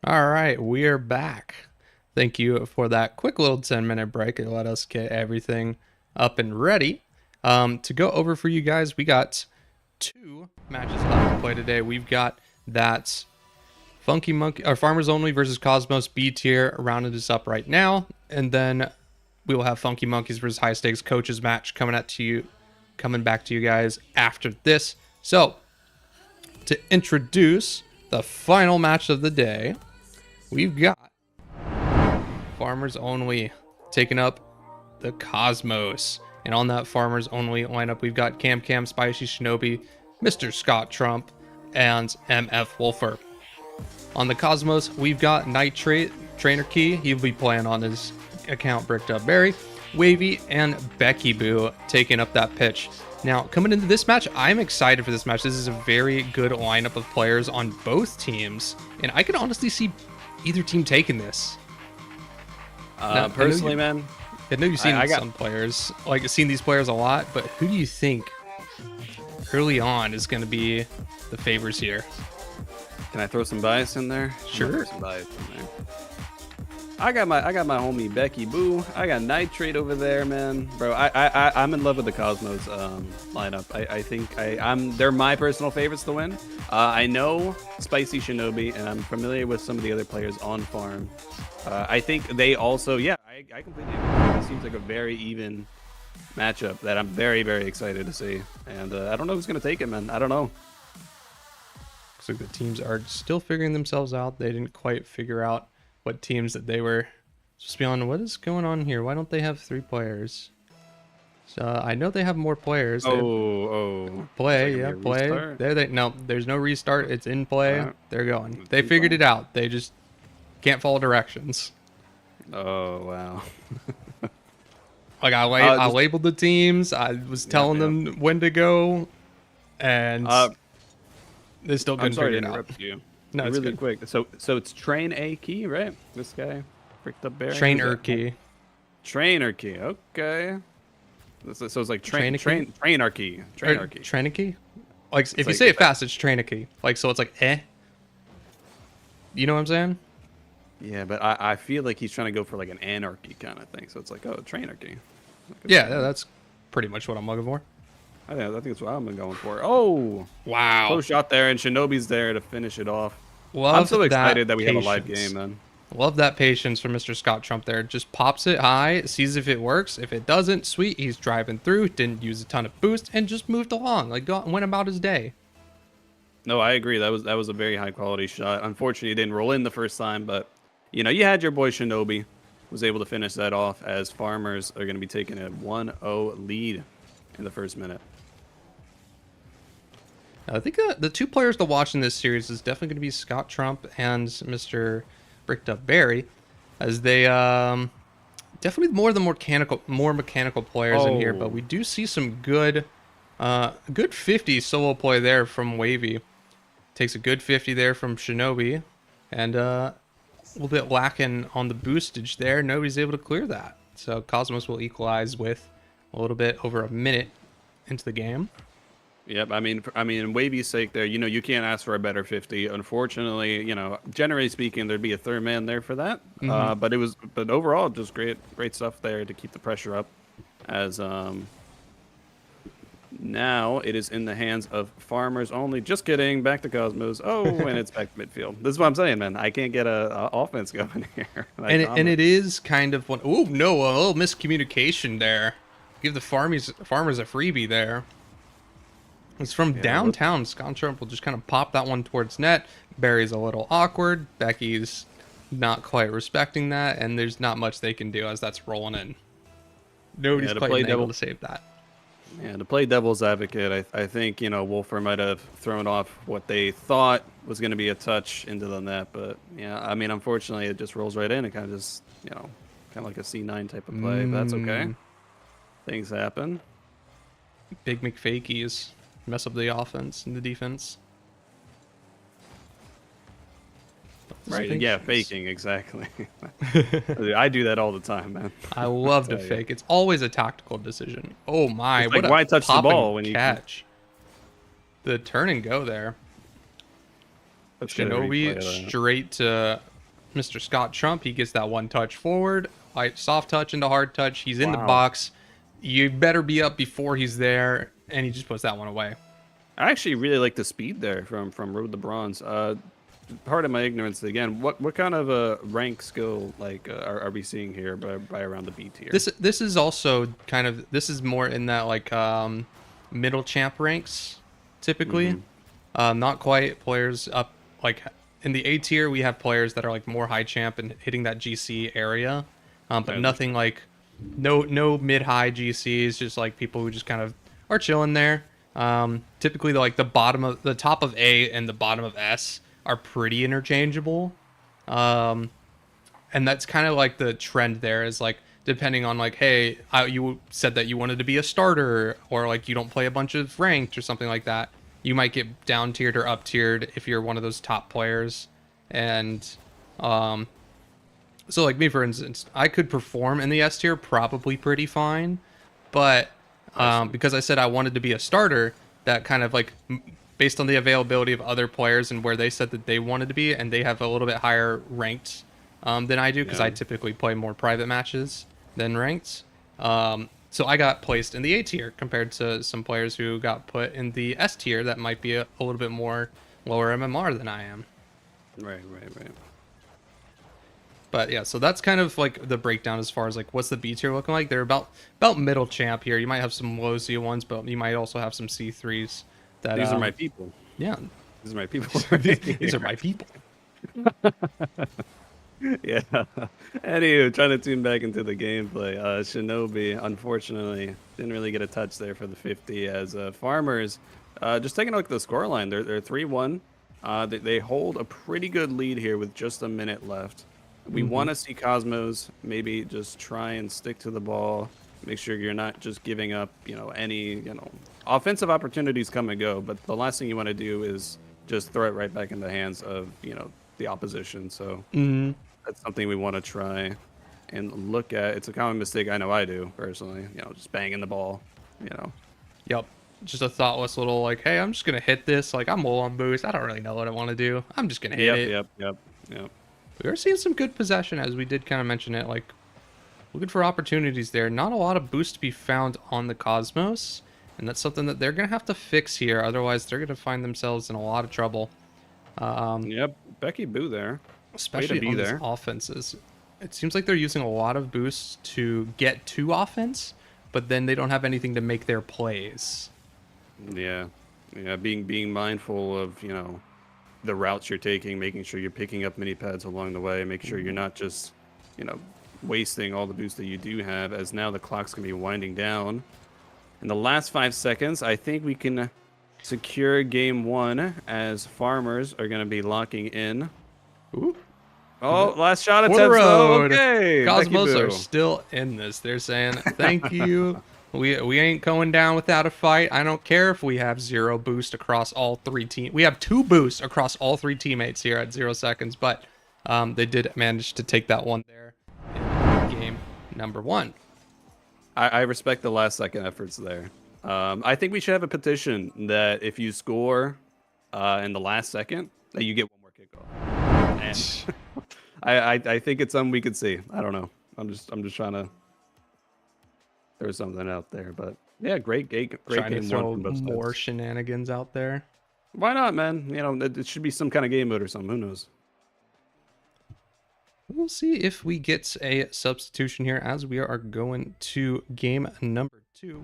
S3: All right, we are back. Thank you for that quick little 10-minute break. It let us get everything up and ready. To go over for you guys, we got 2 matches left to play today. We've got that Funky Monkey or Farmers Only versus Cosmos B tier rounding this up right now, and then we will have Funky Monkeys versus High Stakes Coaches match coming back to you guys after this. So to introduce the final match of the day, we've got Farmers Only taking up the Cosmos. And on that Farmers Only lineup, we've got Cam, Spicy Shinobi, Mr. Scott Trump, and MF Wolfer. On the Cosmos, we've got Nitrate, Trainer Key. He'll be playing on his account, Bricked Up Berry, Wavy, and Becky Boo taking up that pitch. Now, coming into this match, I'm excited for this match. This is a very good lineup of players on both teams, and I could honestly see either team taking this. Now,
S4: Personally,
S3: I
S4: man,
S3: know you've seen some players, like seen these players a lot, but who do you think early on is going to be the favors here?
S4: can I throw some bias in there?
S3: Sure.
S4: Throw some bias in there. I got my homie Becky Boo. I got Nitrate over there, man. Bro, I'm in love with the Cosmos lineup. I think they're my personal favorites to win. I know Spicy Shinobi, and I'm familiar with some of the other players on farm. I think they also, I completely agree. It seems like a very even matchup that I'm very, very excited to see. And I don't know who's gonna take it, man. I don't know.
S3: Looks like the teams are still figuring themselves out. They didn't quite figure out what teams that they were supposed to be on. What is going on here? Why don't they have 3 players? So I know they have more players. Play. No, there's no restart. It's in play. They're going. They figured it out. They just can't follow directions.
S4: Oh wow.
S3: Like I labeled the teams. I was telling them when to go, and they still couldn't figure it out.
S4: You.
S3: No, it's
S4: really
S3: good.
S4: quick. So it's Train A Key, right? This guy, Bricked Up Bear.
S3: Trainer Key.
S4: Trainer Key. Okay. So it's like Trainer Key.
S3: Trainer Key. Like if you
S4: like
S3: say it fast, it's Trainer Key. Like so, it's like eh. You know what I'm saying?
S4: Yeah, but I feel like he's trying to go for like an anarchy kind of thing. So it's like, oh, Trainer Key.
S3: Yeah, that's pretty much what I'm looking for.
S4: I think that's what I'm going for. Oh,
S3: wow!
S4: Close shot there, and Shinobi's there to finish it off.
S3: Love
S4: I'm so excited that we have a
S3: patience.
S4: live game, man.
S3: Love that patience from Mr. Scott Trump there. Just pops it high, sees if it works. If it doesn't, sweet. He's driving through, didn't use a ton of boost, and just moved along. Like went about his day.
S4: No, I agree. That was a very high quality shot. Unfortunately, it didn't roll in the first time, but you know, you had your boy Shinobi was able to finish that off as Farmers are going to be taking a 1-0 lead in the first minute.
S3: I think the 2 players to watch in this series is definitely going to be Scott Trump and Mr. Bricked Up Berry, as they definitely more mechanical players in here. But we do see some good 50 solo play there from Wavy. Takes a good 50 there from Shinobi, and a little bit lacking on the boostage there. Nobody's able to clear that, so Cosmos will equalize with a little bit over a minute into the game.
S4: Yep, I mean, Wavy's sake there, you know, you can't ask for a better 50. Unfortunately, you know, generally speaking, there'd be a third man there for that. But overall, just great stuff there to keep the pressure up. As now it is in the hands of Farmers Only. Just kidding, back to Cosmos. Oh, and it's back to midfield. This is what I'm saying, man. I can't get a offense going here.
S3: And it is kind of one. Oh no, a little miscommunication there. Give the farmers a freebie there. It's from downtown. Scott Trump will just kind of pop that one towards net. Barry's a little awkward. Becky's not quite respecting that, and there's not much they can do as that's rolling in. Nobody's quite been able to save that.
S4: Yeah, to play devil's advocate, I think, you know, Wolfer might have thrown off what they thought was going to be a touch into the net, but yeah, I mean, unfortunately, it just rolls right in. It kind of just, you know, kind of like a C9 type of play. But that's okay. Things happen.
S3: Big McFakies mess up the offense and the defense.
S4: Right, yeah, faking, exactly. I do that all the time, man.
S3: I love to fake. It's always a tactical decision. Oh my,
S4: it's
S3: what
S4: like,
S3: a
S4: why touch the ball when you
S3: catch. The turn and go there. Shinobi straight to Mr. Scott Trump. He gets that one touch forward, like soft touch into hard touch. He's in the
S4: Wow.
S3: box. You better be up before he's there, and he just puts that one away.
S4: I actually really like the speed there from Road to Bronze. Part of my ignorance again. What kind of a rank skill like are we seeing here by around the B tier?
S3: This is also kind of, this is more in that like middle champ ranks typically. Not quite players up like in the A tier. We have players that are like more high champ and hitting that GC area, but nothing like no mid high GCs. Just like people who just kind of are chilling there. Typically like the top of A and the bottom of S are pretty interchangeable. And that's kind of like the trend there is like, depending on like, hey, you said that you wanted to be a starter, or like you don't play a bunch of ranked or something like that, you might get down tiered or up tiered if you're one of those top players. And so like me, for instance, I could perform in the S tier probably pretty fine, but because I said I wanted to be a starter, that kind of like based on the availability of other players and where they said that they wanted to be, and they have a little bit higher ranked than I do, because I typically play more private matches than ranked. So I got placed in the A tier compared to some players who got put in the S tier that might be a little bit more lower MMR than I am.
S4: Right.
S3: But yeah, so that's kind of like the breakdown as far as like what's the B tier looking like. They're about middle champ here. You might have some low C ones, but you might also have some C3s. That,
S4: These are my people.
S3: Yeah.
S4: These are my people.
S3: These are my people.
S4: Yeah. Anywho, trying to tune back into the gameplay. Shinobi, unfortunately, didn't really get a touch there for the 50 as Farmers, just taking a look at the scoreline, they're 3-1. They hold a pretty good lead here with just a minute left. We want to see Cosmos maybe just try and stick to the ball. Make sure you're not just giving up, any, offensive opportunities come and go. But the last thing you want to do is just throw it right back in the hands of, the opposition. So that's something we want to try and look at. It's a common mistake I know I do personally, just banging the ball,
S3: Yep. Just a thoughtless little like, hey, I'm just going to hit this. Like, I'm low on boost. I don't really know what I want to do. I'm just going to hit it.
S4: Yep.
S3: We are seeing some good possession, as we did kind of mention it. Like, looking for opportunities there. Not a lot of boost to be found on the Cosmos, and that's something that they're going to have to fix here. Otherwise, they're going to find themselves in a lot of trouble.
S4: Yep, Becky Boo there.
S3: Especially on these offenses. It seems like they're using a lot of boosts to get to offense, but then they don't have anything to make their plays.
S4: Yeah, being mindful of, the routes you're taking, making sure you're picking up mini pads along the way, make sure you're not just, wasting all the boost that you do have, as now the clock's going to be winding down. In the last 5 seconds, I think we can secure game 1 as Farmers are going to be locking in.
S3: Ooh.
S4: Oh, last shot
S3: What a
S4: attempt.
S3: road.
S4: Okay.
S3: Cosmos
S4: Becky
S3: are
S4: Boo.
S3: still in this. They're saying, thank you. We ain't going down without a fight. I don't care if we have 0 boost across all 3 teams. We have 2 boosts across all 3 teammates here at 0 seconds, but they did manage to take that one there in game number 1.
S4: I respect the last second efforts there. I think we should have a petition that if you score in the last second, that you get one more kickoff. And I think it's something we could see. I don't know. I'm just trying to. There's something out there, but yeah, great
S3: Trying
S4: game
S3: to throw
S4: one from both
S3: more
S4: sides.
S3: shenanigans out there.
S4: Why not, man? It should be some kind of game mode or something. Who knows?
S3: We'll see if we get a substitution here as we are going to game number 2.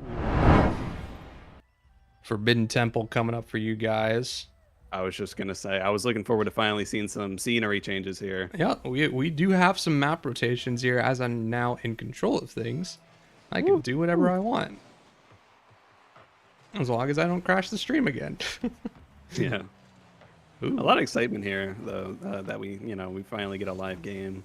S3: Forbidden Temple coming up for you guys.
S4: I was just gonna say I was looking forward to finally seeing some scenery changes here.
S3: Yeah, we do have some map rotations here as I'm now in control of things. I can do whatever I want. As long as I don't crash the stream again.
S4: Yeah.
S3: Ooh.
S4: A lot of excitement here, though, that we finally get a live game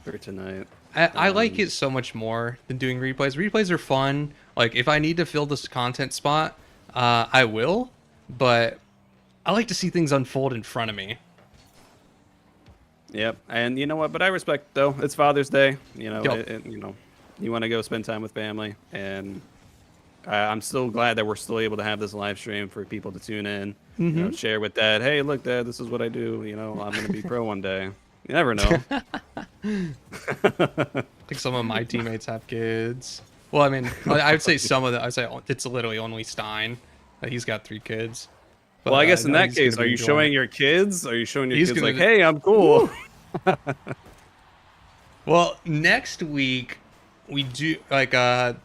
S4: for tonight.
S3: I like it so much more than doing replays. Replays are fun. Like, if I need to fill this content spot, I will. But I like to see things unfold in front of me.
S4: Yep, and you know what? But I respect, though. It's Father's Day.
S3: Yep.
S4: You want to go spend time with family, and I'm still glad that we're still able to have this live stream for people to tune in, share with Dad. Hey, look, Dad, this is what I do. I'm going to be pro one day. You never know.
S3: I think some of my teammates have kids. Well, I mean, I would say some of them. I'd say it's literally only Stein. He's got 3 kids. But,
S4: Well, I guess in
S3: know
S4: that
S3: he's
S4: case,
S3: gonna
S4: are
S3: be
S4: you
S3: enjoying
S4: showing
S3: it.
S4: your kids? Are you showing your
S3: He's
S4: kids
S3: gonna
S4: like,
S3: do-
S4: hey, I'm cool?
S3: Well, next week we do like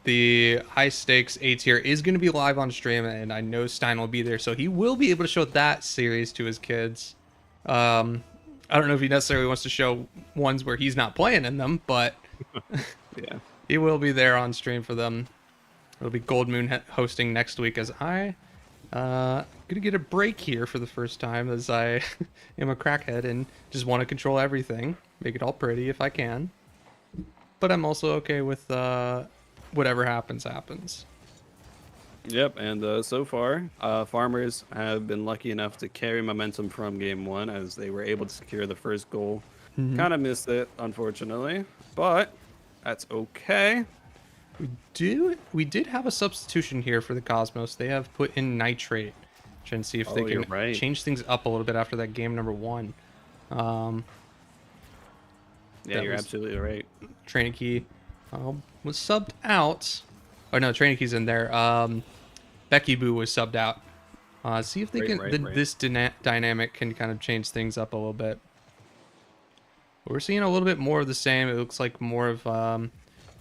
S3: the high stakes A tier is going to be live on stream, and I know Stein will be there, so he will be able to show that series to his kids. I don't know if he necessarily wants to show ones where he's not playing in them, but
S4: Yeah.
S3: he will be there on stream for them. It'll be Gold Moon hosting next week, as I gonna get a break here for the first time, as I am a crackhead and just want to control everything, make it all pretty if I can. But I'm also okay with whatever happens.
S4: Yep, and so far, Farmers have been lucky enough to carry momentum from game 1 as they were able to secure the first goal. Kind of missed it, unfortunately, but that's okay.
S3: We did have a substitution here for the Cosmos. They have put in Nitrate, trying to see if they
S4: you're
S3: can
S4: right.
S3: change things up a little bit after that game number 1.
S4: Yeah,
S3: That
S4: you're
S3: was-
S4: absolutely right.
S3: Training Key was subbed out. Oh no, Training Key's in there. Becky Boo was subbed out. See if they
S4: Right,
S3: can.
S4: right.
S3: This dynamic can kind of change things up a little bit. But we're seeing a little bit more of the same. It looks like more of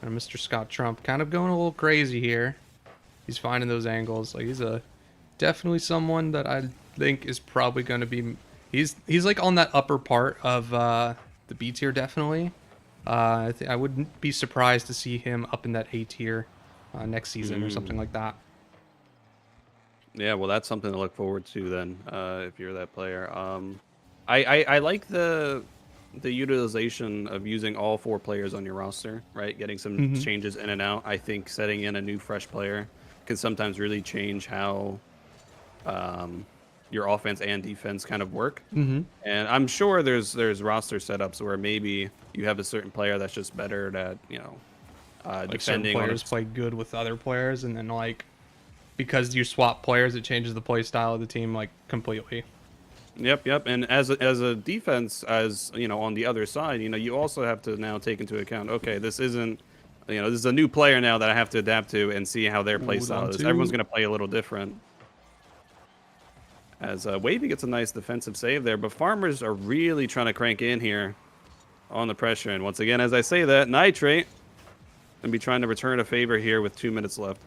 S3: Mr. Scott Trump kind of going a little crazy here. He's finding those angles. Like he's definitely someone that I think is probably going to be. He's like on that upper part of the B tier definitely. I wouldn't be surprised to see him up in that A tier next season or something like that.
S4: Yeah, well, that's something to look forward to then, if you're that player. I like the utilization of using all 4 players on your roster, right? Getting some changes in and out. I think setting in a new fresh player can sometimes really change how your offense and defense kind of work. And I'm sure there's roster setups where maybe you have a certain player that's just better at,
S3: Like certain
S4: defending on
S3: players play good with other players, and then like because you swap players, it changes the play style of the team like completely.
S4: Yep. And as a defense, as on the other side, you also have to now take into account, okay, this isn't, this is a new player now that I have to adapt to and see how their play
S3: Hold
S4: style
S3: on
S4: is.
S3: to-
S4: Everyone's going to play a little different. As Wavy gets a nice defensive save there, but Farmers are really trying to crank in here on the pressure. And once again, as I say that, Nitrate going to be trying to return a favor here with 2 minutes left.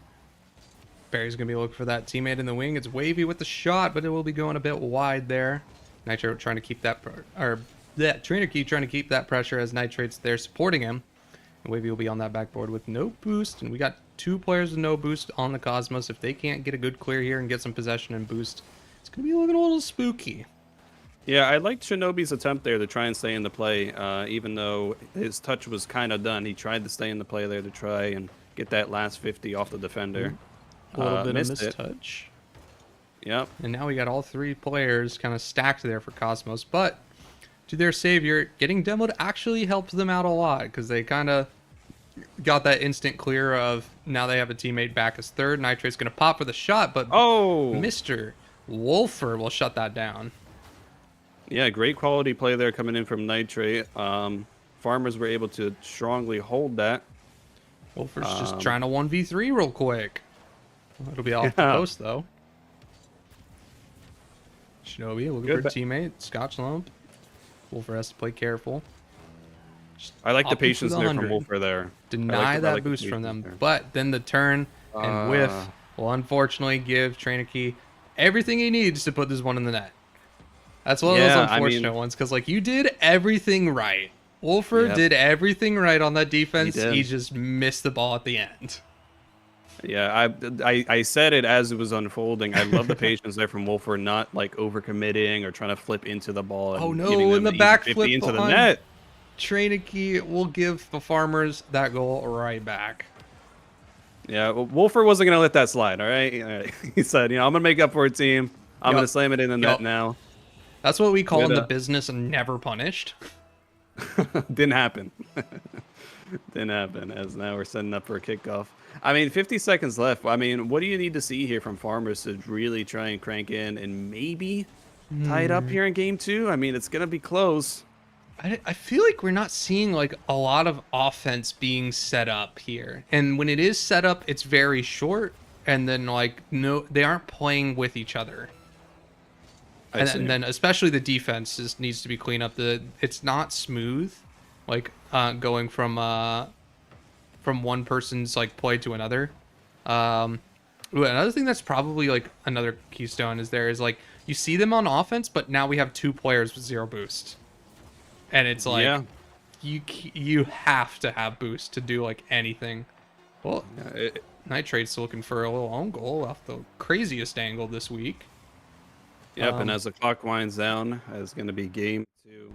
S3: Barry's gonna be looking for that teammate in the wing. It's Wavy with the shot, but it will be going a bit wide there. Nitro trying to keep that, Trainer Key trying to keep that pressure as Nitrate's there supporting him. And Wavy will be on that backboard with no boost, and we got 2 players with no boost on the Cosmos. If they can't get a good clear here and get some possession and boost, it's gonna be looking a little spooky.
S4: Yeah, I liked Shinobi's attempt there to try and stay in the play, even though his touch was kind of done. He tried to stay in the play there to try and get that last 50 off the defender.
S3: A little bit of
S4: Missed it.
S3: mistouch.
S4: Yep.
S3: And now we got all 3 players kind of stacked there for Cosmos. But to their savior, getting demoed actually helps them out a lot because they kind of got that instant clear of now they have a teammate back as third. Nitrate's going to pop for the shot, but
S4: Oh!
S3: Mr. Wolfer will shut that down.
S4: Yeah, great quality play there coming in from Nitrate. Farmers were able to strongly hold that.
S3: Wolfer's just trying to 1v3 real quick. It'll be off the
S4: Yeah.
S3: post, though. Shinobi looking
S4: Good
S3: for a teammate. Scotch Lump. Wolfer has to play careful.
S4: I like the
S3: Up into
S4: patience
S3: the
S4: there from
S3: 100.
S4: Wolfer there. I
S3: Deny
S4: like the- I
S3: that
S4: like the
S3: boost from
S4: patience
S3: them.
S4: there.
S3: But then the turn and whiff will unfortunately give Trainer Key everything he needs to put this one in the net. That's one of
S4: Yeah,
S3: those
S4: I
S3: unfortunate
S4: mean-
S3: ones because like you did everything right. Wolfer
S4: Yep.
S3: did everything right on that defense.
S4: He did.
S3: He just missed the ball at the end.
S4: Yeah, I said it as it was unfolding. I love the patience there from Wolfer, not like overcommitting or trying to flip into the ball. And
S3: Oh, no,
S4: giving
S3: and
S4: them
S3: the
S4: an easy
S3: back
S4: 50
S3: flip
S4: into the
S3: behind.
S4: net.
S3: Trainer Key will give the Farmers that goal right back.
S4: Yeah, well, Wolfer wasn't gonna let that slide. All right, he said, I'm gonna make up for a team. I'm
S3: Yup.
S4: gonna slam it in the net
S3: Yup.
S4: now.
S3: That's what we call in
S4: Good,
S3: the business never punished.
S4: Didn't happen. Didn't happen. As now we're setting up for a kickoff. I mean, 50 seconds left. I mean, what do you need to see here from Farmers to really try and crank in and maybe tie it up here in game 2? I mean, it's gonna be close.
S3: I feel like we're not seeing like a lot of offense being set up here, and when it is set up, it's very short, and then like no, they aren't playing with each other.
S4: I
S3: And,
S4: see.
S3: and then especially the defense just needs to be cleaned up. It's not smooth, like going from one person's like play to another. Another thing that's probably like another keystone is like you see them on offense, but now we have 2 players with 0 boost, and it's like
S4: Yeah.
S3: you have to have boost to do like anything. Well, Nitrate's looking for a little own goal off the craziest angle this week.
S4: Yep, and as the clock winds down, it's going to be game 2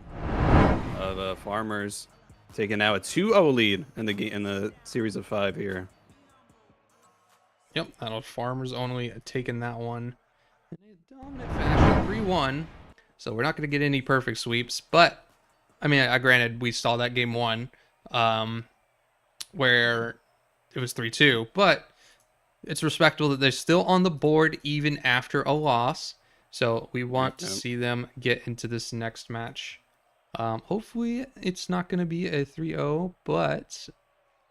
S4: of Farmers taking now a 2-0 lead in the series of 5 here.
S3: Yep, that'll Farmers only taking that one in a dominant fashion, 3-1. So we're not going to get any perfect sweeps, but I mean, granted, we saw that game 1, where it was 3-2, but it's respectable that they're still on the board even after a loss. So we want to see them get into this next match. Hopefully it's not going to be a 3-0, but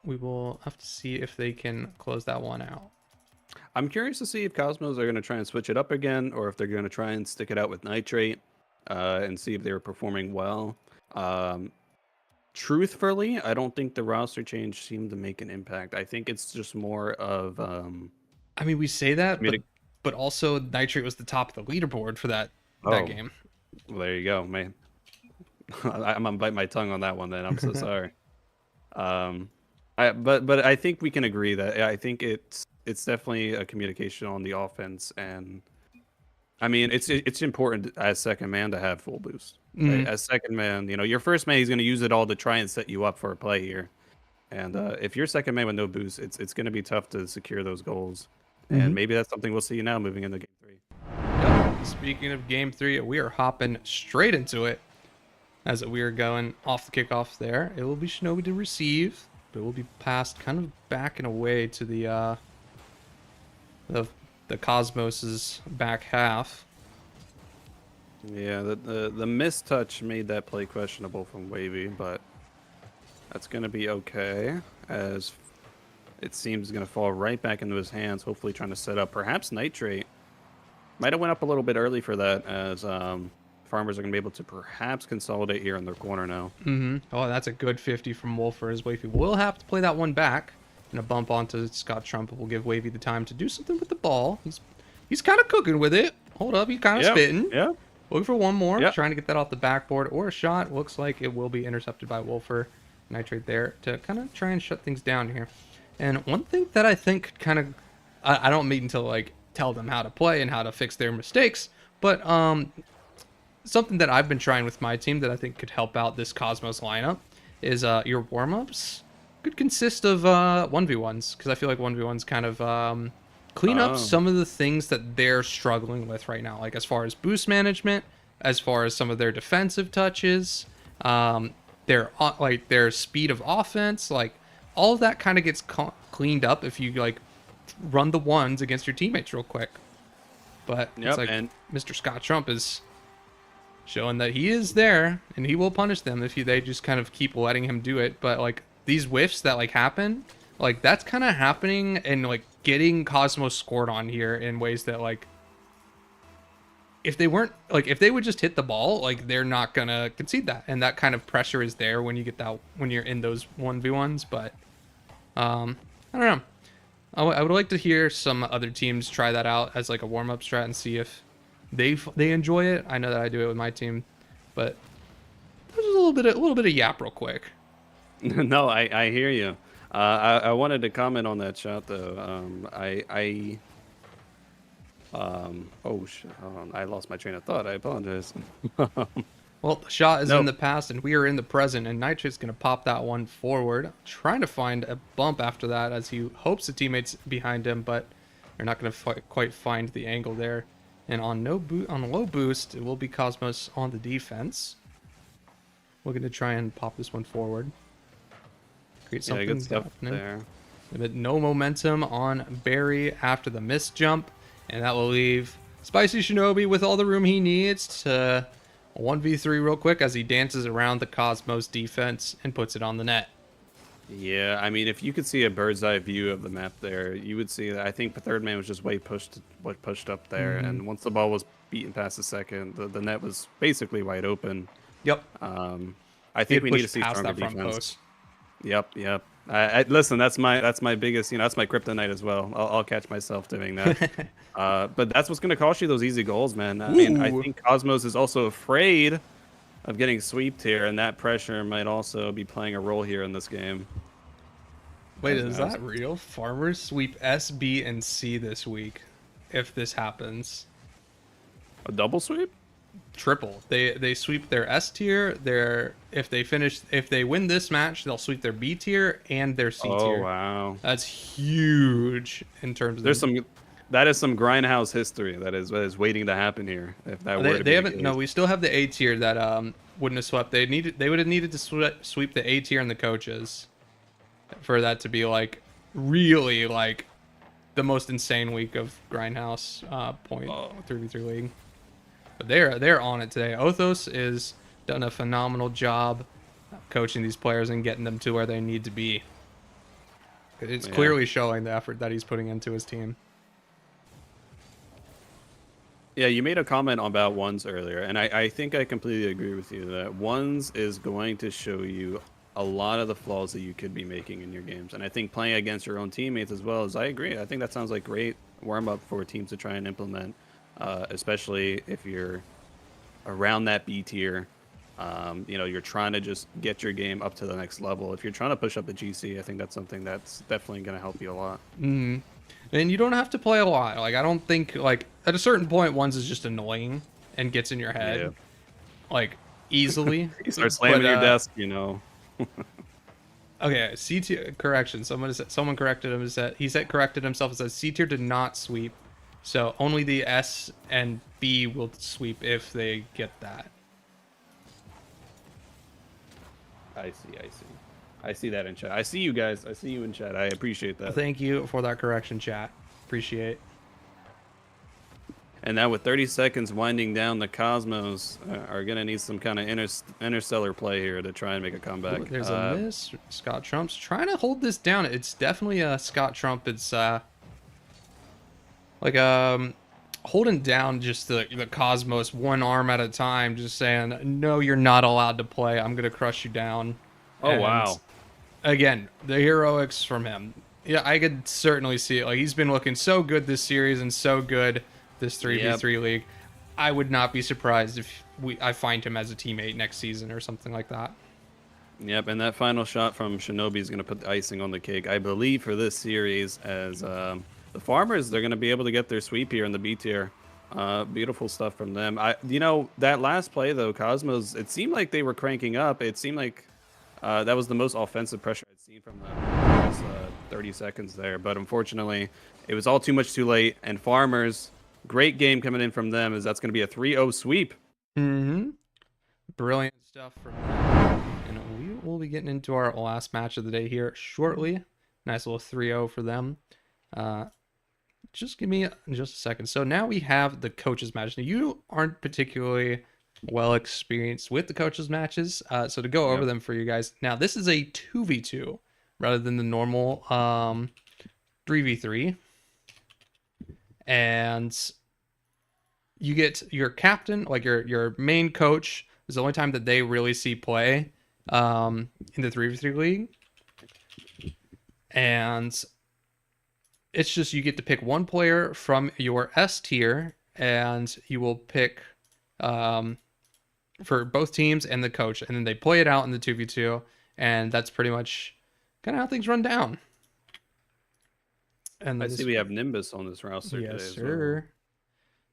S3: we will have to see if they can close that one out.
S4: I'm curious to see if Cosmos are going to try and switch it up again, or if they're going to try and stick it out with Nitrate and see if they were performing well. Truthfully, I don't think the roster change seemed to make an impact. I think it's just more of...
S3: I mean, we say that, but also Nitrate was the top of the leaderboard for that game.
S4: Well, there you go, man. I'm gonna bite my tongue on that one. Then I'm so sorry. But I think we can agree that I think it's definitely a communication on the offense, and I mean it's important as second man to have full boost. Right? As second man, your first man, he's gonna use it all to try and set you up for a play here, and if you're second man with no boost, it's gonna be tough to secure those goals. And maybe that's something we'll see now moving into game 3.
S3: Yep. Speaking of game 3, we are hopping straight into it. As we are going off the kickoff there, it will be Shinobi to receive, but it will be passed kind of back and away to the Cosmos's back half.
S4: Yeah, the missed touch made that play questionable from Wavy, but that's gonna be okay, as it seems going to fall right back into his hands, hopefully trying to set up perhaps Nitrate. Might have went up a little bit early for that, as Farmers are going to be able to perhaps consolidate here in their corner now.
S3: Oh, that's a good 50 from Wolfer, as Wavy will have to play that one back. And a bump onto Scott Trump will give Wavy the time to do something with the ball. He's kind of cooking with it. Hold up, he's kind of spitting.
S4: Yeah.
S3: Looking for one more,
S4: Yep.
S3: trying to get that off the backboard or a shot. Looks like it will be intercepted by Wolfer. Nitrate there to kind of try and shut things down here. And one thing that I think kind of, I don't mean to like tell them how to play and how to fix their mistakes, but something that I've been trying with my team that I think could help out this Cosmos lineup is your warm-ups could consist of 1v1s, because I feel like 1v1s kind of clean up some of the things that they're struggling with right now, like as far as boost management, as far as some of their defensive touches, their speed of offense, like all of that kind of gets cleaned up if you like run the ones against your teammates real quick. But it's like Mr. Scott Trump is showing that he is there and he will punish them if they just kind of keep letting him do it. But like these whiffs that like happen, like that's kind of happening and like getting Cosmos scored on here in ways that like if they would just hit the ball, like they're not gonna concede that, and that kind of pressure is there when you get that when you're in those 1v1s. But I don't know. I would like to hear some other teams try that out as like a warm-up strat and see if they enjoy it. I know that I do it with my team, but there's a little bit of yap real quick.
S4: No, I hear you. I wanted to comment on that shot though. Oh shit! Hold on. I lost my train of thought. I apologize.
S3: Well, the shot is in the past and we are in the present, and Nitrate's going to pop that one forward, trying to find a bump after that as he hopes the teammates behind him, but they're not going to quite find the angle there. And on low boost, it will be Cosmos on the defense. Looking to try and pop this one forward. Create something
S4: good stuff
S3: happening
S4: there.
S3: But no momentum on Barry after the missed jump, and that will leave Spicy Shinobi with all the room he needs to a 1v3 real quick as he dances around the Cosmos defense and puts it on the net.
S4: Yeah, I mean, if you could see a bird's eye view of the map there, you would see that I think the third man was just way pushed up there, and once the ball was beaten past the second, the net was basically wide open.
S3: Yep.
S4: I think we need to see stronger defense. Yep. Listen, that's my biggest, that's my kryptonite as well. I'll catch myself doing that. But that's what's going to cost you those easy goals, man. I mean, I think Cosmos is also afraid of getting sweeped here, and that pressure might also be playing a role here in this game.
S3: Wait, is that real? Farmers sweep S, B, and C this week. If this happens,
S4: A double sweep?
S3: triple. They sweep their S tier. If they win this match, they'll sweep their B tier and their C tier.
S4: Oh wow,
S3: That's huge in terms of.
S4: That is some Grindhouse history that is waiting to happen here. If that were to be
S3: They haven't.
S4: the case.
S3: No, we still have the A tier that wouldn't have swept. They would have needed to sweep the A tier and the coaches for that to be like really like the most insane week of Grindhouse point 3v3 league. But they're on it today. Othos is done a phenomenal job coaching these players and getting them to where they need to be. It's clearly showing the effort that he's putting into his team.
S4: Yeah, you made a comment about ones earlier, and I think I completely agree with you that ones is going to show you a lot of the flaws that you could be making in your games. And I think playing against your own teammates as well, as I agree. I think that sounds like great warm-up for teams to try and implement, especially if you're around that B tier. You're trying to just get your game up to the next level. If you're trying to push up the GC, I think that's something that's definitely going to help you a lot.
S3: Mm-hmm. And you don't have to play a lot. Like, I don't think, like, at a certain point, ones is just annoying and gets in your head, like, easily.
S4: You start slamming your desk,
S3: Okay, C tier, correction. Someone corrected him. Corrected himself and said C tier did not sweep. So only the S and B will sweep if they get that.
S4: I see that in chat. I see you guys. I see you in chat. I appreciate that.
S3: Thank you for that correction, chat. Appreciate.
S4: And now with 30 seconds winding down, the Cosmos are going to need some kind of interstellar play here to try and make a comeback.
S3: Ooh, there's a miss. Scott Trump's trying to hold this down. It's definitely Scott Trump. It's holding down just the Cosmos one arm at a time, just saying, no, you're not allowed to play. I'm going to crush you down.
S4: Oh, wow.
S3: Again, the heroics from him. Yeah, I could certainly see it. Like, he's been looking so good this series and so good this 3v3 league. I would not be surprised if I find him as a teammate next season or something like that.
S4: Yep, and that final shot from Shinobi is going to put the icing on the cake, I believe, for this series, as the Farmers, they're going to be able to get their sweep here in the B tier. Beautiful stuff from them. That last play, though, Cosmos, it seemed like they were cranking up. It seemed like that was the most offensive pressure I'd seen from them in those 30 seconds there. But unfortunately, it was all too much too late. And Farmers, great game coming in from them, as that's going to be a 3-0 sweep.
S3: Mm-hmm. Brilliant stuff from them. And we will be getting into our last match of the day here shortly. Nice little 3-0 for them. Just give me just a second. So now we have the coaches match. Now, you aren't particularly well experienced with the coaches matches, so to go over them for you guys. Now, this is a 2v2 rather than the normal 3v3, and you get your captain, like your main coach, is the only time that they really see play in the 3v3 league. And it's just, you get to pick one player from your S tier, and you will pick for both teams and the coach, and then they play it out in the 2v2, and that's pretty much kind of how things run down. And
S4: I see we have Nimbus on this roster today.
S3: Yes, sir.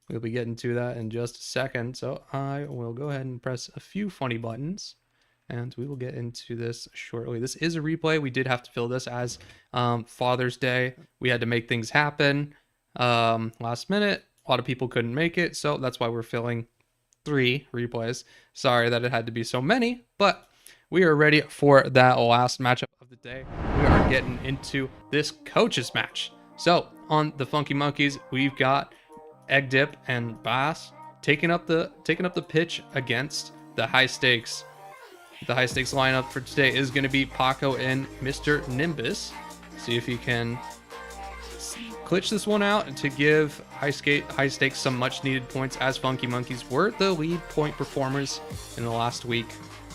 S3: We'll be getting to that in just a second. So I will go ahead and press a few funny buttons, and we will get into this shortly. This is a replay. We did have to fill this as Father's Day. We had to make things happen last minute. A lot of people couldn't make it, so that's why we're filling 3 replays. Sorry that it had to be so many, but we are ready for that last matchup of the day. We are getting into this coaches match. So on the Funky Monkeys, we've got Egg Dip and Bass. taking up the pitch against the high stakes. The high stakes lineup for today is going to be Paco and Mr. Nimbus. See if he can glitch this one out to give high stakes some much needed points, as Funky Monkeys were the lead point performers in the last week.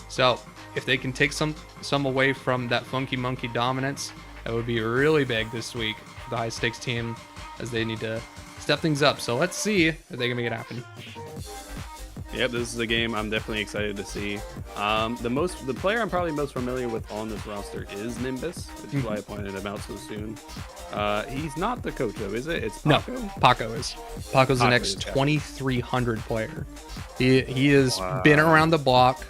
S3: So if they can take some away from that Funky Monkey dominance, that would be really big this week for the high stakes team, as they need to step things up. So let's see if they can make it happen.
S4: Yep, this is a game I'm definitely excited to see. The player I'm probably most familiar with on this roster is Nimbus, which is why I pointed him out so soon. He's not the coach though, is it? It's Paco?
S3: No, Paco is. Paco's the next 2300 player. He has been around the block.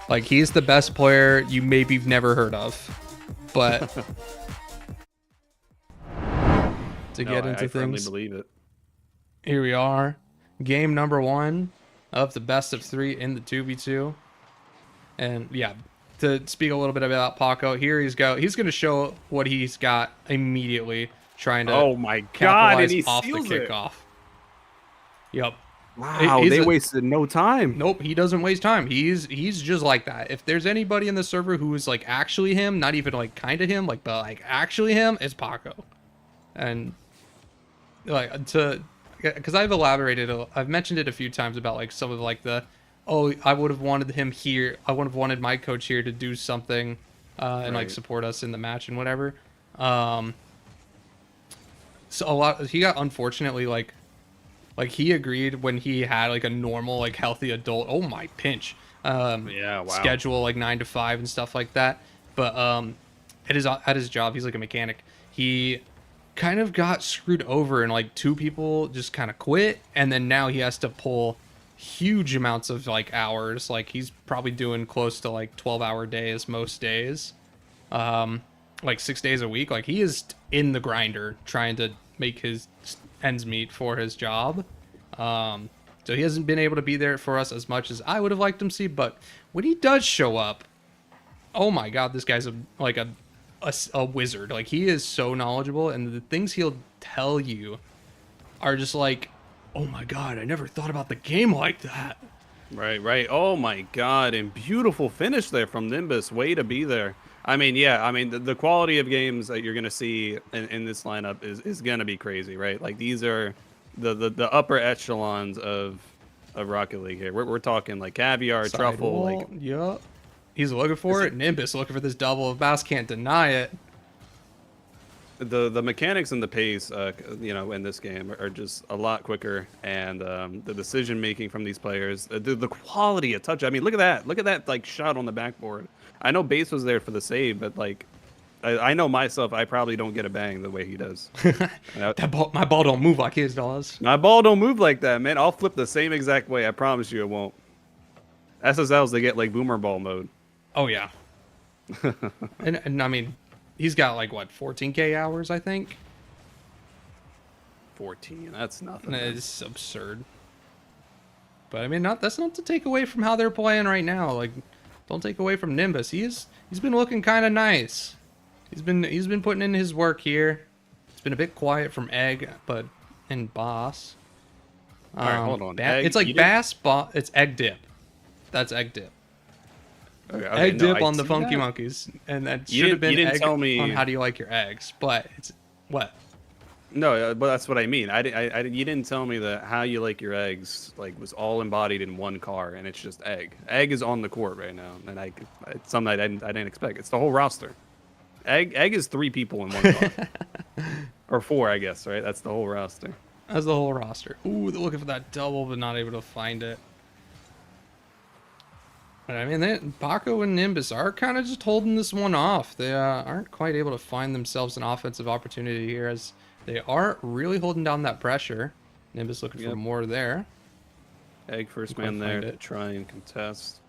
S3: Like, he's the best player you maybe have never heard of. But to get into
S4: I firmly
S3: things,
S4: believe it.
S3: here we are. Game number 1 of the best of 3 in the 2v2. And yeah, to speak a little bit about Paco, here he's going to show what he's got immediately, trying to
S4: Oh my god,
S3: capitalize
S4: and he
S3: off the
S4: seals it.
S3: kickoff. Yep.
S4: Wow,
S3: He's
S4: they
S3: a-
S4: wasted no time.
S3: Nope, he doesn't waste time. He's just like that. If there's anybody in the server who is like actually him, not even like kind of him, like, but like actually him, it's Paco. And like, because I've mentioned it a few times about like some of like I would have wanted him here. I would have wanted my coach here to do something and like support us in the match and whatever. So he got, unfortunately, like he agreed when he had like a normal, like healthy adult, pinch schedule, like 9 to 5 and stuff like that. But at his job, he's like a mechanic. He kind of got screwed over, and like 2 people just kind of quit, and then now he has to pull huge amounts of like hours. Like, he's probably doing close to like 12-hour days most days, like 6 days a week. Like, he is in the grinder trying to make his ends meet for his job. So he hasn't been able to be there for us as much as I would have liked him to see, but when he does show up, oh my god, this guy's a wizard. Like, he is so knowledgeable, and the things he'll tell you are just like, oh my god, I never thought about the game like that.
S4: Right. Oh my god, and beautiful finish there from Nimbus. Way to be there. I mean, the quality of games that you're gonna see in this lineup is gonna be crazy, right? Like, these are the upper echelons of Rocket League here. We're talking like Caviar, Truffle, like,
S3: yep. He's looking for it. Nimbus looking for this double. Bass can't deny it.
S4: the mechanics and the pace, in this game are just a lot quicker, and the decision making from these players, the quality of touch. I mean, look at that like shot on the backboard. I know Base was there for the save, but like, I know myself, I probably don't get a bang the way he does.
S3: My ball don't move like his does.
S4: My ball don't move like that, man. I'll flip the same exact way. I promise you it won't. SSLs, they get like boomer ball mode.
S3: Oh yeah. and I mean, he's got like what, 14k hours, I think.
S4: 14. That's nothing.
S3: It's absurd. But I mean, that's not to take away from how they're playing right now. Like, don't take away from Nimbus. He's been looking kind of nice. He's been putting in his work here. It's been a bit quiet from Egg, and Boss.
S4: All right, hold on.
S3: It's like Bass, it's Egg Dip. That's Egg Dip.
S4: Okay,
S3: Egg Dip on the Funky Monkeys, and that should have been Egg
S4: tell me
S3: on How Do You Like Your Eggs, but it's what?
S4: No, but that's what I mean. You didn't tell me that How You Like Your Eggs like was all embodied in one car, and it's just Egg. Egg is on the court right now, and it's something I didn't expect. It's the whole roster. Egg is 3 people in one car, or 4, I guess. Right? That's the whole roster.
S3: That's the whole roster. Ooh, they're looking for that double, but not able to find it. But I mean, Paco and Nimbus are kind of just holding this one off. They aren't quite able to find themselves an offensive opportunity here, as they are really holding down that pressure. Nimbus looking for more there.
S4: Egg first man there to try and contest.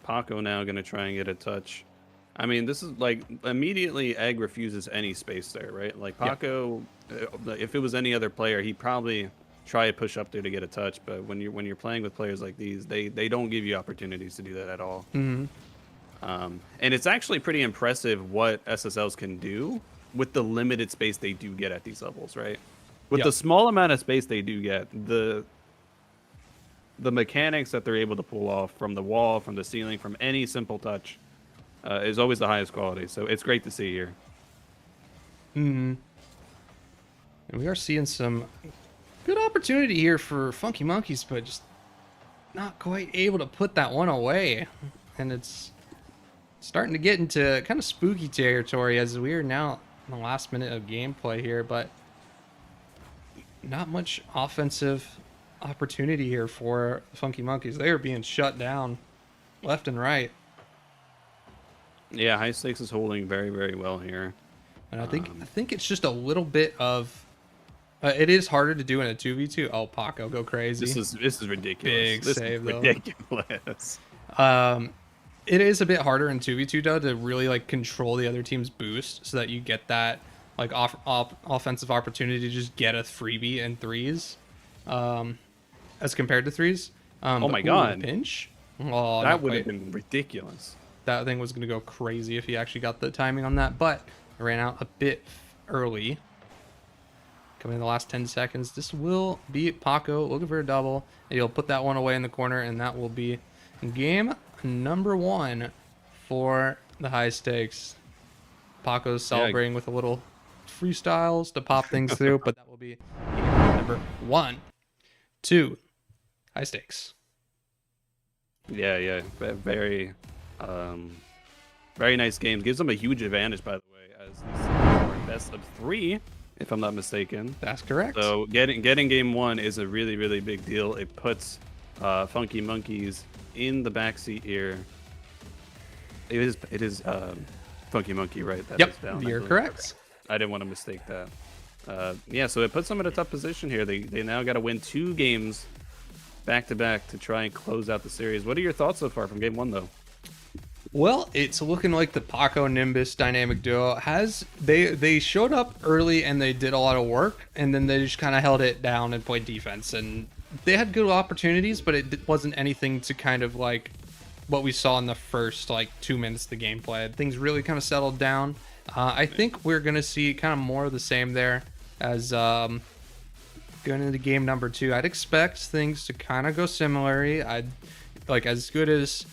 S4: Paco now going to try and get a touch. I mean, this is like immediately Egg refuses any space there, right? Like Paco, if it was any other player, he'd probably try to push up there to get a touch. But when you're playing with players like these, they don't give you opportunities to do that at all.
S3: Mm-hmm.
S4: And it's actually pretty impressive what SSLs can do with the limited space they do get at these levels, right? With the small amount of space they do get, the mechanics that they're able to pull off from the wall, from the ceiling, from any simple touch is always the highest quality. So it's great to see here.
S3: And we are seeing some good opportunity here for Funky Monkeys, but just not quite able to put that one away. And it's starting to get into kind of spooky territory as we are now in the last minute of gameplay here, but not much offensive opportunity here for Funky Monkeys. They are being shut down left and right.
S4: Yeah, high stakes is holding very, very well here.
S3: And I think it's just a little bit of it is harder to do in a 2v2. Oh, Paco, go crazy.
S4: This is ridiculous.
S3: Big
S4: this
S3: save,
S4: is ridiculous.
S3: It is a bit harder in 2v2 though to really like control the other team's boost so that you get that like offensive opportunity to just get a freebie in threes, as compared to threes.
S4: Oh my god,
S3: pinch! Oh,
S4: that would have been ridiculous.
S3: That thing was gonna go crazy if he actually got the timing on that, but I ran out a bit early. Coming in the last 10 seconds, this will be Paco looking for a double, and he'll put that one away in the corner, and that will be game number 1 for the high stakes. Paco's celebrating with a little freestyles to pop things through, but that will be game number 1, 2, high stakes.
S4: Yeah, very, very nice games. Gives them a huge advantage, by the way, as these are best of 3. If I'm not mistaken.
S3: That's correct.
S4: So getting game 1 is a really, really big deal. It puts Funky Monkeys in the backseat here. It is Funky Monkey, right? That is down,
S3: you're correct.
S4: I didn't want to mistake that. Yeah, so it puts them in a tough position here. They now got to win 2 games back to back to try and close out the series. What are your thoughts so far from game 1, though?
S3: Well, it's looking like the Paco Nimbus dynamic duo they showed up early and they did a lot of work, and then they just kind of held it down and played defense, and they had good opportunities, but it wasn't anything to kind of like what we saw in the first like 2 minutes of the gameplay. Things really kind of settled down. I think we're gonna see kind of more of the same there as going into game number 2. I'd expect things to kind of go similarly. I'd like as good as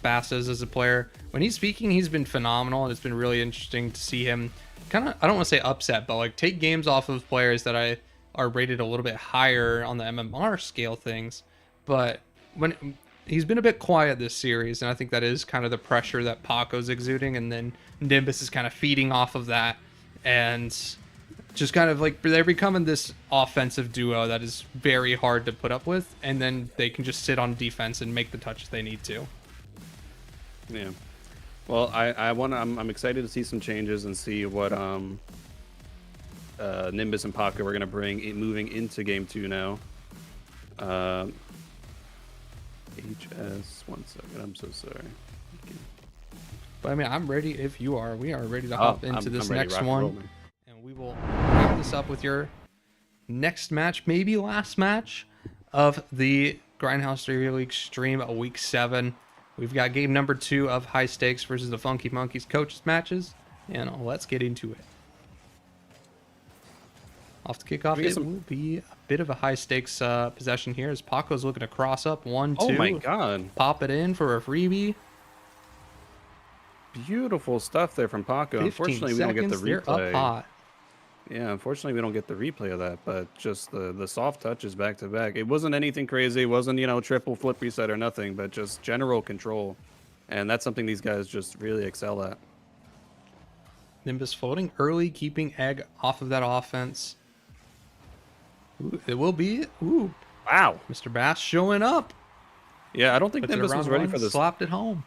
S3: Bass is as a player. When he's speaking, he's been phenomenal, and it's been really interesting to see him kind of, I don't want to say upset, but like take games off of players that are rated a little bit higher on the MMR scale things. But when he's been a bit quiet this series, and I think that is kind of the pressure that Paco's exuding, and then Nimbus is kind of feeding off of that, and just kind of like they're becoming this offensive duo that is very hard to put up with, and then they can just sit on defense and make the touches they need to.
S4: Yeah, well, I'm excited to see some changes and see what Nimbus and Paco are gonna bring moving into game 2 now. HS, 1 second. I'm so sorry.
S3: But I mean, I'm ready if you are. We are ready to hop into this next one, and we will wrap this up with your next match, maybe last match of the Grindhouse 3v3 League stream, week 7. We've got game number 2 of high stakes versus the Funky Monkeys coaches matches, and let's get into it. Off the kickoff, it will be a bit of a high stakes possession here as Paco's looking to cross up 1-2.
S4: Oh my god!
S3: Pop it in for a freebie.
S4: Beautiful stuff there from Paco. Unfortunately, we don't get the replay.
S3: They're up hot.
S4: Yeah, unfortunately, we don't get the replay of that, but just the soft touches back to back. It wasn't anything crazy. It wasn't, triple flip reset or nothing, but just general control. And that's something these guys just really excel at.
S3: Nimbus floating early, keeping Egg off of that offense. Ooh, it will be. Ooh.
S4: Wow.
S3: Mr. Bass showing up.
S4: Yeah, I don't think Nimbus was ready for this.
S3: Slapped it home.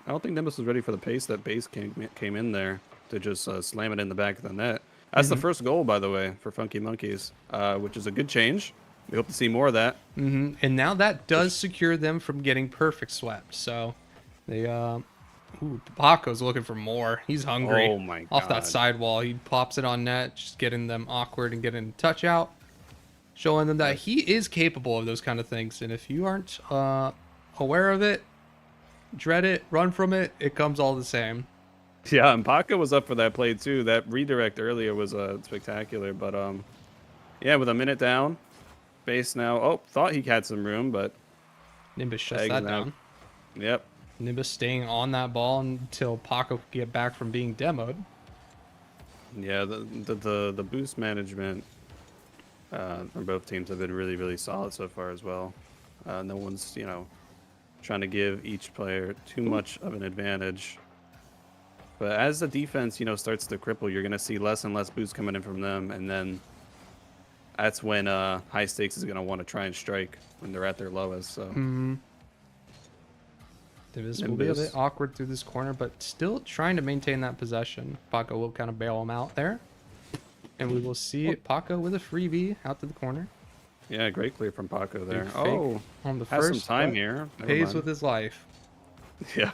S4: I don't think Nimbus was ready for the pace that Base came in there to just slam it in the back of the net. That's the first goal, by the way, for Funky Monkeys, which is a good change. We hope to see more of that.
S3: And now that does secure them from getting perfect swept. So they, Paco's looking for more. He's hungry.
S4: Oh my god!
S3: Off that sidewall, he pops it on net, just getting them awkward and getting the touch out, showing them that he is capable of those kind of things. And if you aren't aware of it, dread it, run from it. It comes all the same.
S4: Yeah, and Paco was up for that play too. That redirect earlier was spectacular. But yeah, with a minute down, space now. Oh, thought he had some room, but
S3: Nimbus shuts
S4: Eggs
S3: that
S4: now.
S3: down.
S4: Yep.
S3: Nimbus staying on that ball until Paco can get back from being demoed.
S4: Yeah, the boost management from both teams have been really, really solid so far as well. No one's, trying to give each player too much of an advantage. But as the defense, starts to cripple, you're going to see less and less boosts coming in from them. And then that's when high stakes is going to want to try and strike when they're at their lowest. So
S3: Nimbus will be a bit awkward through this corner, but still trying to maintain that possession. Paco will kind of bail him out there. And we will see Paco with a freebie out to the corner.
S4: Yeah, great clear from Paco there.
S3: Big fake
S4: Oh,
S3: on the
S4: has
S3: first
S4: some time
S3: but
S4: here. Never
S3: pays
S4: mind.
S3: with his life.
S4: Yeah,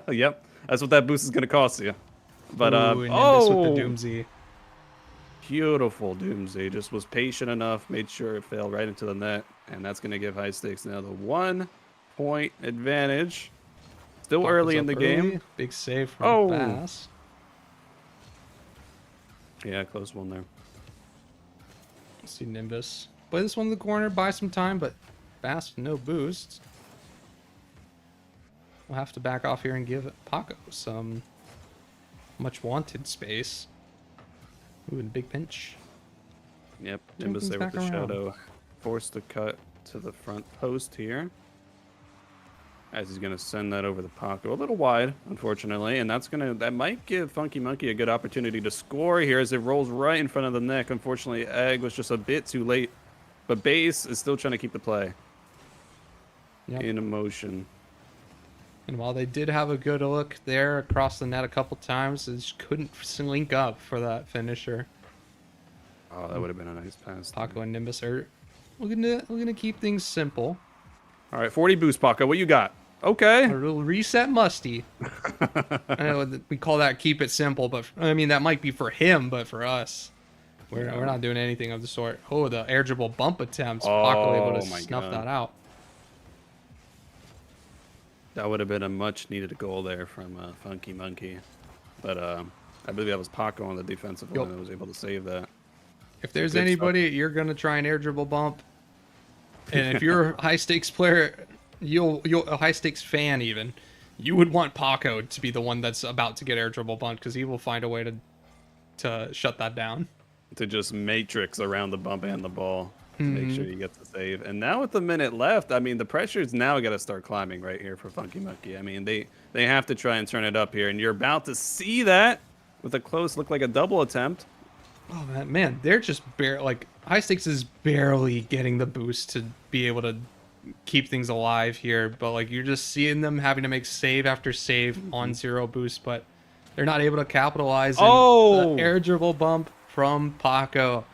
S4: yep. That's what that boost is going to cost you. But
S3: Ooh, and Nimbus with the Doomsy.
S4: Beautiful Doomsday. Just was patient enough, made sure it fell right into the net, and that's going to give high stakes now the 1 point advantage. Still
S3: Paco's
S4: early in
S3: up
S4: the game.
S3: early. Big save from
S4: Oh.
S3: Bass.
S4: Yeah, close one there.
S3: See Nimbus play this one in the corner, buy some time, but Bass no boost. We'll have to back off here and give Paco some much wanted space. Ooh, and big pinch.
S4: Yep,
S3: Turn
S4: Nimbus
S3: things
S4: there with
S3: back
S4: the
S3: around.
S4: shadow. Forced to cut to the front post here. As he's going to send that over the Paco. A little wide, unfortunately. And that might give Funky Monkey a good opportunity to score here as it rolls right in front of the neck. Unfortunately, Egg was just a bit too late. But Base is still trying to keep the play
S3: Yep.
S4: in motion.
S3: And while they did have a good look there across the net a couple times, they just couldn't link up for that finisher.
S4: Oh, that would have been a nice pass.
S3: Paco and Nimbus are we're gonna keep things simple.
S4: All right, 40 boost, Paco. What you got? Okay.
S3: A little reset musty. I know that we call that keep it simple, but I mean that might be for him, but for us, we're not doing anything of the sort. Oh, the air dribble bump attempts. Paco able to
S4: my
S3: snuff
S4: God.
S3: that out.
S4: That would have been a much needed goal there from Funky Monkey. But I believe that was Paco on the defensive line that was able to save that.
S3: If there's
S4: Good
S3: anybody you're gonna try an air dribble bump, and if you're a high stakes player, you'll a high stakes fan even, you would want Paco to be the one that's about to get air dribble bumped because he will find a way to shut that down.
S4: To just matrix around the bump and the ball to make sure you get the save. And now with the minute left, I mean, the pressure's now got to start climbing right here for Funky Monkey. I mean, they have to try and turn it up here, and you're about to see that with a close look like a double attempt.
S3: Oh man, they're just high stakes is barely getting the boost to be able to keep things alive here, but like you're just seeing them having to make save after save on 0 boost, but they're not able to capitalize. And
S4: Oh!
S3: the air dribble bump from Paco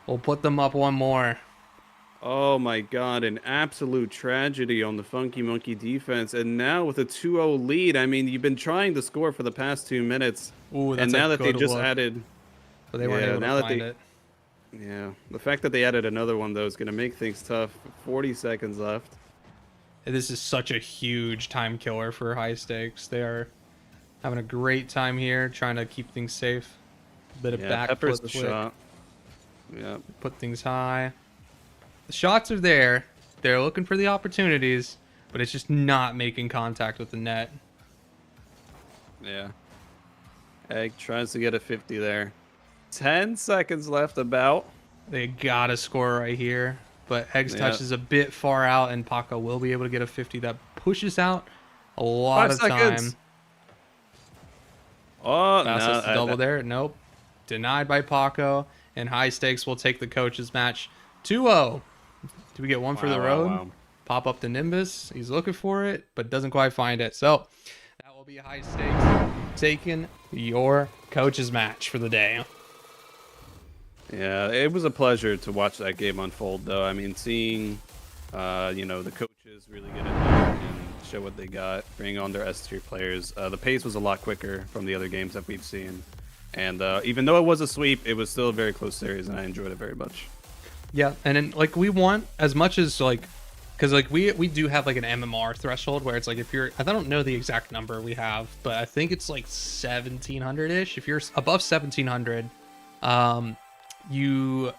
S3: will put them up one more.
S4: Oh my God, an absolute tragedy on the Funky Monkey defense. And now with a 2-0 lead, I mean, you've been trying to score for the past 2 minutes.
S3: Ooh, that's
S4: and now
S3: a
S4: that they
S3: good
S4: just
S3: look,
S4: added...
S3: but they weren't
S4: yeah,
S3: able
S4: now
S3: to
S4: that
S3: find
S4: they-
S3: it.
S4: Yeah, the fact that they added another one, though, is going to make things tough. 40 seconds left.
S3: This is such a huge time killer for high stakes. They are having a great time here, trying to keep things safe. A bit of
S4: Yeah,
S3: back
S4: Pepper's
S3: foot
S4: the
S3: flick,
S4: shot. Yeah.
S3: put things high. The shots are there. They're looking for the opportunities, but it's just not making contact with the net.
S4: Yeah. Egg tries to get a 50 there. 10 seconds left about.
S3: They gotta score right here, but Egg's
S4: Yeah.
S3: touch is a bit far out, and Paco will be able to get a 50 that pushes out a lot
S4: 5
S3: of
S4: seconds.
S3: time.
S4: Oh,
S3: Fast
S4: no.
S3: has to double there. Nope. Denied by Paco, and high stakes will take the coaches match 2-0. Do we get one for the
S4: Wow,
S3: road?
S4: wow.
S3: Pop up to Nimbus. He's looking for it, but doesn't quite find it. So that will be high stakes taking your coaches match for the day.
S4: Yeah, it was a pleasure to watch that game unfold, though. I mean, seeing, the coaches really get in there and show what they got, bring on their S-tier players. The pace was a lot quicker from the other games that we've seen. And even though it was a sweep, it was still a very close series, and I enjoyed it very much.
S3: Yeah, and then like we want as much as like, because like we do have like an MMR threshold where it's like if you're, I don't know the exact number we have, but I think it's like 1700 ish. If you're above 1700, you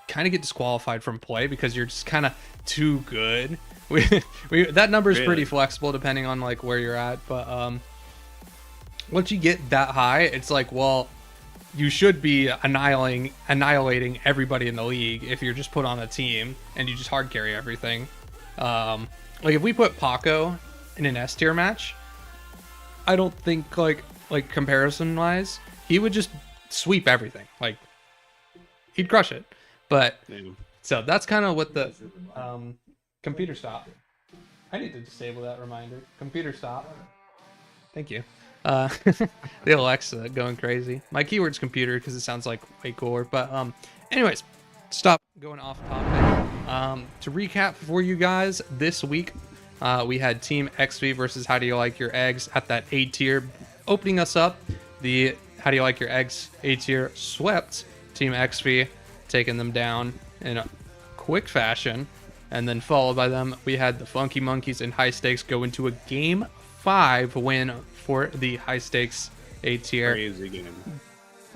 S3: kind of get disqualified from play because you're just kind of too good. That number is pretty flexible depending on like where you're at, but once you get that high, it's like, well, you should be annihilating everybody in the league if you're just put on a team and you just hard carry everything. Like if we put Paco in an S tier match, I don't think like comparison wise, he would just sweep everything. Like he'd crush it. But so that's kind of what the computer stop. I need to disable that reminder. Computer stop. Thank you. The Alexa going crazy. My keyword's computer because it sounds like way cooler. But anyways, stop going off topic. To recap for you guys, this week we had Team XV versus How Do You Like Your Eggs at that A tier, opening us up. The How Do You Like Your Eggs A tier swept Team XV, taking them down in a quick fashion. And then followed by them, we had the Funky Monkeys and High Stakes go into a Game 5 win for the High Stakes A tier.
S4: Crazy game.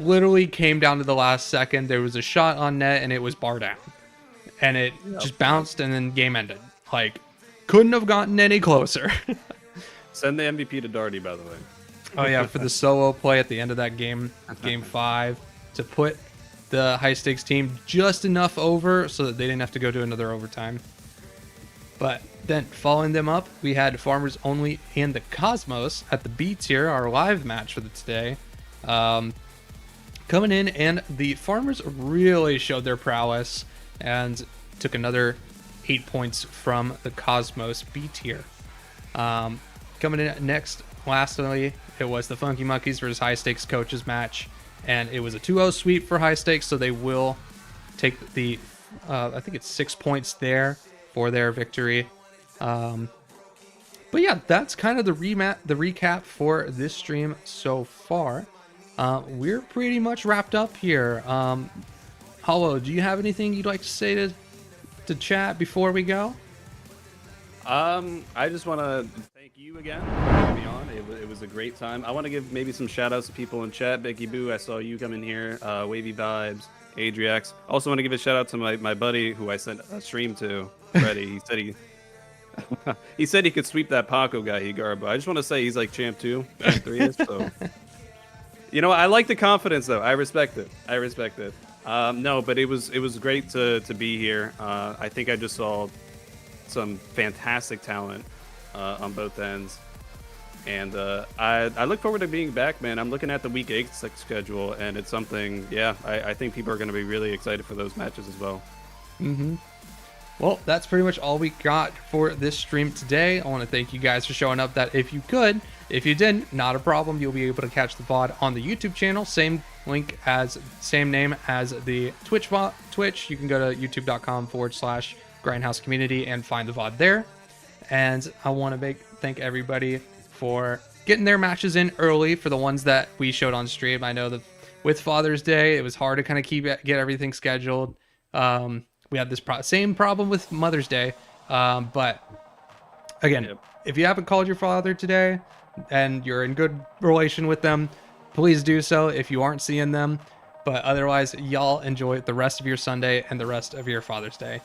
S3: Literally came down to the last second. There was a shot on net and it was bar down. And it just bounced and then game ended. Like, couldn't have gotten any closer.
S4: Send the MVP to Darty, by the way.
S3: Oh yeah, for the solo play at the end of that game, Game 5, to put the High Stakes team just enough over so that they didn't have to go to another overtime. But then following them up, we had Farmers Only and the Cosmos at the B tier, our live match for today. Coming in, and the Farmers really showed their prowess and took another 8 points from the Cosmos B tier. Coming in next, lastly, it was the Funky Monkeys versus High Stakes coaches match. And it was a 2-0 sweep for High Stakes, so they will take the, I think it's 6 points there for their victory. But yeah, that's kind of the recap for this stream so far. We're pretty much wrapped up here. Hollow, do you have anything you'd like to say to chat before we go?
S4: I just want to thank you again for having me on. It was a great time. I want to give maybe some shout outs to people in chat. Becky Boo, I saw you come in here. Wavy Vibes, Adriax. Also want to give a shout out to my buddy who I sent a stream to, Freddie. He said he could sweep that Paco guy he guarded, but I just want to say he's like champ 2, champ 3 so. You know, I like the confidence though. I respect it. No, but it was great to be here. I think I just saw some fantastic talent on both ends, and I look forward to being back, man. I'm looking at the week 8 schedule, and it's something, yeah, I think people are going to be really excited for those matches as well.
S3: Well, that's pretty much all we got for this stream today. I want to thank you guys for showing up. That if you could, if you didn't, not a problem. You'll be able to catch the VOD on the YouTube channel. Same name as the Twitch. You can go to youtube.com/Grindhouse Community and find the VOD there. And I want to thank everybody for getting their matches in early for the ones that we showed on stream. I know that with Father's Day, it was hard to kind of get everything scheduled. We had this same problem with Mother's Day. But again, if you haven't called your father today and you're in good relation with them, please do so if you aren't seeing them. But otherwise, y'all enjoy the rest of your Sunday and the rest of your Father's Day.